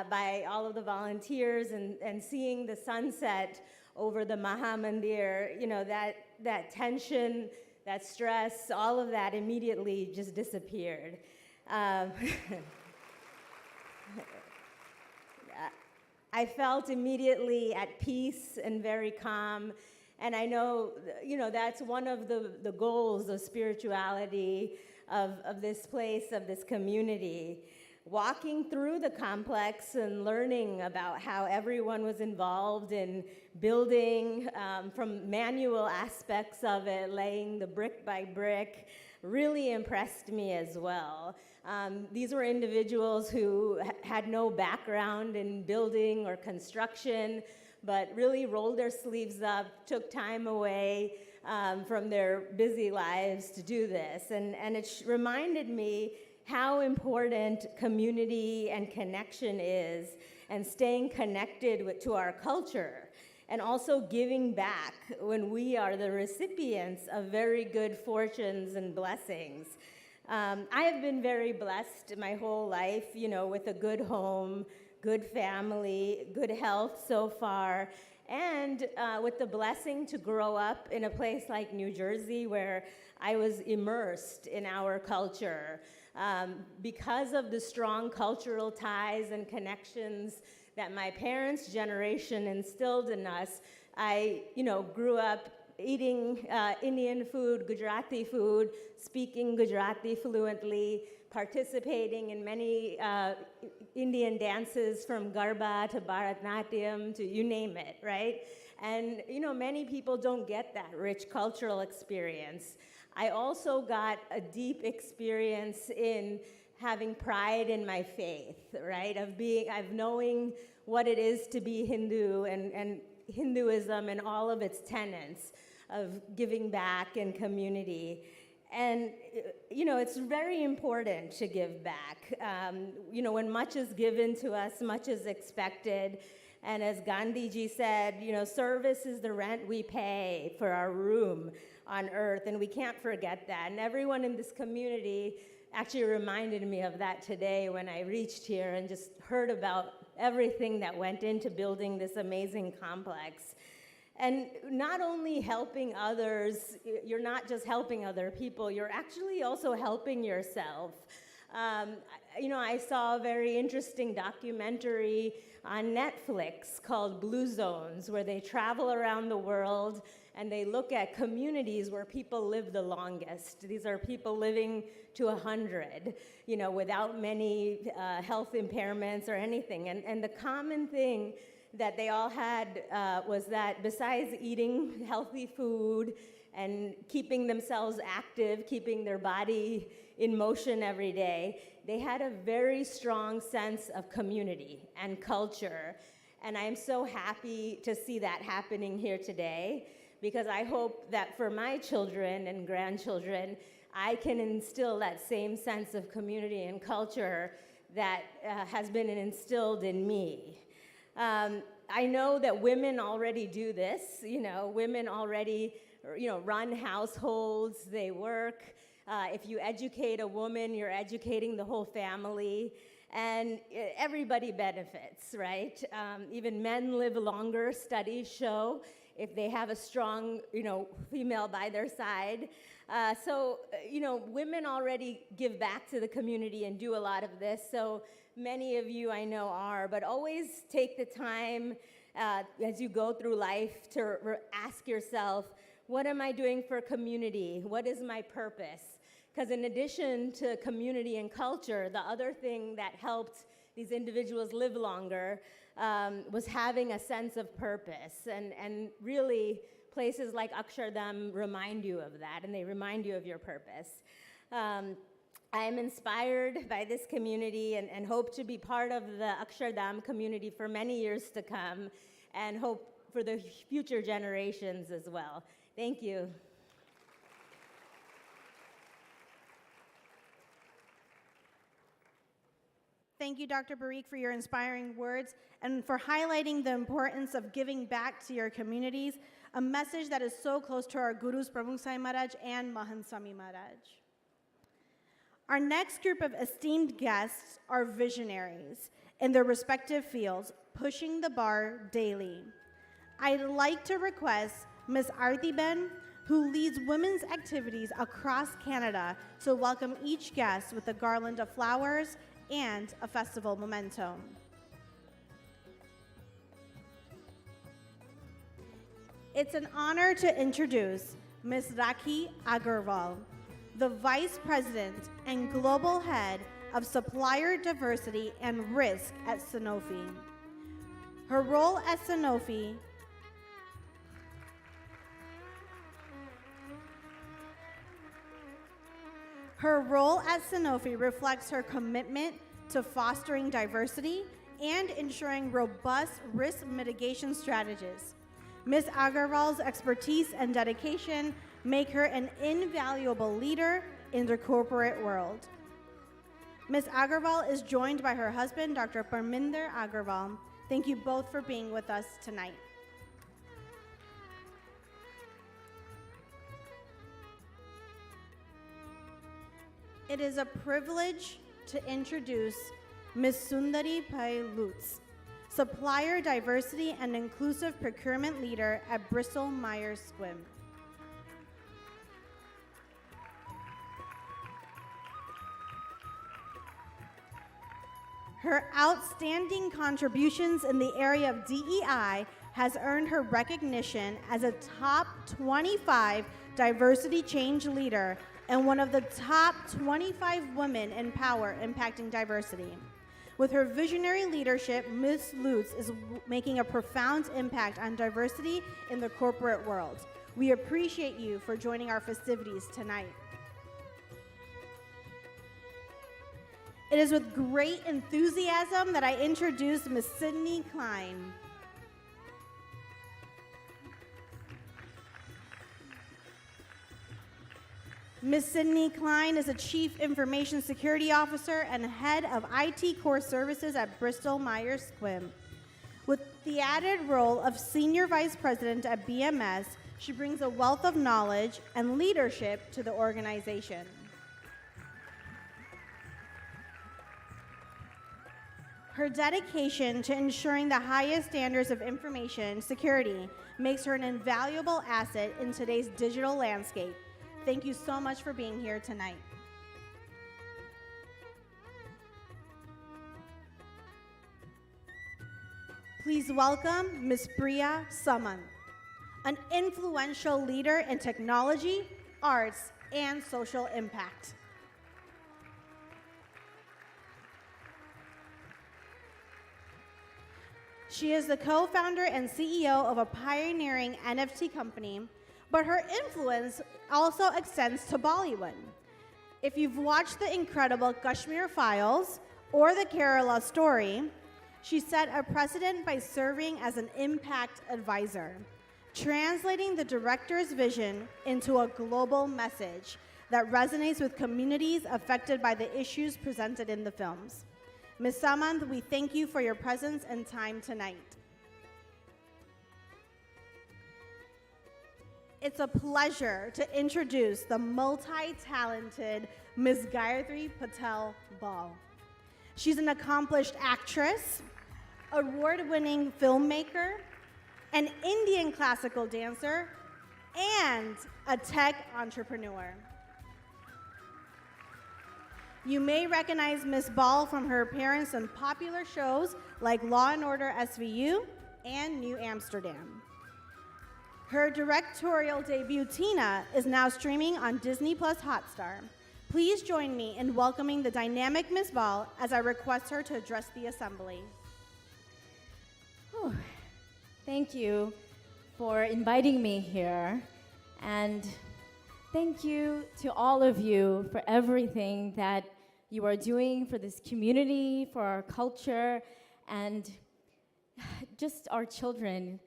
by all of the volunteers and seeing the sunset over the Mandir, you know, that tension, that stress, all of that immediately just disappeared. I felt immediately at peace and very calm. And I know, you know, that's one of the goals of spirituality of this place, of this community. Walking through the complex and learning about how everyone was involved in building from manual aspects of it, laying the brick by brick, really impressed me as well. These were individuals who had no background in building or construction, but really rolled their sleeves up, took time away from their busy lives to do this. And it reminded me how important community and connection is, and staying connected to our culture, and also giving back when we are the recipients of very good fortunes and blessings. I have been very blessed my whole life, you know, with a good home, good family, good health so far, and with the blessing to grow up in a place like New Jersey where I was immersed in our culture. Because of the strong cultural ties and connections that my parents' generation instilled in us, I, you know, grew up eating Indian food, Gujarati food, speaking Gujarati fluently, participating in many Indian dances from Garba to Bharatanatyam to you name it, right? And, you know, many people don't get that rich cultural experience. I also got a deep experience in having pride in my faith, right? Of knowing what it is to be Hindu and Hinduism and all of its tenets of giving back and community. And, you know, it's very important to give back. You know, when much is given to us, much is expected. And as Gandhi ji said, you know, service is the rent we pay for our room on earth, and we can't forget that. And everyone in this community actually reminded me of that today when I reached here and just heard about everything that went into building this amazing complex. And not only helping others, you're not just helping other people, you're actually also helping yourself. You know, I saw a very interesting documentary on Netflix called Blue Zones, where they travel around the world and they look at communities where people live the longest. These are people living to 100, you know, without many health impairments or anything. And the common thing that they all had was that besides eating healthy food and keeping themselves active, keeping their body in motion every day, they had a very strong sense of community and culture. And I'm so happy to see that happening here today, because I hope that for my children and grandchildren, I can instill that same sense of community and culture that has been instilled in me. I know that women already do this. Women already, run households, they work. If you educate a woman, you're educating the whole family, and everybody benefits, right? Even men live longer, studies show, if they have a strong, female by their side. So, women already give back to the community and do a lot of this. So many of you I know are, but always take the time as you go through life to ask yourself, what am I doing for community? What is my purpose? Because in addition to community and culture, the other thing that helped these individuals live longer was having a sense of purpose. And really, places like Akshardham remind you of that, and they remind you of your purpose. I am inspired by this community and hope to be part of the Akshardham community for many years to come, and hope for the future generations as well. Thank you. Thank you, Dr. Parikh, for your inspiring words and for highlighting the importance of giving back to your communities, a message that is so close to our Gurus, Pramukh Sai Maharaj and Mahant Swami Maharaj. Our next group of esteemed guests are visionaries in their respective fields, pushing the bar daily. I'd like to request Ms. Aarti Ben, who leads women's activities across Canada, to welcome each guest with a garland of flowers and a festival memento. It's an honor to introduce Ms. Rakhi Agarwal, the Vice President and Global Head of Supplier Diversity and Risk at Sanofi. Her role at Sanofi reflects her commitment to fostering diversity and ensuring robust risk mitigation strategies. Ms. Agarwal's expertise and dedication make her an invaluable leader in the corporate world. Ms. Agarwal is joined by her husband, Dr. Parminder Agarwal. Thank you both for being with us tonight. It is a privilege to introduce Ms. Sundari Pai Lutz, Supplier Diversity and Inclusive Procurement Leader at Bristol Myers Squibb. Her outstanding contributions in the area of DEI has earned her recognition as a top 25 diversity change leader and one of the top 25 women in power impacting diversity. With her visionary leadership, Ms. Lutz is making a profound impact on diversity in the corporate world. We appreciate you for joining our festivities tonight. It is with great enthusiasm that I introduce Ms. Sydney Klein. Ms. Sydney Klein is a Chief Information Security Officer and Head of IT Core Services at Bristol Myers Squibb. With the added role of Senior Vice President at BMS, she brings a wealth of knowledge and leadership to the organization. Her dedication to ensuring the highest standards of information security makes her an invaluable asset in today's digital landscape. Thank you so much for being here tonight. Please welcome Ms. Priya Saman, an influential leader in technology, arts, and social impact. She is the co-founder and CEO of a pioneering NFT company, but her influence also extends to Bollywood. If you've watched the incredible Kashmir Files or the Kerala Story, she set a precedent by serving as an impact advisor, translating the director's vision into a global message that resonates with communities affected by the issues presented in the films. Ms. Samant, we thank you for your presence and time tonight. It's a pleasure to introduce the multi-talented Ms. Gayatri Patel Bal. She's an accomplished actress, award-winning filmmaker, an Indian classical dancer, and a tech entrepreneur. You may recognize Ms. Bal from her appearance in popular shows like Law & Order SVU and New Amsterdam. Her directorial debut, Tina, is now streaming on Disney Plus Hotstar. Please join me in welcoming the dynamic Ms. Bal as I request her to address the assembly. Oh, thank you for inviting me here, and thank you to all of you for everything that you are doing for this community, for our culture, and just our children.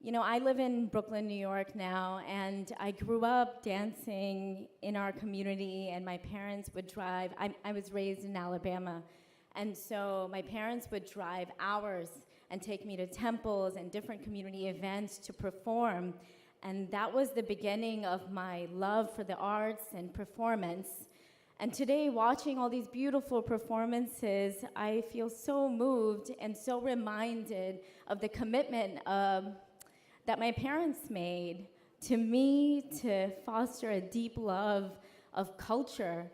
You know, I live in Brooklyn, New York now, and I grew up dancing in our community, and my parents would drive. I was raised in Alabama, and so my parents would drive hours and take me to temples and different community events to perform, and that was the beginning of my love for the arts and performance. And today, watching all these beautiful performances, I feel so moved and so reminded of the commitment that my parents made to me to foster a deep love of culture.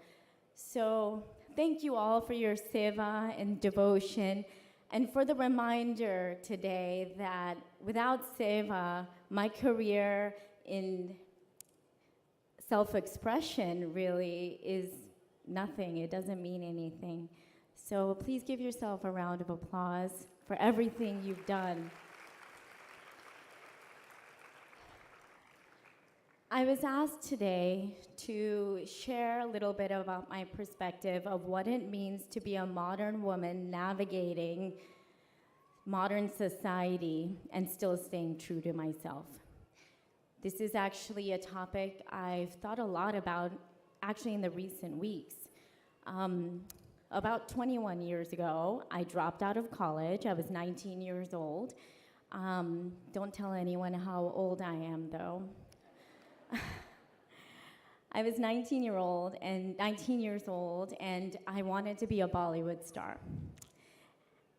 So thank you all for your seva and devotion, and for the reminder today that without seva, my career in self-expression really is nothing. It doesn't mean anything. So please give yourself a round of applause for everything you've done. I was asked today to share a little bit about my perspective of what it means to be a modern woman navigating modern society and still staying true to myself. This is actually a topic I've thought a lot about actually in the recent weeks. About 21 years ago, I dropped out of college. I was 19 years old. Don't tell anyone how old I am, though. I was 19 years old, and I wanted to be a Bollywood star.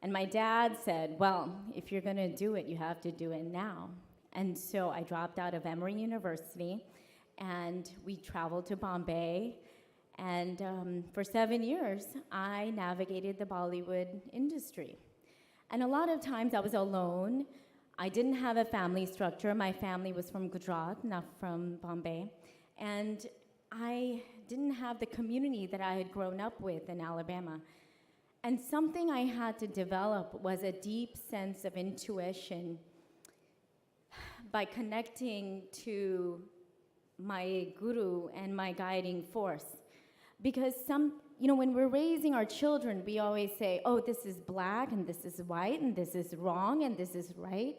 And my dad said, well, if you're gonna do it, you have to do it now. And so I dropped out of Emory University, and we traveled to Bombay, and for 7 years, I navigated the Bollywood industry. And a lot of times I was alone. I didn't have a family structure. My family was from Gujarat, not from Bombay. And I didn't have the community that I had grown up with in Alabama. And something I had to develop was a deep sense of intuition by connecting to my guru and my guiding force. Because when we're raising our children, we always say, oh, this is black, and this is white, and this is wrong, and this is right.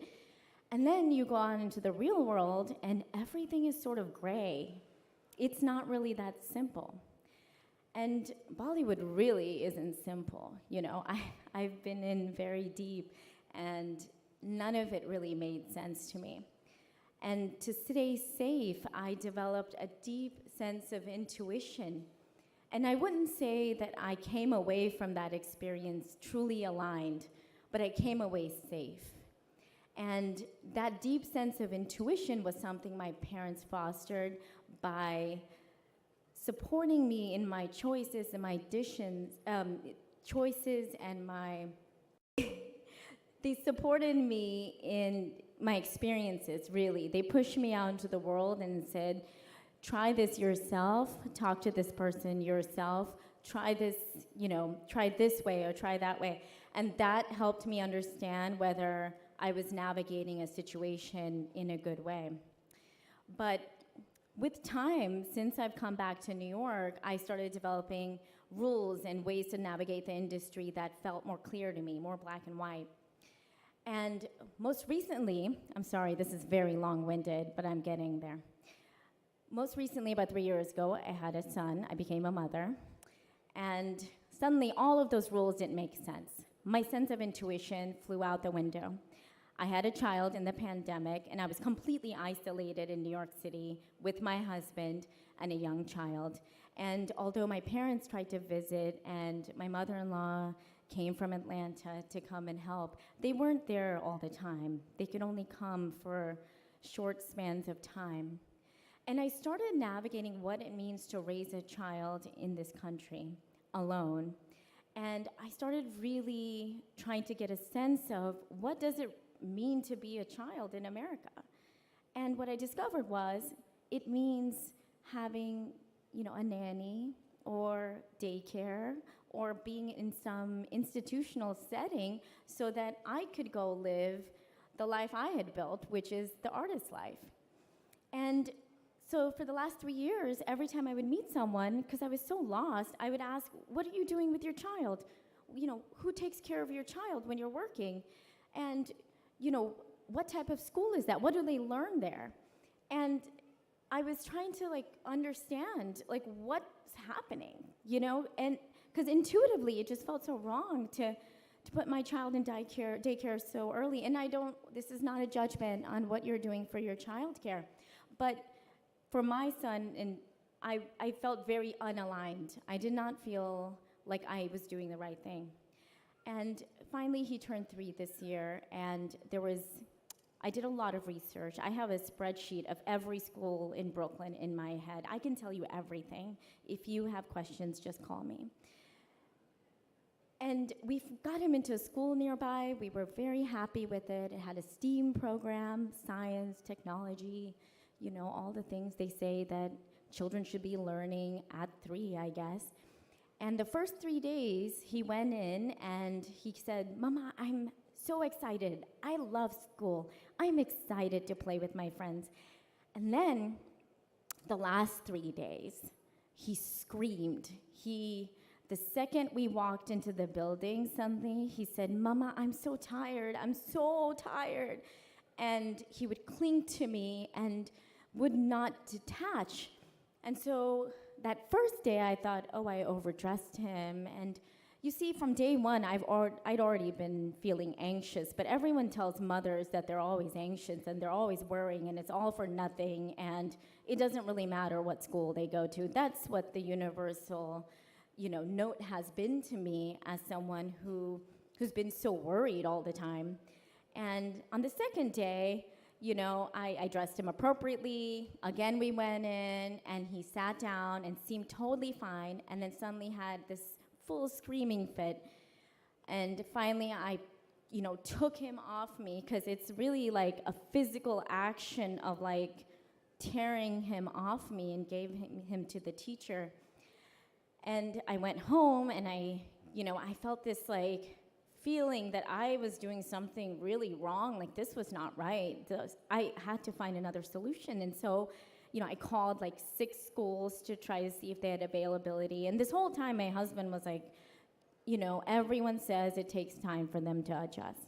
And then you go on into the real world, and everything is sort of gray. It's not really that simple. And Bollywood really isn't simple. I've been in very deep, and none of it really made sense to me. And to stay safe, I developed a deep sense of intuition. And I wouldn't say that I came away from that experience truly aligned, but I came away safe. And that deep sense of intuition was something my parents fostered by supporting me in my choices and my they supported me in my experiences, really. They pushed me out into the world and said, try this yourself, talk to this person yourself, try this, try this way or try that way. And that helped me understand whether I was navigating a situation in a good way. But with time, since I've come back to New York, I started developing rules and ways to navigate the industry that felt more clear to me, more black and white. And most recently, I'm sorry, this is very long-winded, but I'm getting there. Most recently, about 3 years ago, I had a son, I became a mother, and suddenly all of those rules didn't make sense. My sense of intuition flew out the window. I had a child in the pandemic, and I was completely isolated in New York City with my husband and a young child. And although my parents tried to visit and my mother-in-law came from Atlanta to come and help, they weren't there all the time. They could only come for short spans of time. And I started navigating what it means to raise a child in this country alone. And I started really trying to get a sense of what does it mean to be a child in America. And what I discovered was it means having, a nanny or daycare or being in some institutional setting so that I could go live the life I had built, which is the artist's life. And so for the last 3 years, every time I would meet someone, because I was so lost, I would ask, what are you doing with your child? Who takes care of your child when you're working? And, what type of school is that? What do they learn there? And I was trying to understand what's happening, and because intuitively it just felt so wrong to put my child in daycare so early. And this is not a judgment on what you're doing for your child care, but for my son, and I felt very unaligned. I did not feel like I was doing the right thing. And finally, he turned 3 this year, and I did a lot of research. I have a spreadsheet of every school in Brooklyn in my head. I can tell you everything. If you have questions, just call me. And we got him into a school nearby. We were very happy with it. It had a STEAM program, science, technology, all the things they say that children should be learning at 3, I guess. And the first 3 days, he went in and he said, Mama, I'm so excited. I love school. I'm excited to play with my friends. And then the last 3 days, he screamed. The second we walked into the building, suddenly he said, Mama, I'm so tired. I'm so tired. And he would cling to me and would not detach. And so that first day, I thought, I overdressed him. And you see, from day one, I'd already been feeling anxious. But everyone tells mothers that they're always anxious and they're always worrying, and it's all for nothing, and it doesn't really matter what school they go to. That's what the universal, note has been to me as someone who's been so worried all the time. And on the second day, I dressed him appropriately. Again, we went in, and he sat down and seemed totally fine, and then suddenly had this full screaming fit. And finally, I, took him off me, because it's really like a physical action of tearing him off me, and gave him to the teacher. And I went home, and I felt this feeling that I was doing something really wrong, this was not right. I had to find another solution. And so, I called 6 schools to try to see if they had availability. And this whole time, my husband was everyone says it takes time for them to adjust.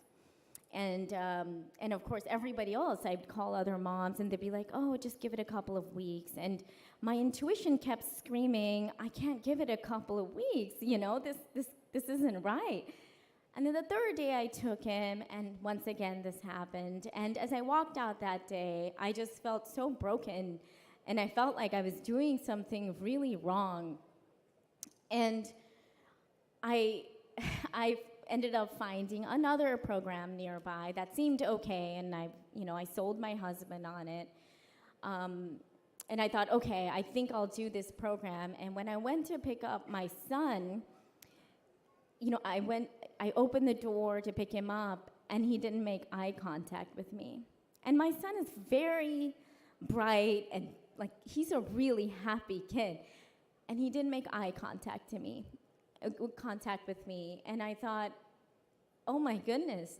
And of course, everybody else, I'd call other moms, and they'd be like, just give it a couple of weeks. And my intuition kept screaming, I can't give it a couple of weeks, this isn't right. And then the third day I took him, and once again this happened. And as I walked out that day, I just felt so broken, and I felt like I was doing something really wrong. And I ended up finding another program nearby that seemed okay, and I sold my husband on it. And I thought, okay, I think I'll do this program. And when I went to pick up my son, I opened the door to pick him up, and he didn't make eye contact with me. And my son is very bright, and he's a really happy kid. And he didn't make eye contact with me. And I thought, oh my goodness,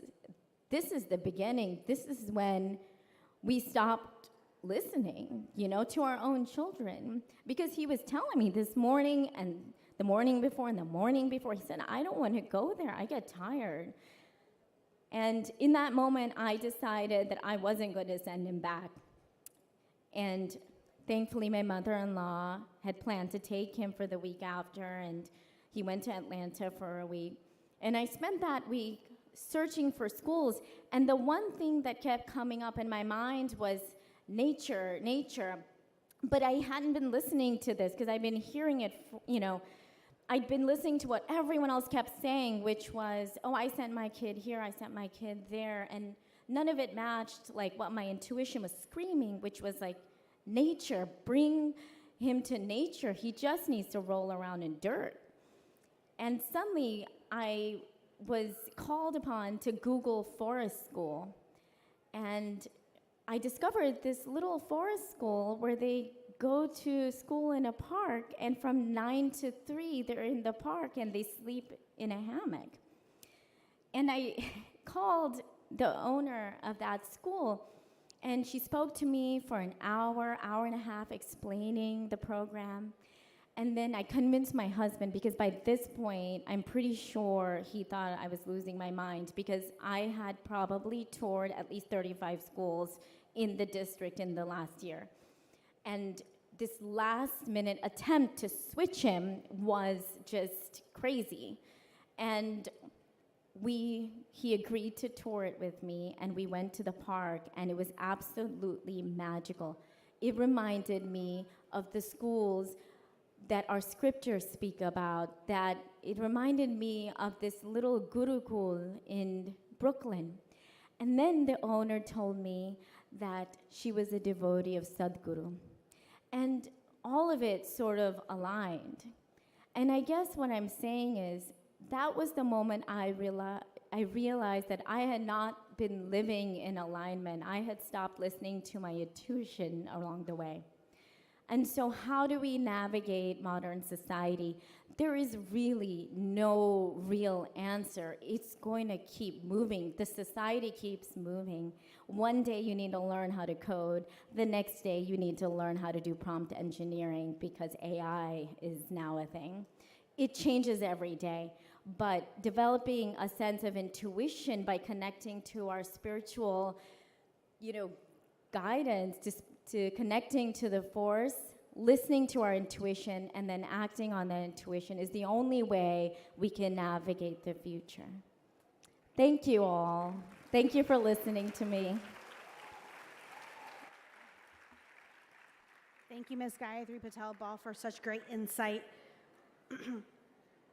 this is the beginning. This is when we stopped listening, to our own children. Because he was telling me this morning and the morning before and the morning before, he said, I don't want to go there. I get tired. And in that moment, I decided that I wasn't going to send him back. And thankfully, my mother-in-law had planned to take him for the week after, and he went to Atlanta for a week. And I spent that week searching for schools, and the one thing that kept coming up in my mind was nature. But I hadn't been listening to this because I'd been hearing it, I'd been listening to what everyone else kept saying, which was, oh, I sent my kid here, I sent my kid there, and none of it matched like what my intuition was screaming, which was like, nature, bring him to nature. He just needs to roll around in dirt. And suddenly I was called upon to Google forest school. And I discovered this little forest school where they go to school in a park, and from 9 to 3, they're in the park and they sleep in a hammock. And I called the owner of that school, and she spoke to me for an hour and a half explaining the program. And then I convinced my husband, because by this point, I'm pretty sure he thought I was losing my mind, because I had probably toured at least 35 schools in the district in the last year. And this last-minute attempt to switch him was just crazy. And he agreed to tour it with me, and we went to the park, and it was absolutely magical. It reminded me of the schools that our scriptures speak about, that it reminded me of this little gurukul in Brooklyn. And then the owner told me that she was a devotee of Sadhguru. And all of it sort of aligned. And I guess what I'm saying is, that was the moment I realized that I had not been living in alignment. I had stopped listening to my intuition along the way. And so how do we navigate modern society? There is really no real answer. It's going to keep moving. The society keeps moving. One day you need to learn how to code. The next day you need to learn how to do prompt engineering, because AI is now a thing. It changes every day. But developing a sense of intuition by connecting to our spiritual, guidance, to connecting to the force, listening to our intuition, and then acting on that intuition is the only way we can navigate the future. Thank you all. Thank you for listening to me. Thank you, Ms. Gayatri Patel Ball, for such great insight.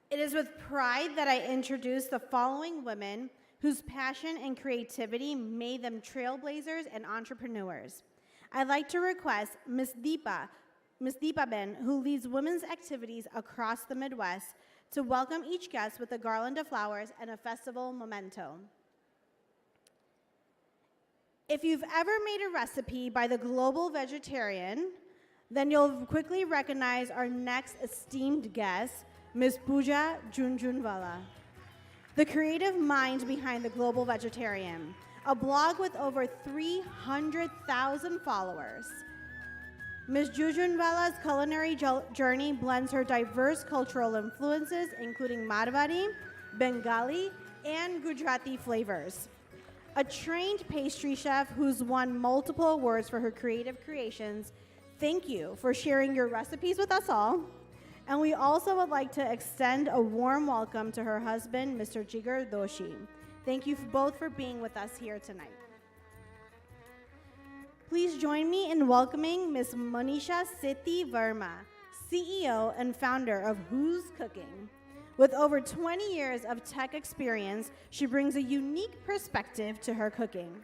It is with pride that I introduce the following women whose passion and creativity made them trailblazers and entrepreneurs. I'd like to request Ms. Deepa Ben, who leads women's activities across the Midwest, to welcome each guest with a garland of flowers and a festival memento. If you've ever made a recipe by the global vegetarian, then you'll quickly recognize our next esteemed guest, Ms. Pooja Junjunwala, the creative mind behind The Global Vegetarian, a blog with over 300,000 followers. Ms. Junjunwala's culinary journey blends her diverse cultural influences, including Marwari, Bengali, and Gujarati flavors. A trained pastry chef who's won multiple awards for her creative creations, thank you for sharing your recipes with us all. And we also would like to extend a warm welcome to her husband, Mr. Jigar Doshi. Thank you both for being with us here tonight. Please join me in welcoming Ms. Monisha Sethi Verma, CEO and founder of Who's Cooking. With over 20 years of tech experience, she brings a unique perspective to her cooking.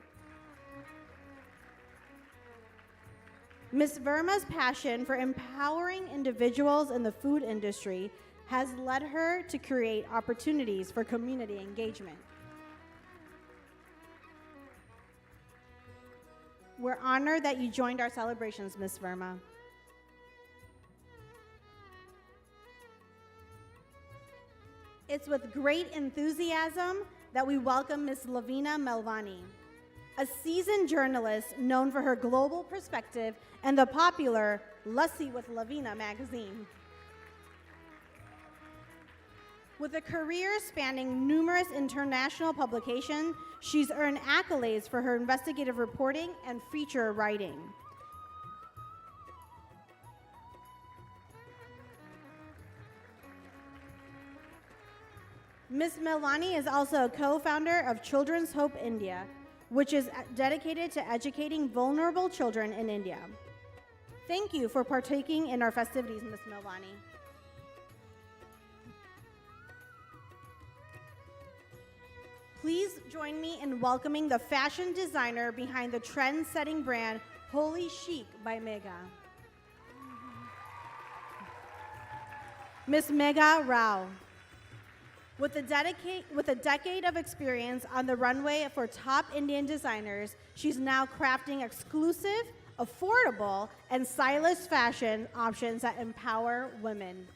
Ms. Verma's passion for empowering individuals in the food industry has led her to create opportunities for community engagement. We're honored that you joined our celebrations, Ms. Verma. It's with great enthusiasm that we welcome Ms. Lavina Melvani, a seasoned journalist known for her global perspective and the popular Lassi with Lavina magazine. With a career spanning numerous international publications, she's earned accolades for her investigative reporting and feature writing. Ms. Melvani is also a co-founder of Children's Hope India, which is dedicated to educating vulnerable children in India. Thank you for partaking in our festivities, Ms. Melvani. Please join me in welcoming the fashion designer behind the trend-setting brand Holy Chic by Megha. Ms. Megha Rao. With a decade of experience on the runway for top Indian designers, she's now crafting exclusive, affordable, and stylish fashion options that empower women.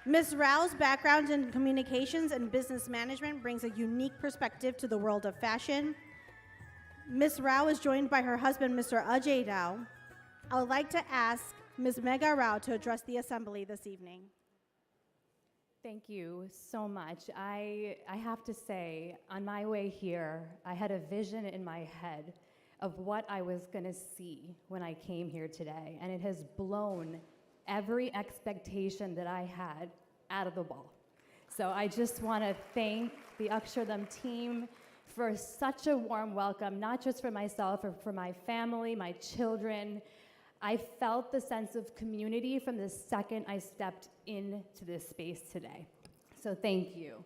Ms. Rao's background in communications and business management brings a unique perspective to the world of fashion. Ms. Rao is joined by her husband, Mr. Ajay Rao. I would like to ask Ms. Megha Rao to address the assembly this evening. Thank you so much. I have to say, on my way here, I had a vision in my head of what I was going to see when I came here today, and it has blown every expectation that I had out of the ball. So I just want to thank the Akshardham team for such a warm welcome, not just for myself, or for my family, my children. I felt the sense of community from the second I stepped into this space today. So thank you.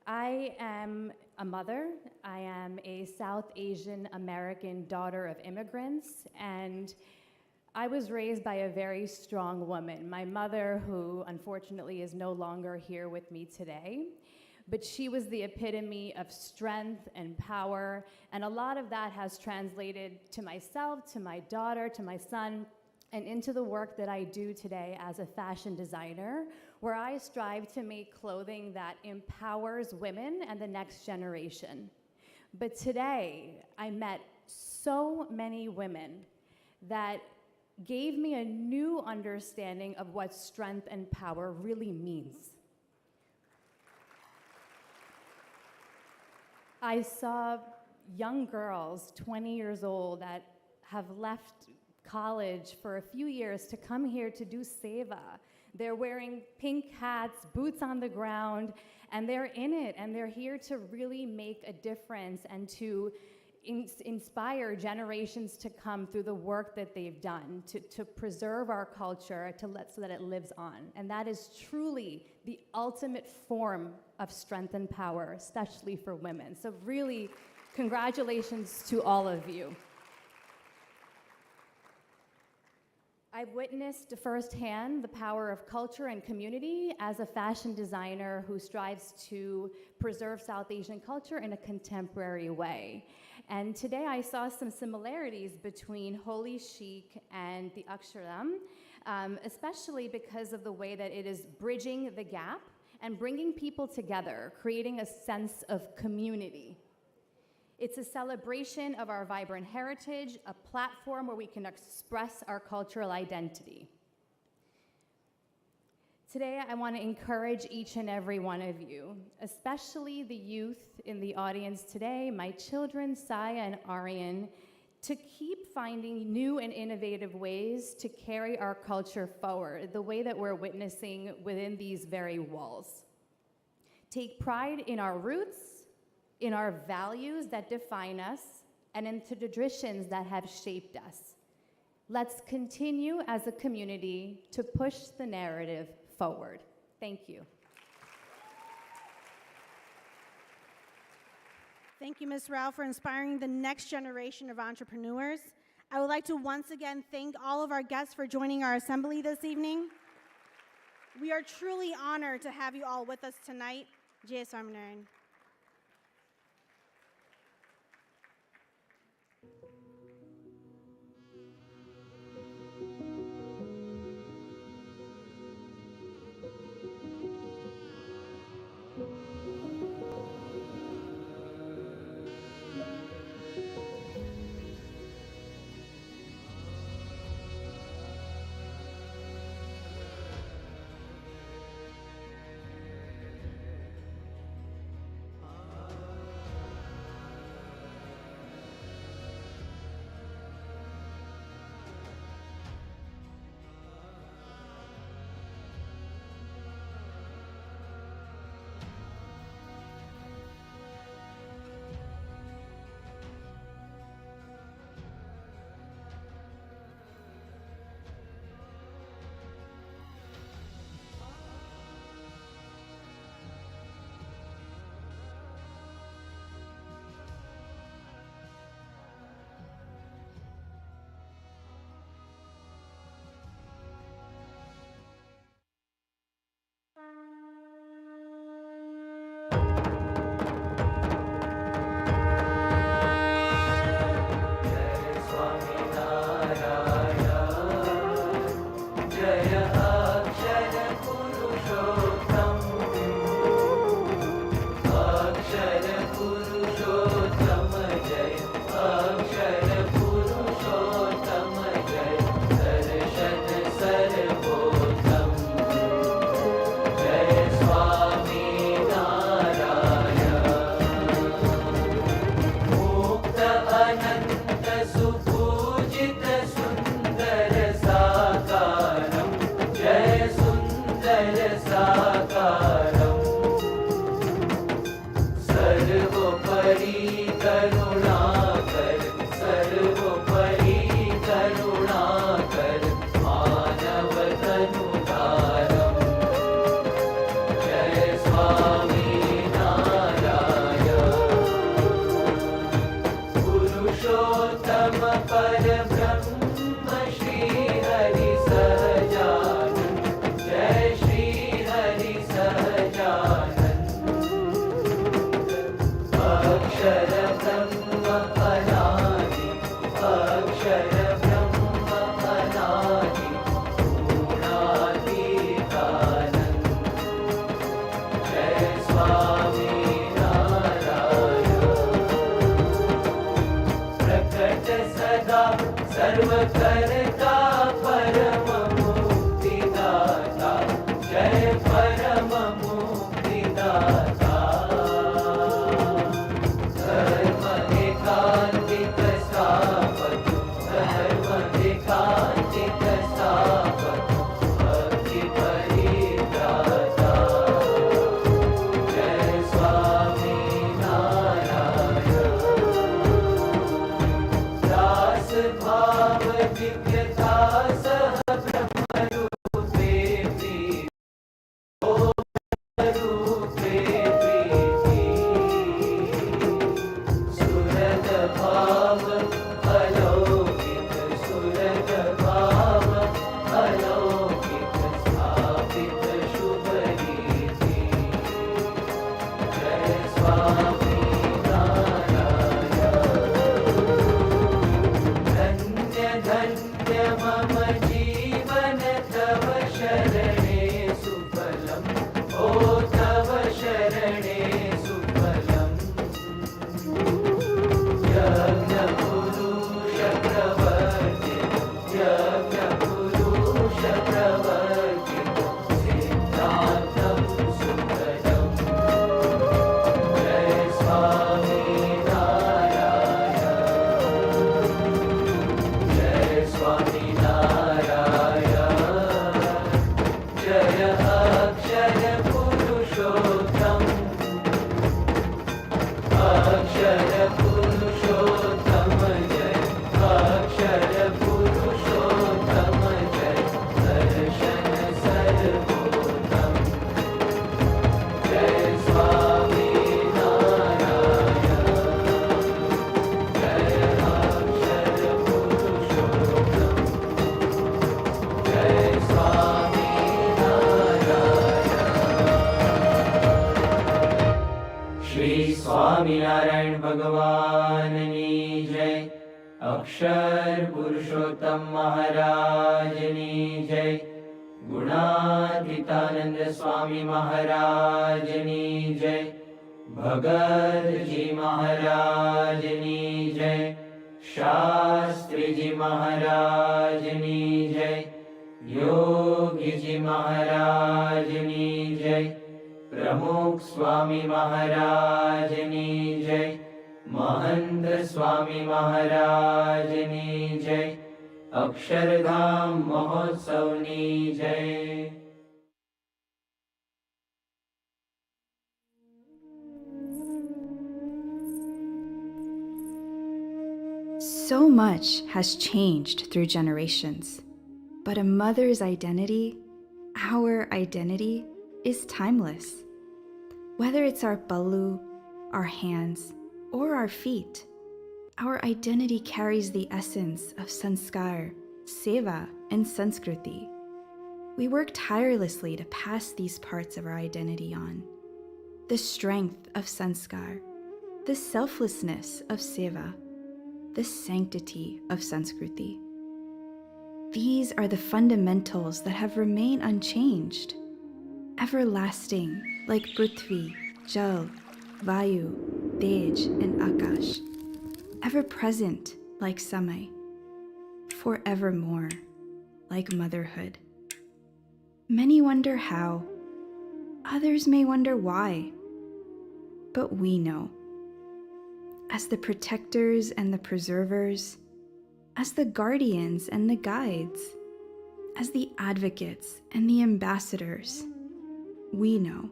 I am a mother. I am a South Asian American daughter of immigrants, and I was raised by a very strong woman. My mother, who unfortunately is no longer here with me today, but she was the epitome of strength and power, and a lot of that has translated to myself, to my daughter, to my son, and into the work that I do today as a fashion designer, where I strive to make clothing that empowers women and the next generation. But today, I met so many women that gave me a new understanding of what strength and power really means. I saw young girls, 20 years old, that have left college for a few years to come here to do Seva. They're wearing pink hats, boots on the ground, and they're in it, and they're here to really make a difference and to inspire generations to come through the work that they've done to preserve our culture, so that it lives on. And that is truly the ultimate form of strength and power, especially for women. So really, congratulations to all of you. I've witnessed firsthand the power of culture and community as a fashion designer who strives to preserve South Asian culture in a contemporary way. And today I saw some similarities between Holy Chic and the Akshardham, especially because of the way that it is bridging the gap and bringing people together, creating a sense of community. It's a celebration of our vibrant heritage, a platform where we can express our cultural identity. Today, I want to encourage each and every one of you, especially the youth in the audience today, my children, Saya and Aryan, to keep finding new and innovative ways to carry our culture forward, the way that we're witnessing within these very walls. Take pride in our roots, in our values that define us, and in the traditions that have shaped us. Let's continue as a community to push the narrative forward. Thank you. Thank you, Ms. Rao, for inspiring the next generation of entrepreneurs. I would like to once again thank all of our guests for joining our assembly this evening. We are truly honored to have you all with us tonight. Jai Swaminarayan. Swaminarayan भगवान की जय। अक्षर पुरुषोत्तम महाराज की जय। गुणातीतानंद स्वामी महाराजनी जय, भगत जी महाराजनी जय, शास्त्री जी महाराजनी जय, योगी जी महाराजनी जय, प्रमुख स्वामी महाराजनी जय, महंत स्वामी महाराजनी जय, अक्षरधाम महोत्सवनी जय। So much has changed through generations, but a mother's identity, our identity, is timeless. Whether it's our balu, our hands, or our feet, our identity carries the essence of Sanskar, Seva, and Sanskruti. We work tirelessly to pass these parts of our identity on. The strength of Sanskar, the selflessness of Seva, the sanctity of Sanskruti. These are the fundamentals that have remained unchanged, everlasting like Prithvi, Jal, Vayu, Tej, and Akash, ever present like Samay, forevermore like motherhood. Many wonder how, others may wonder why, but we know. As the protectors and the preservers, as the guardians and the guides, as the advocates and the ambassadors, we know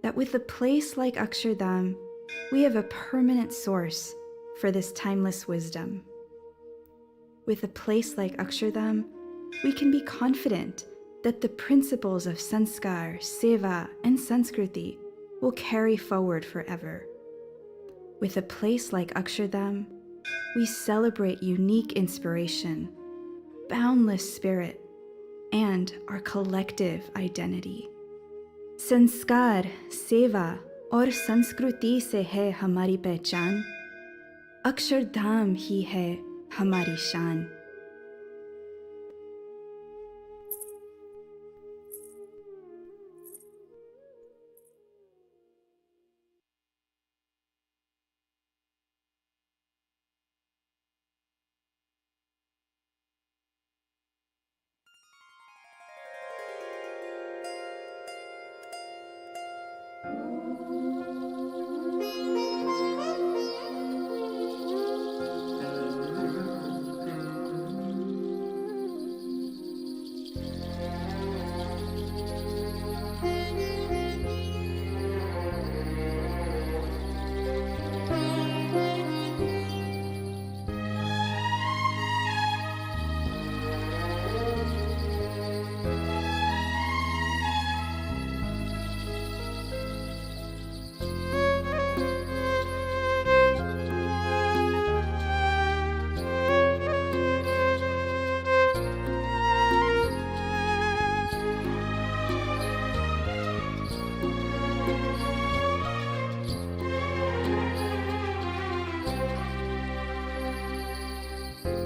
that with a place like Akshardham, we have a permanent source for this timeless wisdom. With a place like Akshardham, we can be confident that the principles of Sanskar, Seva, and Sanskruti will carry forward forever. With a place like Akshardham, we celebrate unique inspiration, boundless spirit, and our collective identity. Sanskar, Seva और संस्कृति से है हमारी पहचान, अक्षरधाम ही है हमारी शान।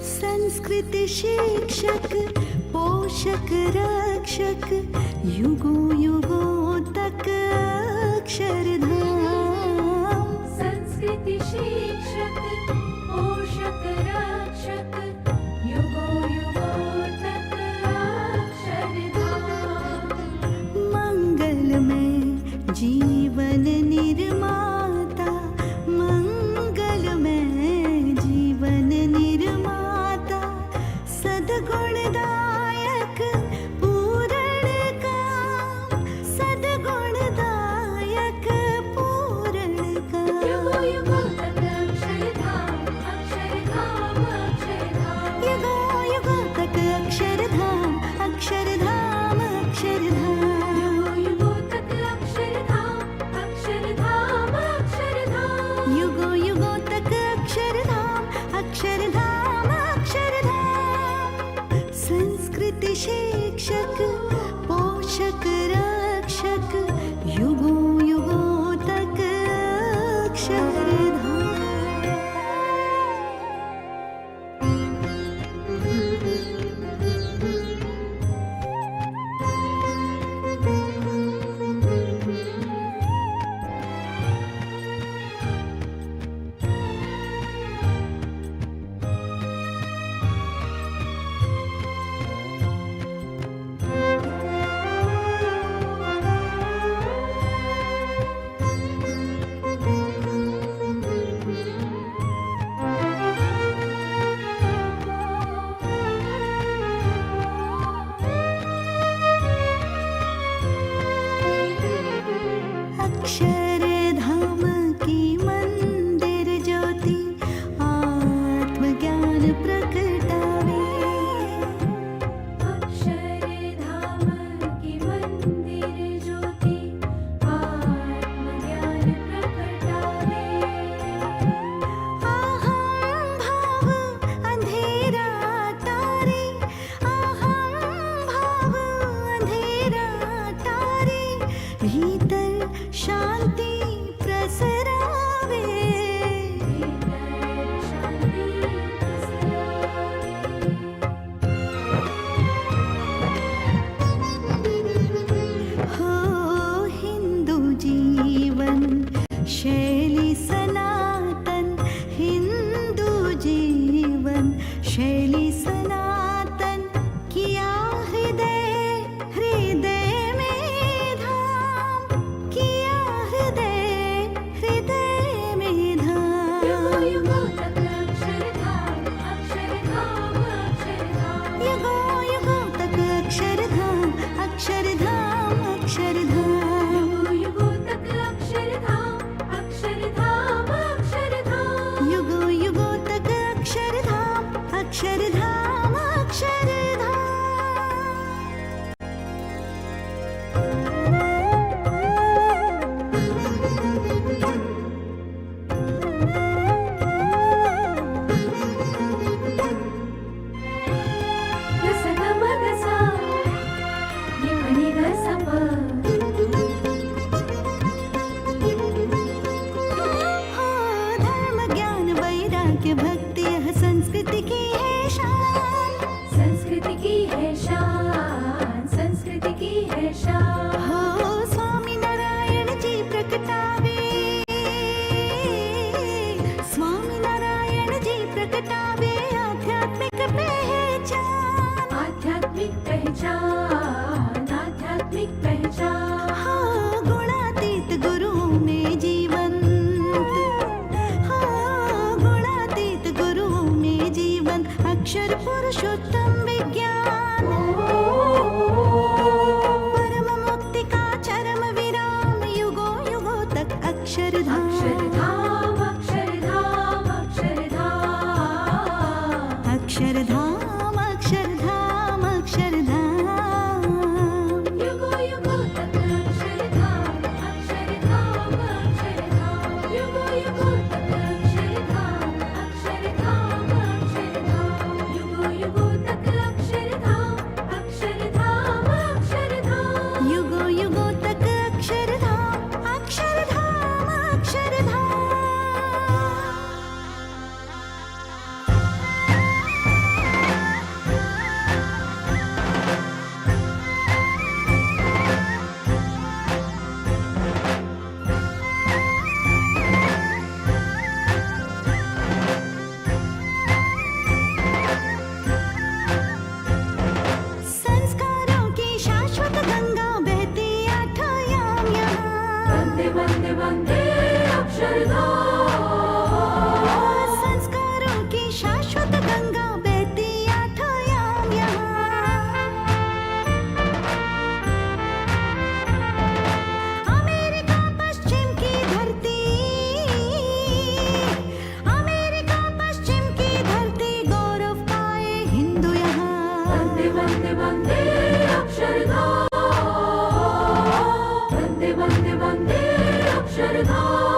संस्कृति शिक्षक पोषक रक्षक युगों युगों तक अक्षरधाम। संस्कृति शिक्षक पोषक रक्षक युगों युगों तक अक्षरधाम। मंगल में जीवन निर्माता, मंगल में जीवन निर्माता, सद्गुणदायक पूर्ण काम, सद्गुणदायक पूर्ण काम। युगों युगों तक अक्षरधाम, अक्षरधाम, अक्षरधाम। युगों युगों तक अक्षरधाम, अक्षरधाम, अक्षरधाम। युगों युगों तक अक्षरधाम, अक्षरधाम, अक्षरधाम। युगों युगों तक अक्षरधाम, अक्षरधाम, अक्षरधाम। संस्कृति शिक्षक पोषक रक्षक युगों युगों तक अक्षरधाम। अक्षरधाम की मंदिर ज्योति आत्मज्ञान प्रकटावे। अक्षरधाम की मंदिर ज्योति आत्मज्ञान प्रकटावे। अहम भाव अंधेरा तारे, अहम भाव अंधेरा तारे, भीतर शांति प्रसरावे। भीतर शांति प्रसरावे। हो हिंदू जीवन शैली सनातन, हिंदू जीवन शैली सनातन, किया हृदय हृदय में धाम, किया हृदय हृदय में धाम। युगो युगो तक अक्षरधाम, अक्षरधाम, अक्षरधाम। युगो युगो तक अक्षरधाम, अक्षरधाम, अक्षरधाम। युगो युगो तक अक्षरधाम, अक्षरधाम, अक्षरधाम। युगो युगो तक अक्षरधाम, अक्षरधाम, अक्षरधाम। गसगमगसा, निमनिगसप। हो धर्म ज्ञान वैराग्य भक्ति यह संस्कृति की है शान, संस्कृति की है शान, संस्कृति की है शान। हो स्वामी नारायण जी प्रकटावे, स्वामी नारायण जी प्रकटावे आध्यात्मिक पहचान, आध्यात्मिक पहचान, आध्यात्मिक पहचान। हो गुणातीत गुरुओं में जीवंत, हो गुणातीत गुरुओं में जीवंत, अक्षर पुरुषोत्तम विज्ञान। परम मुक्ति का चरम विराम, युगो युगो तक अक्षरधाम, अक्षरधाम, अक्षरधाम, अक्षरधाम। अक्षरधाम, अक्षरधाम, अक्षरधाम। युगो युगो तक अक्षरधाम, अक्षरधाम, अक्षरधाम। युगो युगो तक अक्षरधाम, अक्षरधाम, अक्षरधाम। युगो युगो तक अक्षरधाम, अक्षरधाम, अक्षरधाम। युगो युगो तक अक्षरधाम, अक्षरधाम, अक्षरधाम। संस्कारों की शाश्वत गंगा बहती आठों याम यहाँ। वंदे वंदे वंदे अक्षरधाम। संस्कारों की शाश्वत गंगा बहती आठों याम यहाँ। अमेरिका पश्चिम की धरती, अमेरिका पश्चिम की धरती, गौरव पाए हिंदू यहाँ। वंदे वंदे वंदे अक्षरधाम, वंदे वंदे वंदे अक्षरधाम।